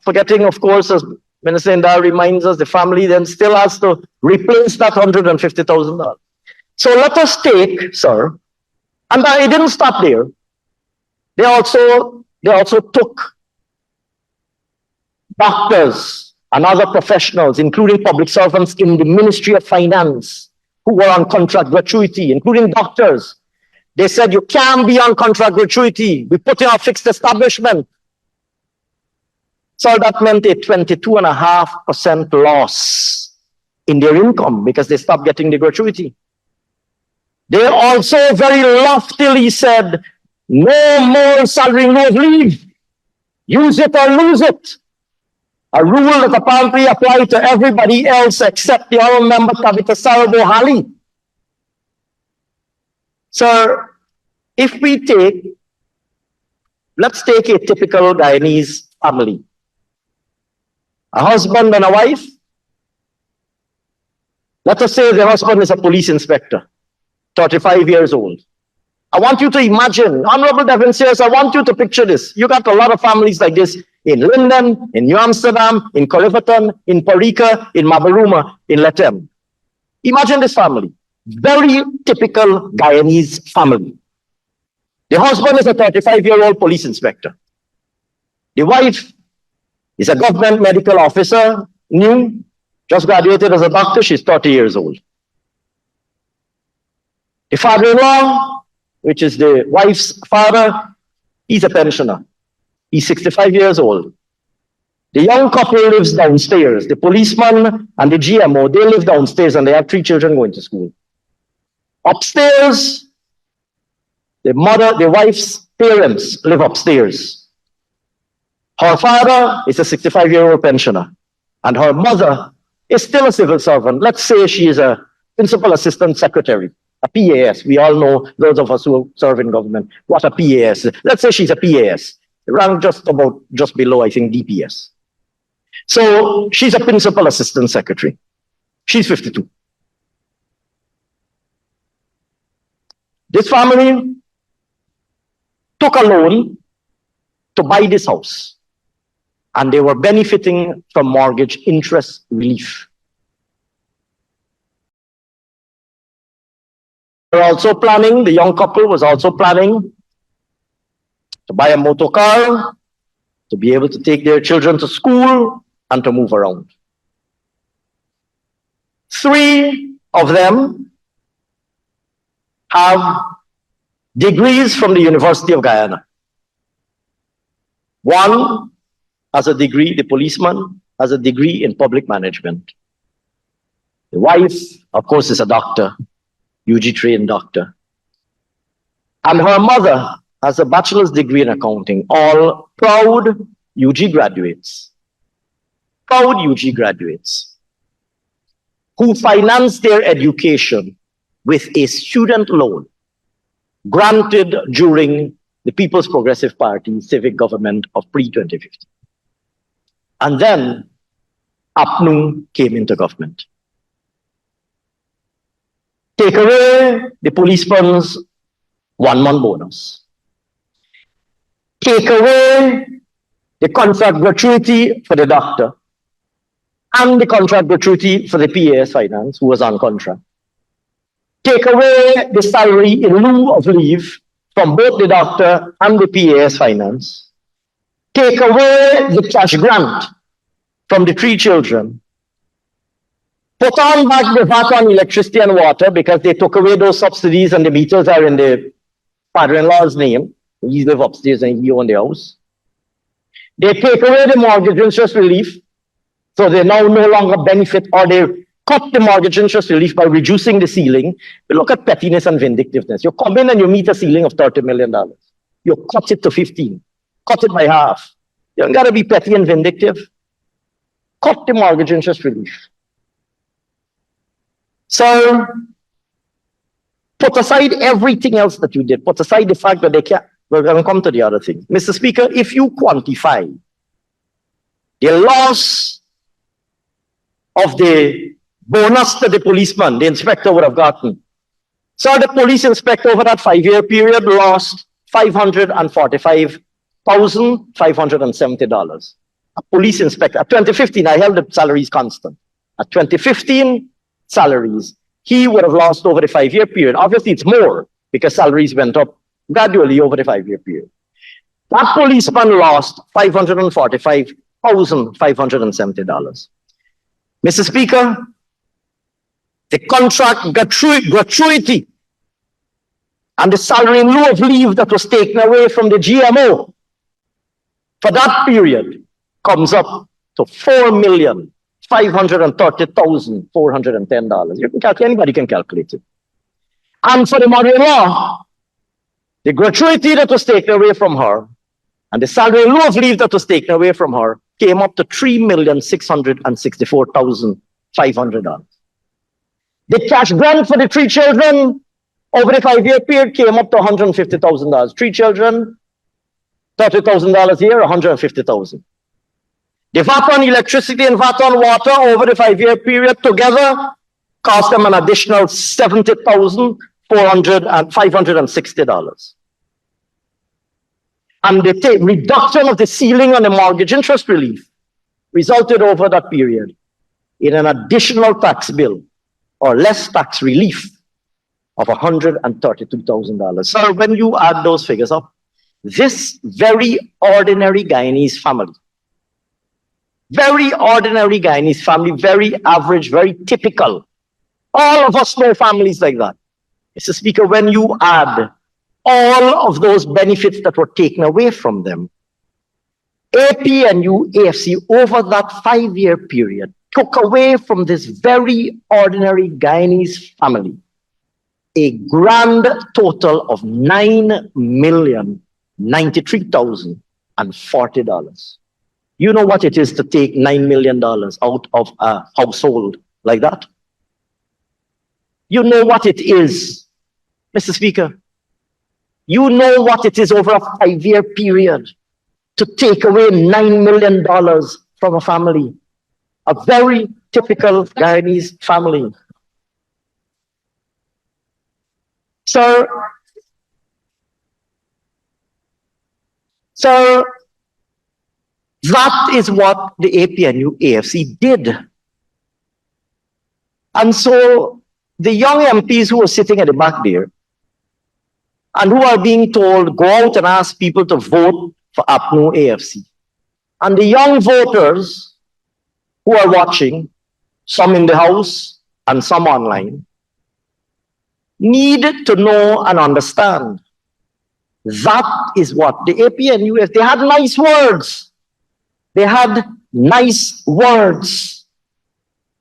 forgetting, of course, as Minister Indar reminds us, the family then still has to replace that $150,000. So let us take, sir, and it didn't stop there. They also took doctors and other professionals, including public servants in the Ministry of Finance, who were on contract gratuity, including doctors. They said, you can't be on contract gratuity. We put in a fixed establishment. So that meant a 22.5% loss in their income because they stopped getting the gratuity. They also very loftily said, no more salary in lieu of leave. Use it or lose it. A rule that apparently applied to everybody else except the honorable member Kavita Sarabo-Hali. So if we let's take a typical Guyanese family. A husband and a wife. Let us say the husband is a police inspector, 35 years old. I want you to imagine, Honorable Devin Sears, I want you to picture this. You got a lot of families like this in Linden, in New Amsterdam, in Coliverton, in Parika, in Mabaruma, in Letem. Imagine this family. Very typical Guyanese family. The husband is a 35-year-old police inspector. The wife is a government medical officer, new, just graduated as a doctor, she's 30 years old. The father-in-law, which is the wife's father, he's a pensioner. He's 65 years old. The young couple lives downstairs. The policeman and the GMO, they live downstairs and they have 3 children going to school. Upstairs, the wife's parents live upstairs. Her father is a 65-year-old pensioner. and her mother is still a civil servant. Let's say she is a principal assistant secretary, a PAS. We all know, those of us who serve in government, what a PAS is. Let's say she's a PAS, ranked just below, I think, DPS. So she's a principal assistant secretary. She's 52. This family took a loan to buy this house, and they were benefiting from mortgage interest relief. They were also planning, the young couple was also planning to buy a motor car, to be able to take their children to school and to move around. 3 of them have degrees from the University of Guyana. One has a degree, the policeman has a degree in public management. The wife, of course, is a doctor, UG trained doctor. And her mother has a bachelor's degree in accounting, all proud UG graduates. Proud UG graduates who financed their education with a student loan granted during the People's Progressive Party civic government of pre-2015. And then APNU came into government. Take away the policeman's 1-month bonus. Take away the contract gratuity for the doctor and the contract gratuity for the PAS finance who was on contract. Take away the salary in lieu of leave from both the doctor and the PAS finance. Take away the cash grant from the 3 children. Put on back the VAT on electricity and water because they took away those subsidies and the meters are in the father-in-law's name. He lives upstairs and he owns the house. They take away the mortgage interest relief, so they now no longer benefit, or they cut the mortgage interest relief by reducing the ceiling. But look at pettiness and vindictiveness. You come in and you meet a ceiling of $30 million. You cut it to 15, cut it by half. You don't gotta be petty and vindictive. Cut the mortgage interest relief. So put aside everything else that you did. Put aside the fact that they can't. We're going to come to the other thing. Mr. Speaker, if you quantify the loss of the bonus that the policeman, the inspector would have gotten. So the police inspector over that 5-year period lost $545,570. A police inspector, at 2015, I held the salaries constant. At 2015 salaries, he would have lost over the 5-year period. Obviously, it's more because salaries went up gradually over the 5-year period. That policeman lost $545,570. Mr. Speaker, the contract gratuity and the salary in lieu of leave that was taken away from the GMO for that period comes up to $4,530,410. You can calculate, anybody can calculate it. And for the mother-in-law, the gratuity that was taken away from her and the salary in lieu of leave that was taken away from her came up to $3,664,500. The cash grant for the 3 children over the 5-year period came up to $150,000. 3 children, $30,000 a year, $150,000. The VAT on electricity and VAT on water over the 5-year period together cost them an additional $70,560. And the reduction of the ceiling on the mortgage interest relief resulted over that period in an additional tax bill or less tax relief of $132,000. So when you add those figures up, this very ordinary Guyanese family, very average, very typical. All of us know families like that. Mr. Speaker, when you add all of those benefits that were taken away from them, APNU AFC over that 5-year period took away from this very ordinary Guyanese family a grand total of $9,093,040. You know what it is to take $9 million out of a household like that? You know what it is, Mr. Speaker. You know what it is over a 5-year period to take away $9 million from a family, a very typical Guyanese family. Sir, that is what the APNU-AFC did. And so the young MPs who are sitting at the back there and who are being told, go out and ask people to vote for APNU-AFC. And the young voters who are watching, some in the house and some online, need to know and understand that is what the APNU, they had nice words. They had nice words.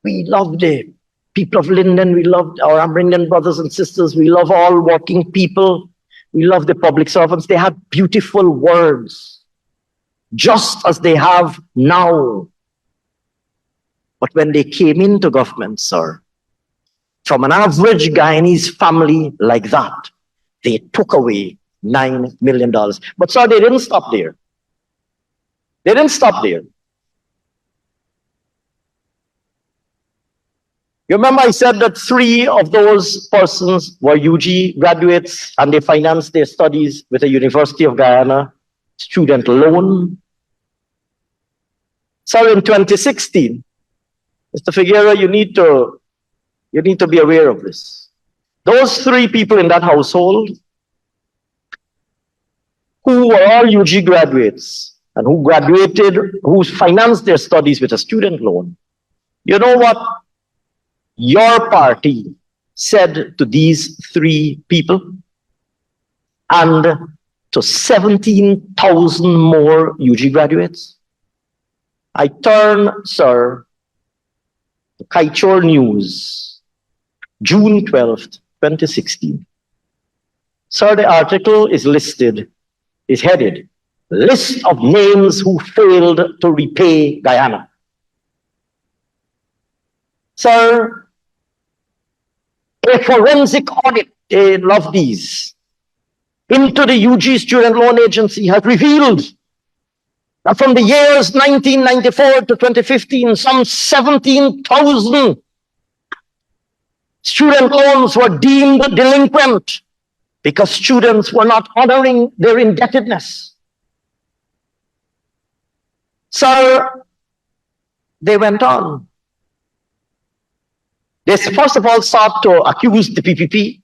We loved it. People of Linden, we loved our Amerindian brothers and sisters. We love all working people. We love the public servants. They had beautiful words, just as they have now. But when they came into government, sir, from an average Guyanese family like that, they took away $9 million. But sir, they didn't stop there. They didn't stop there. You remember I said that 3 of those persons were UG graduates and they financed their studies with the University of Guyana student loan. So in 2016, Mr. Figueroa, you need to be aware of this. Those 3 people in that household who were all UG graduates and who graduated, who financed their studies with a student loan, you know what your party said to these 3 people and to 17,000 more UG graduates? I turn, sir, to 𝐃𝐄𝐁 News, June 12th, 2016. Sir, the article is headed, List of Names Who Failed to Repay Guyana. Sir, a forensic audit, they love these, into the UG Student Loan Agency has revealed that from the years 1994 to 2015, some 17,000 student loans were deemed delinquent because students were not honoring their indebtedness. Sir, they went on. They first of all sought to accuse the PPP.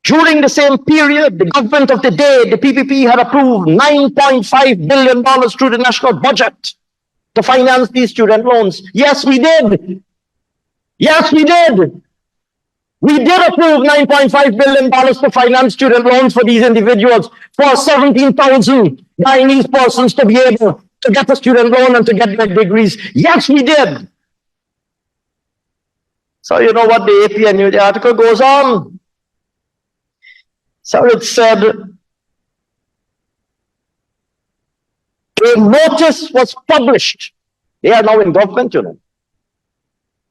During the same period, the government of the day, the PPP had approved $9.5 billion through the national budget to finance these student loans. Yes, we did. Yes, we did. We did approve $9.5 billion to finance student loans for these individuals, for 17,000 Guyanese persons to be able to get a student loan and to get their degrees. Yes, we did. So you know what the APNU, the article goes on. So it said, a notice was published. They are now in government, you know.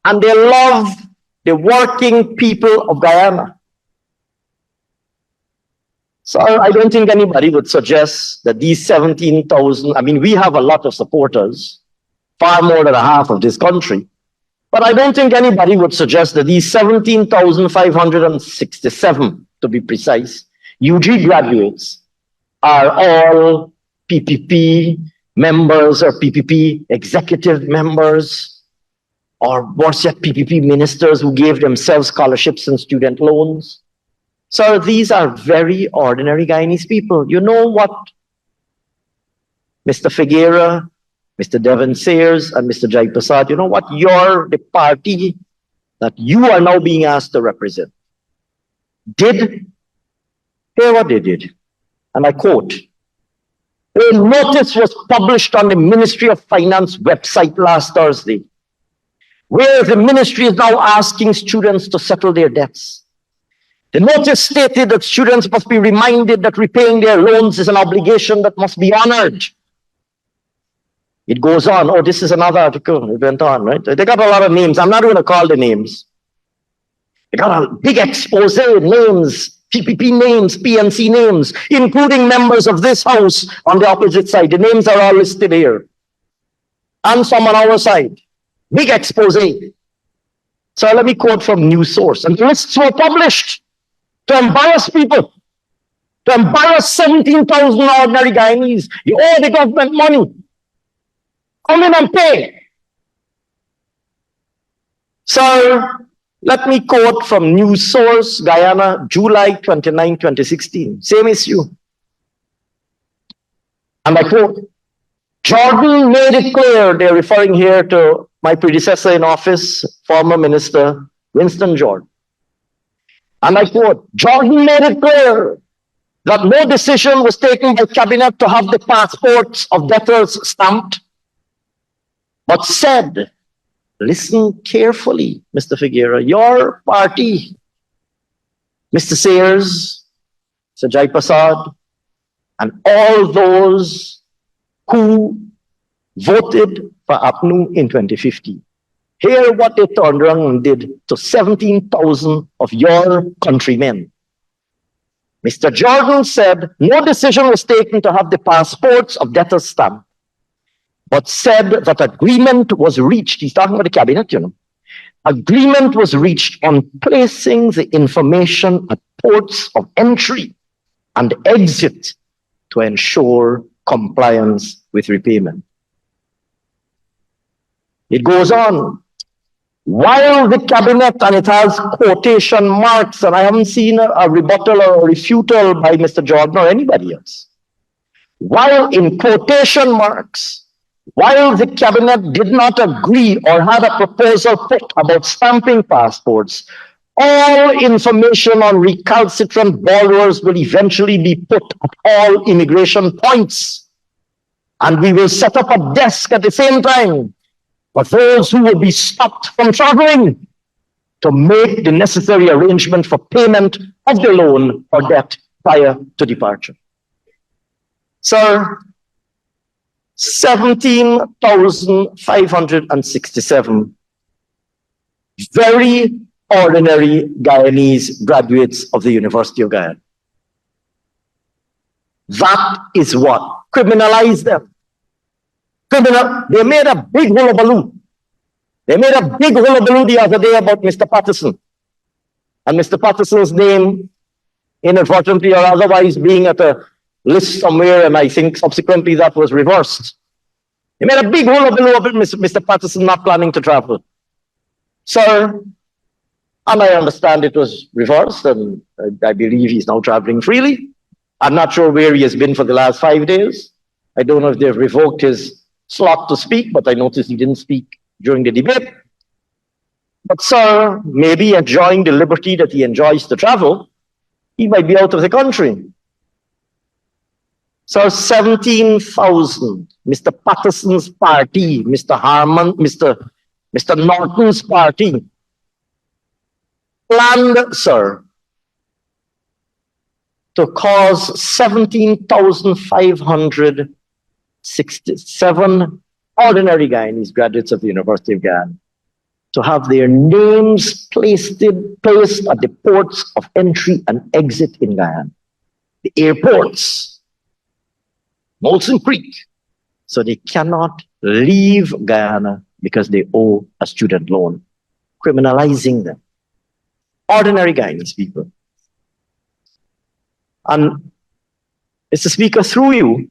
And they love the working people of Guyana. So I don't think anybody would suggest that these 17,000, I mean, we have a lot of supporters, far more than half of this country. But I don't think anybody would suggest that these 17,567, to be precise, UG graduates are all PPP members or PPP executive members, or worse yet, PPP ministers who gave themselves scholarships and student loans. So these are very ordinary Guyanese people. You know what, Mr. Figueroa, Mr. Devon Sayers, and Mr. Jai Prasad, you know what, you're the party that you are now being asked to represent. Hear what they did, and I quote, a notice was published on the Ministry of Finance website last Thursday, where the ministry is now asking students to settle their debts. The notice stated that students must be reminded that repaying their loans is an obligation that must be honored. It goes on. Oh, this is another article. It went on, right? They got a lot of names. I'm not going to call the names. They got a big expose, names, PPP names, PNC names, including members of this house on the opposite side. The names are all listed here. And some on our side. Big expose. So let me quote from News Source. And the lists were published to embarrass people, to embarrass 17,000 ordinary Guyanese. You owe the government money. Come in and pay. So let me quote from News Source, Guyana, July 29, 2016. Same issue. And I quote, Jordan made it clear, they're referring here to my predecessor in office, former Minister Winston Jordan. And I quote, Jordan made it clear that no decision was taken by cabinet to have the passports of debtors stamped, but said, listen carefully, Mr. Figueira, your party, Mr. Sayers, Sir Jai Prasad, and all those who voted for APNU in 2015. Hear what they turned around and did to 17,000 of your countrymen. Mr. Jordan said no decision was taken to have the passports of debtors stamped, but said that agreement was reached. He's talking about the cabinet, you know. Agreement was reached on placing the information at ports of entry and exit to ensure compliance with repayment. It goes on. While the cabinet, and it has quotation marks, and I haven't seen a rebuttal or a refutal by Mr. Jordan or anybody else. While in quotation marks, while the cabinet did not agree or had a proposal put about stamping passports, all information on recalcitrant borrowers will eventually be put at all immigration points. And we will set up a desk at the same time for those who will be stopped from traveling to make the necessary arrangement for payment of the loan or debt prior to departure. Sir, 17,567 very ordinary Guyanese graduates of the University of Guyana. That is what criminalized them. They made a big hullabaloo. They made a big hullabaloo the other day about Mr. Patterson. And Mr. Patterson's name, inadvertently or otherwise, being at a list somewhere, and I think subsequently that was reversed. They made a big hullabaloo about Mr. Patterson not planning to travel. Sir, and I understand it was reversed, and I believe he's now traveling freely. I'm not sure where he has been for the last 5 days. I don't know if they've revoked his slot to speak, but I noticed he didn't speak during the debate. But sir, maybe enjoying the liberty that he enjoys to travel, he might be out of the country. So 17,000, Mr. Patterson's party, Mr. Harman, Mr. Norton's party, planned, sir, to cause 17,567 ordinary Guyanese graduates of the University of Guyana to have their names placed at the ports of entry and exit in Guyana, the airports, Molson Creek, so they cannot leave Guyana because they owe a student loan, criminalizing them. Ordinary Guyanese people. And Mr. Speaker, through you,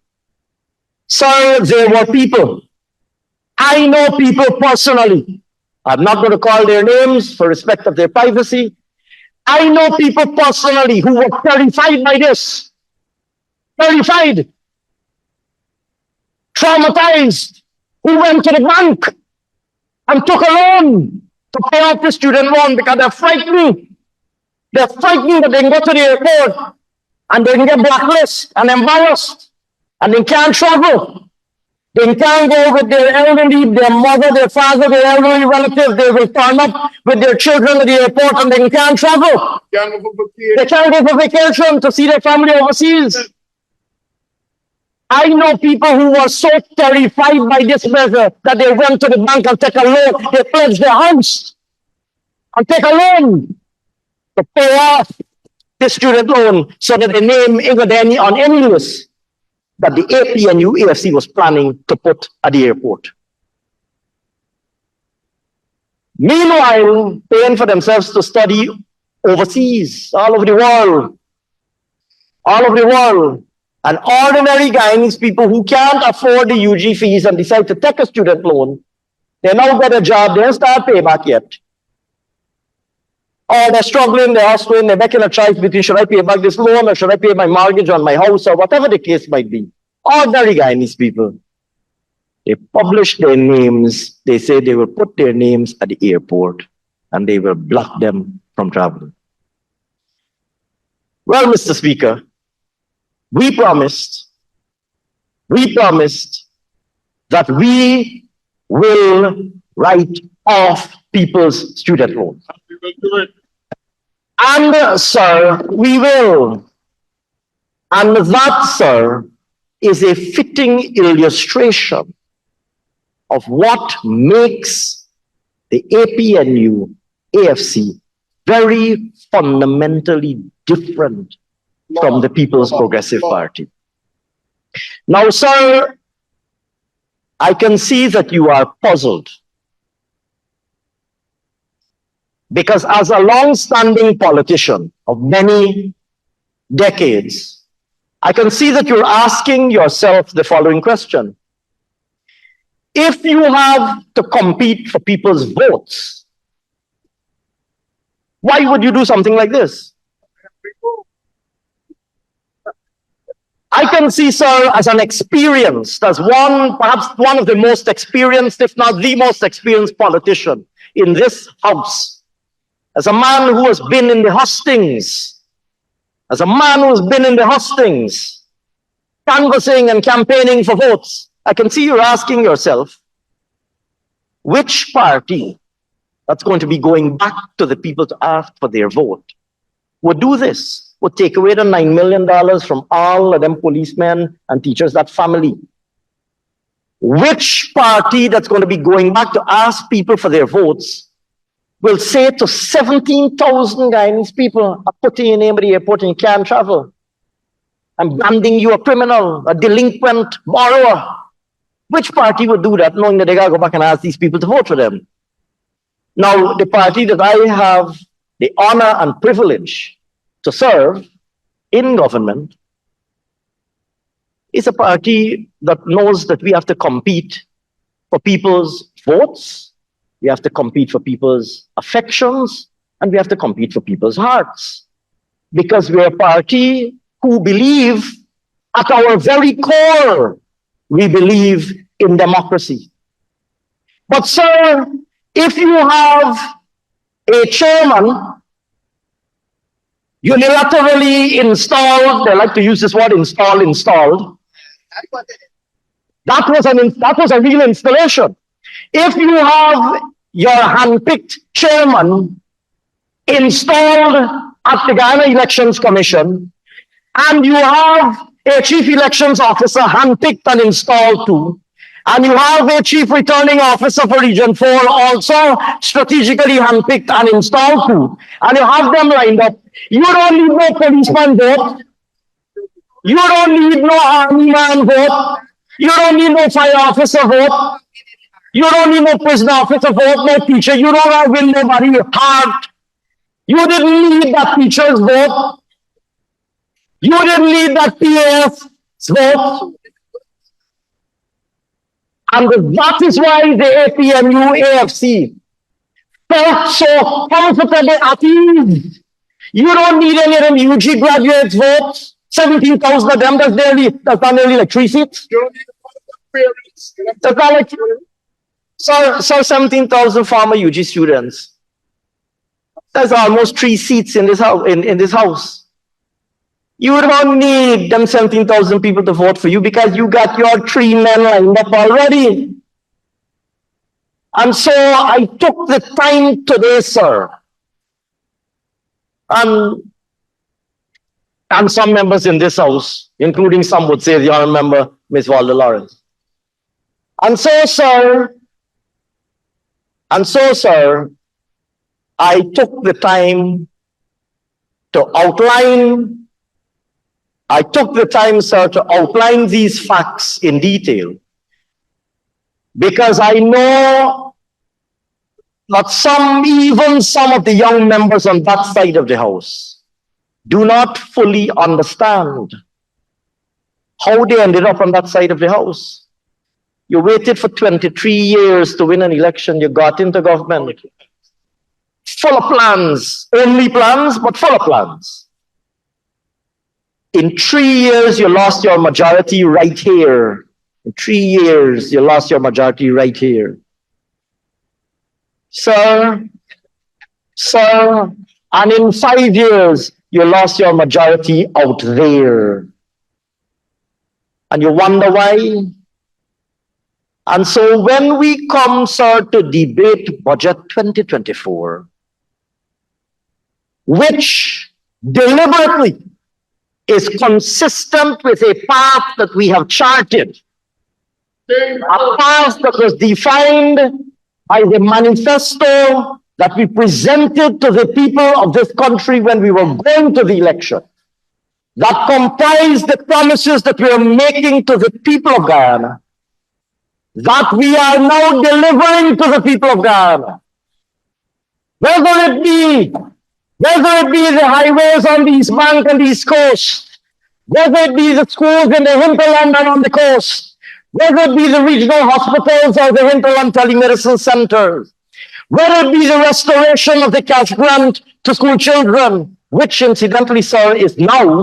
sir, there were people. I know people personally. I'm not going to call their names for respect of their privacy. I know people personally who were terrified by this. Terrified. Traumatized. Who went to the bank and took a loan to pay off the student loan because they're frightened. They're frightened that they can go to the airport and they can get blacklisted and embarrassed and they can't travel. They can't go with their elderly, their mother, their father, their elderly relatives. They will turn up with their children at the airport and they can't travel. They can't go for vacation to see their family overseas. I know people who were so terrified by this measure that they went to the bank and take a loan. They pledged their house and take a loan to pay off the student loan so that the name ain't got on any list that the APNU AFC was planning to put at the airport. Meanwhile, paying for themselves to study overseas, all over the world. All over the world. And ordinary Guyanese people who can't afford the UG fees and decide to take a student loan, they now get a job, they don't start payback yet. Or they're struggling, they're hustling, they're making a choice between should I pay back this loan or should I pay my mortgage on my house or whatever the case might be. Ordinary Guyanese people. They publish their names, they say they will put their names at the airport and they will block them from traveling. Well, Mr. Speaker, we promised that we will write off people's student loans. We will do it. And, sir, we will. And that, sir, is a fitting illustration of what makes the APNU AFC very fundamentally different from the People's Progressive Party. Now, sir, I can see that you are puzzled. Because as a long-standing politician of many decades, I can see that you're asking yourself the following question. If you have to compete for people's votes, why would you do something like this? I can see, sir, as an experienced, as perhaps one of the most experienced, if not the most experienced politician in this house, as a man who has been in the hustings, canvassing and campaigning for votes, I can see you're asking yourself, which party that's going to be going back to the people to ask for their vote would do this? Would take away the $9 million from all of them policemen and teachers, that family. Which party that's going to be going back to ask people for their votes will say to 17,000 Guyanese people, I'm putting your name at the airport and you can't travel. I'm branding you a criminal, a delinquent borrower. Which party would do that, knowing that they got to go back and ask these people to vote for them? Now, the party that I have the honor and privilege to serve in government is a party that knows that we have to compete for people's votes, we have to compete for people's affections, and we have to compete for people's hearts. Because we're a party who believe, at our very core, we believe in democracy. But sir, if you have a chairman unilaterally installed, they like to use this word installed. That was a real installation. If you have your handpicked chairman installed at the Guyana Elections Commission, and you have a chief elections officer handpicked and installed too, and you have a chief returning officer for Region 4 also strategically handpicked and installed too, and you have them lined up, you don't need no policeman vote, you don't need no army man vote, you don't need no fire officer vote, you don't need no prison officer vote, no teacher, you don't have win nobody heart, you didn't need that teacher's vote, you didn't need that PAF's vote. And that is why the APNU AFC felt so comfortable at ease. You don't need any of them UG graduates votes. 17,000 of them, that's not nearly like 3 seats. That's not like, so 17,000 former UG students. That's almost 3 seats in this house. You don't need them 17,000 people to vote for you because you got your 3 men lined up already. And so I took the time today, sir. And and some members in this house, including some would say the honorable member, Ms. Walda Lawrence. And so, sir, I took the time to outline, sir, to outline these facts in detail, because I know that even some of the young members on that side of the house do not fully understand how they ended up on that side of the house. You waited for 23 years to win an election. You got into government full of plans, only plans, but full of plans. In 3 years, you lost your majority right here. In 3 years, you lost your majority right here. Sir, and in 5 years, you lost your majority out there. And you wonder why? And so when we come, sir, to debate Budget 2024, which deliberately is consistent with a path that we have charted, a path that was defined by the manifesto that we presented to the people of this country when we were going to the election, that comprised the promises that we are making to the people of Guyana, that we are now delivering to the people of Guyana. Whether it be the highways on the East Bank and the East Coast, whether it be the schools in the hinterland and on the coast, whether it be the regional hospitals or the hinterland telemedicine centers, whether it be the restoration of the cash grant to school children, which incidentally, sir, is now,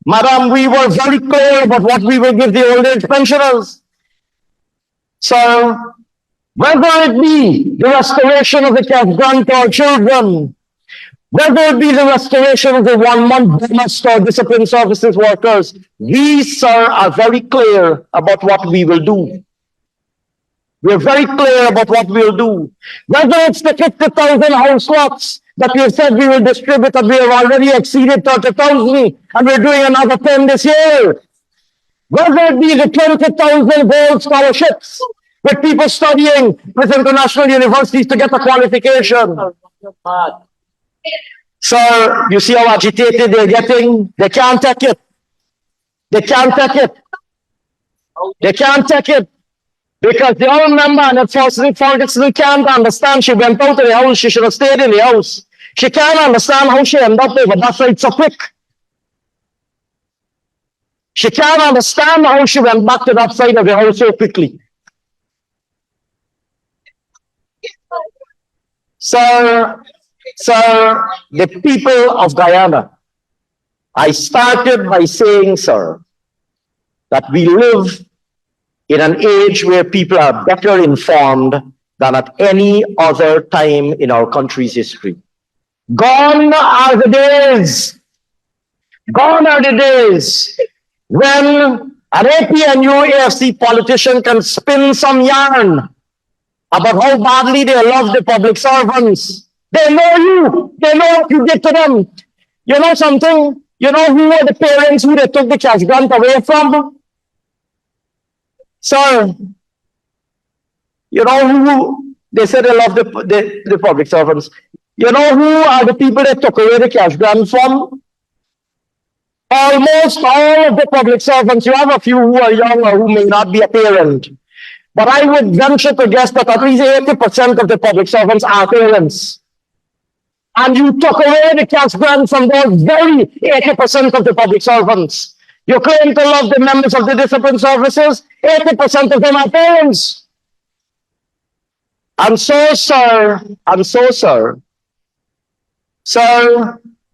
Madam, we were very clear about what we will give the old age pensioners. So, whether it be the restoration of the cash grant to our children, whether it be the restoration of the 1 month bonus to our discipline services workers, we, sir, are very clear about what we will do. We're very clear about what we'll do. Whether it's the 50,000 house lots that we have said we will distribute, and we have already exceeded 30,000, and we're doing another 10 this year. Whether it be the 20,000 gold scholarships with people studying with international universities to get a qualification. Sir, you see how agitated they're getting? They can't take it. They can't take it. They can't take it. Because the old member and the Ferguson can't understand. She went out of the house. She should have stayed in the house. She can't understand how she ended up over that side so quick. She can't understand how she went back to that side of the house so quickly. Sir, the people of Guyana, I started by saying, sir, that we live in an age where people are better informed than at any other time in our country's history. Gone are the days when an APNU AFC politician can spin some yarn about how badly they love the public servants. They know you. They know what you did to them. You know something? You know who were the parents who they took the cash grant away from? Sir, you know who they said they love the public servants. You know who are the people that took away the cash grant from? Almost all of the public servants. You have a few who are young or who may not be a parent. But I would venture to guess that at least 80% of the public servants are parents. And you took away the cash grant from those very 80% of the public servants. You claim to love the members of the discipline services, 80% of them are parents. And so, sir,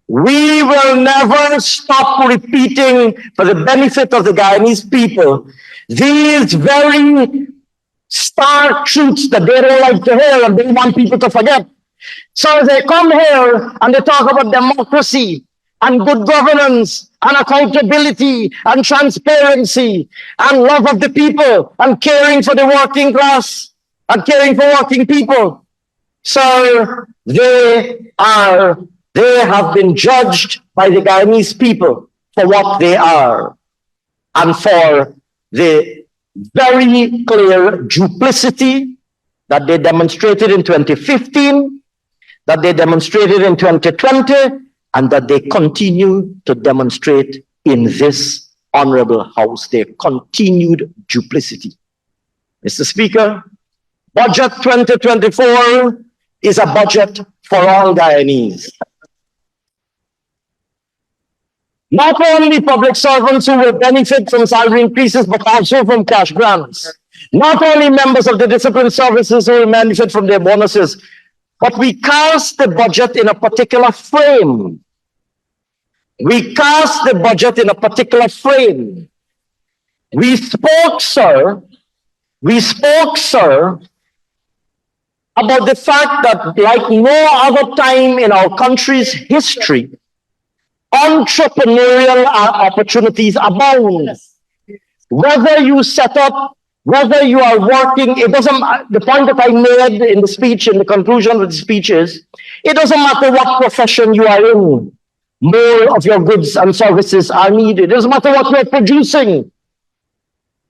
we will never stop repeating for the benefit of the Guyanese people these very stark truths that they don't like to hear and they want people to forget. So they come here and they talk about democracy and good governance and accountability and transparency and love of the people and caring for the working class and caring for working people. Sir, they have been judged by the Guyanese people for what they are and for the very clear duplicity that they demonstrated in 2015, that they demonstrated in 2020, and that they continue to demonstrate in this honorable house, their continued duplicity. Mr. Speaker, Budget 2024 is a budget for all Guyanese. Not only public servants who will benefit from salary increases, but also from cash grants. Not only members of the discipline services who will benefit from their bonuses, but we cast the budget in a particular frame. We cast the budget in a particular frame. We spoke, sir, about the fact that like no other time in our country's history, entrepreneurial opportunities abound. Whether you set up, whether you are working, it doesn't, the point that I made in the speech, in the conclusion of the speech is, it doesn't matter what profession you are in, more of your goods and services are needed. It doesn't matter what you're producing.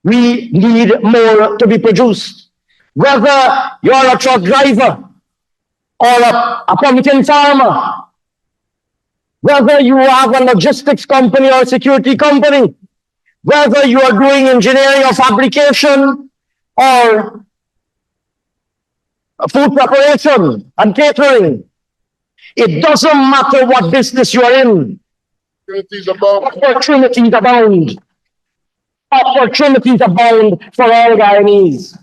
We need more to be produced. Whether you're a truck driver or a pumpkin farmer, whether you have a logistics company or a security company, whether you are doing engineering or fabrication or food preparation and catering, it doesn't matter what business you are in. Opportunities abound. Opportunities abound for all Guyanese.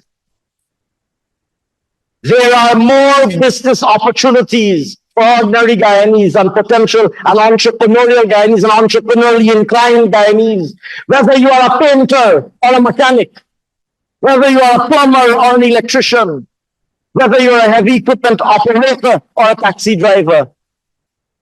There are more business opportunities for ordinary Guyanese and potential and entrepreneurial Guyanese and entrepreneurially inclined Guyanese. Whether you are a painter or a mechanic, whether you are a plumber or an electrician, whether you are a heavy equipment operator or a taxi driver,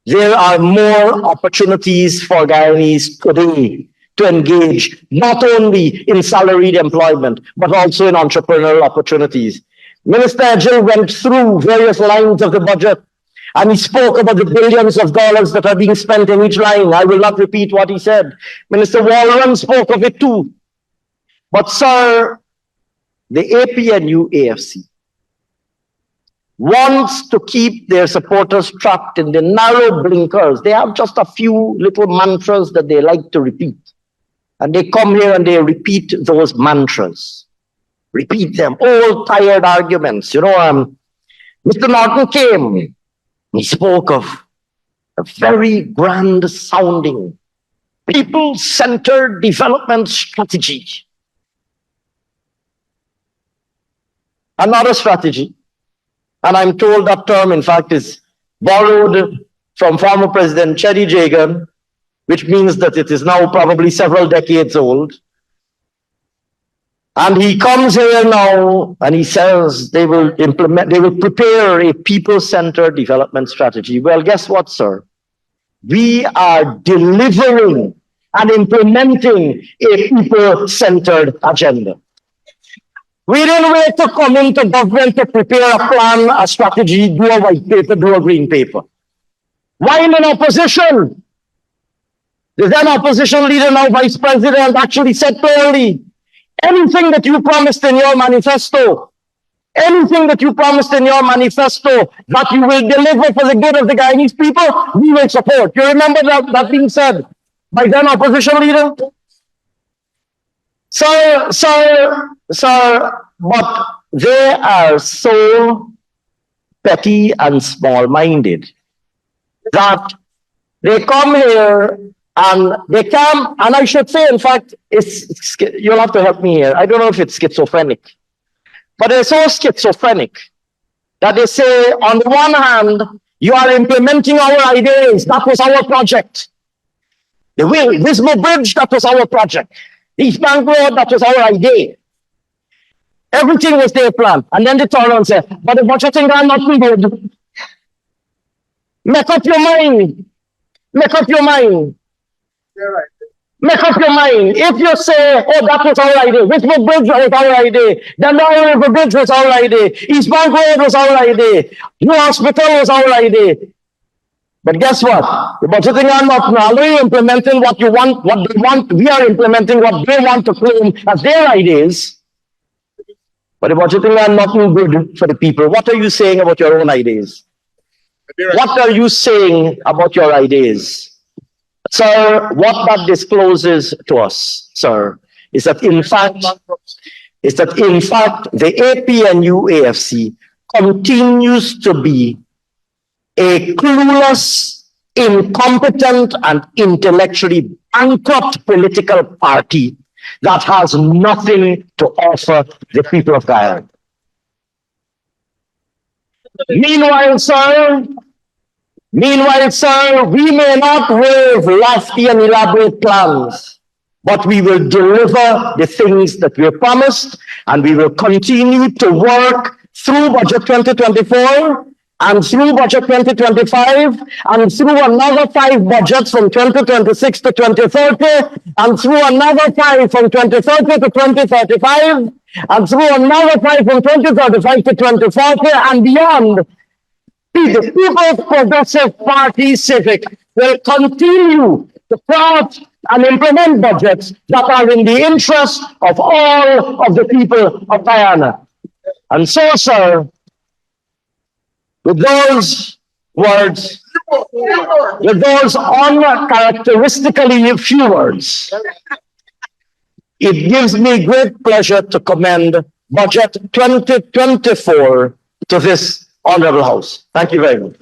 there are more opportunities for Guyanese today to engage not only in salaried employment, but also in entrepreneurial opportunities. Minister Ejil went through various lines of the budget, and he spoke about the billions of dollars that are being spent in each line. I will not repeat what he said. Minister Warren spoke of it too. But sir, the APNU AFC wants to keep their supporters trapped in the narrow blinkers. They have just a few little mantras that they like to repeat. And they come here and they repeat those mantras. Repeat them, old tired arguments. You know, Mr. Norton came. He spoke of a very grand sounding, people-centered development strategy. Another strategy, and I'm told that term, in fact, is borrowed from former President 𝐁𝐔𝐃𝐆𝐄, which means that it is now probably several decades old. And he comes here now and he says they will prepare a people-centered development strategy. Well, guess what, sir? We are delivering and implementing a people-centered agenda. We didn't wait to come into government to prepare a plan, a strategy, do a white paper, do a green paper. While in opposition, the then opposition leader, now vice president, actually said clearly, anything that you promised in your manifesto, anything that you promised in your manifesto that you will deliver for the good of the Guyanese people, we will support. You remember that being said by then opposition leader? Sir, but they are so petty and small-minded that they come here and they come, and I should say, in fact, you'll have to help me here. I don't know if it's schizophrenic, but they're so schizophrenic that they say, on the one hand, you are implementing our ideas. That was our project. The Wisma Bridge, that was our project. East Bank Road, that was our idea. Everything was their plan. And then they turn around and say, but the budgeting are not good. Make up your mind. Make up your mind. You're right. Make up your mind. If you say, oh, that was our idea, Richmond Bridge was our idea, the Nile River Bridge was our idea, East Bank Road was our idea, New Hospital was our idea. But guess what? The budgeting are not only implementing what you want, what they want, we are implementing what they want to claim as their ideas. But the budgeting are not good for the people. What are you saying about your own ideas? What are you saying about your ideas? Sir, what that discloses to us, sir, is that in fact, the APNU AFC continues to be a clueless, incompetent, and intellectually bankrupt political party that has nothing to offer the people of Guyana. Meanwhile, sir, we may not wave lofty and elaborate plans, but we will deliver the things that we promised, and we will continue to work through Budget 2024 and through Budget 2025 and through another 5 budgets from 2026 to 2030 and through another 5 from 2030 to 2035 and through another 5 from 2035 to 2040 and beyond. The People's Progressive Party Civic will continue to craft and implement budgets that are in the interest of all of the people of Guyana. And so, sir, with those words, with those uncharacteristically few words, it gives me great pleasure to commend Budget 2024 to this Honorable House. Thank you very much.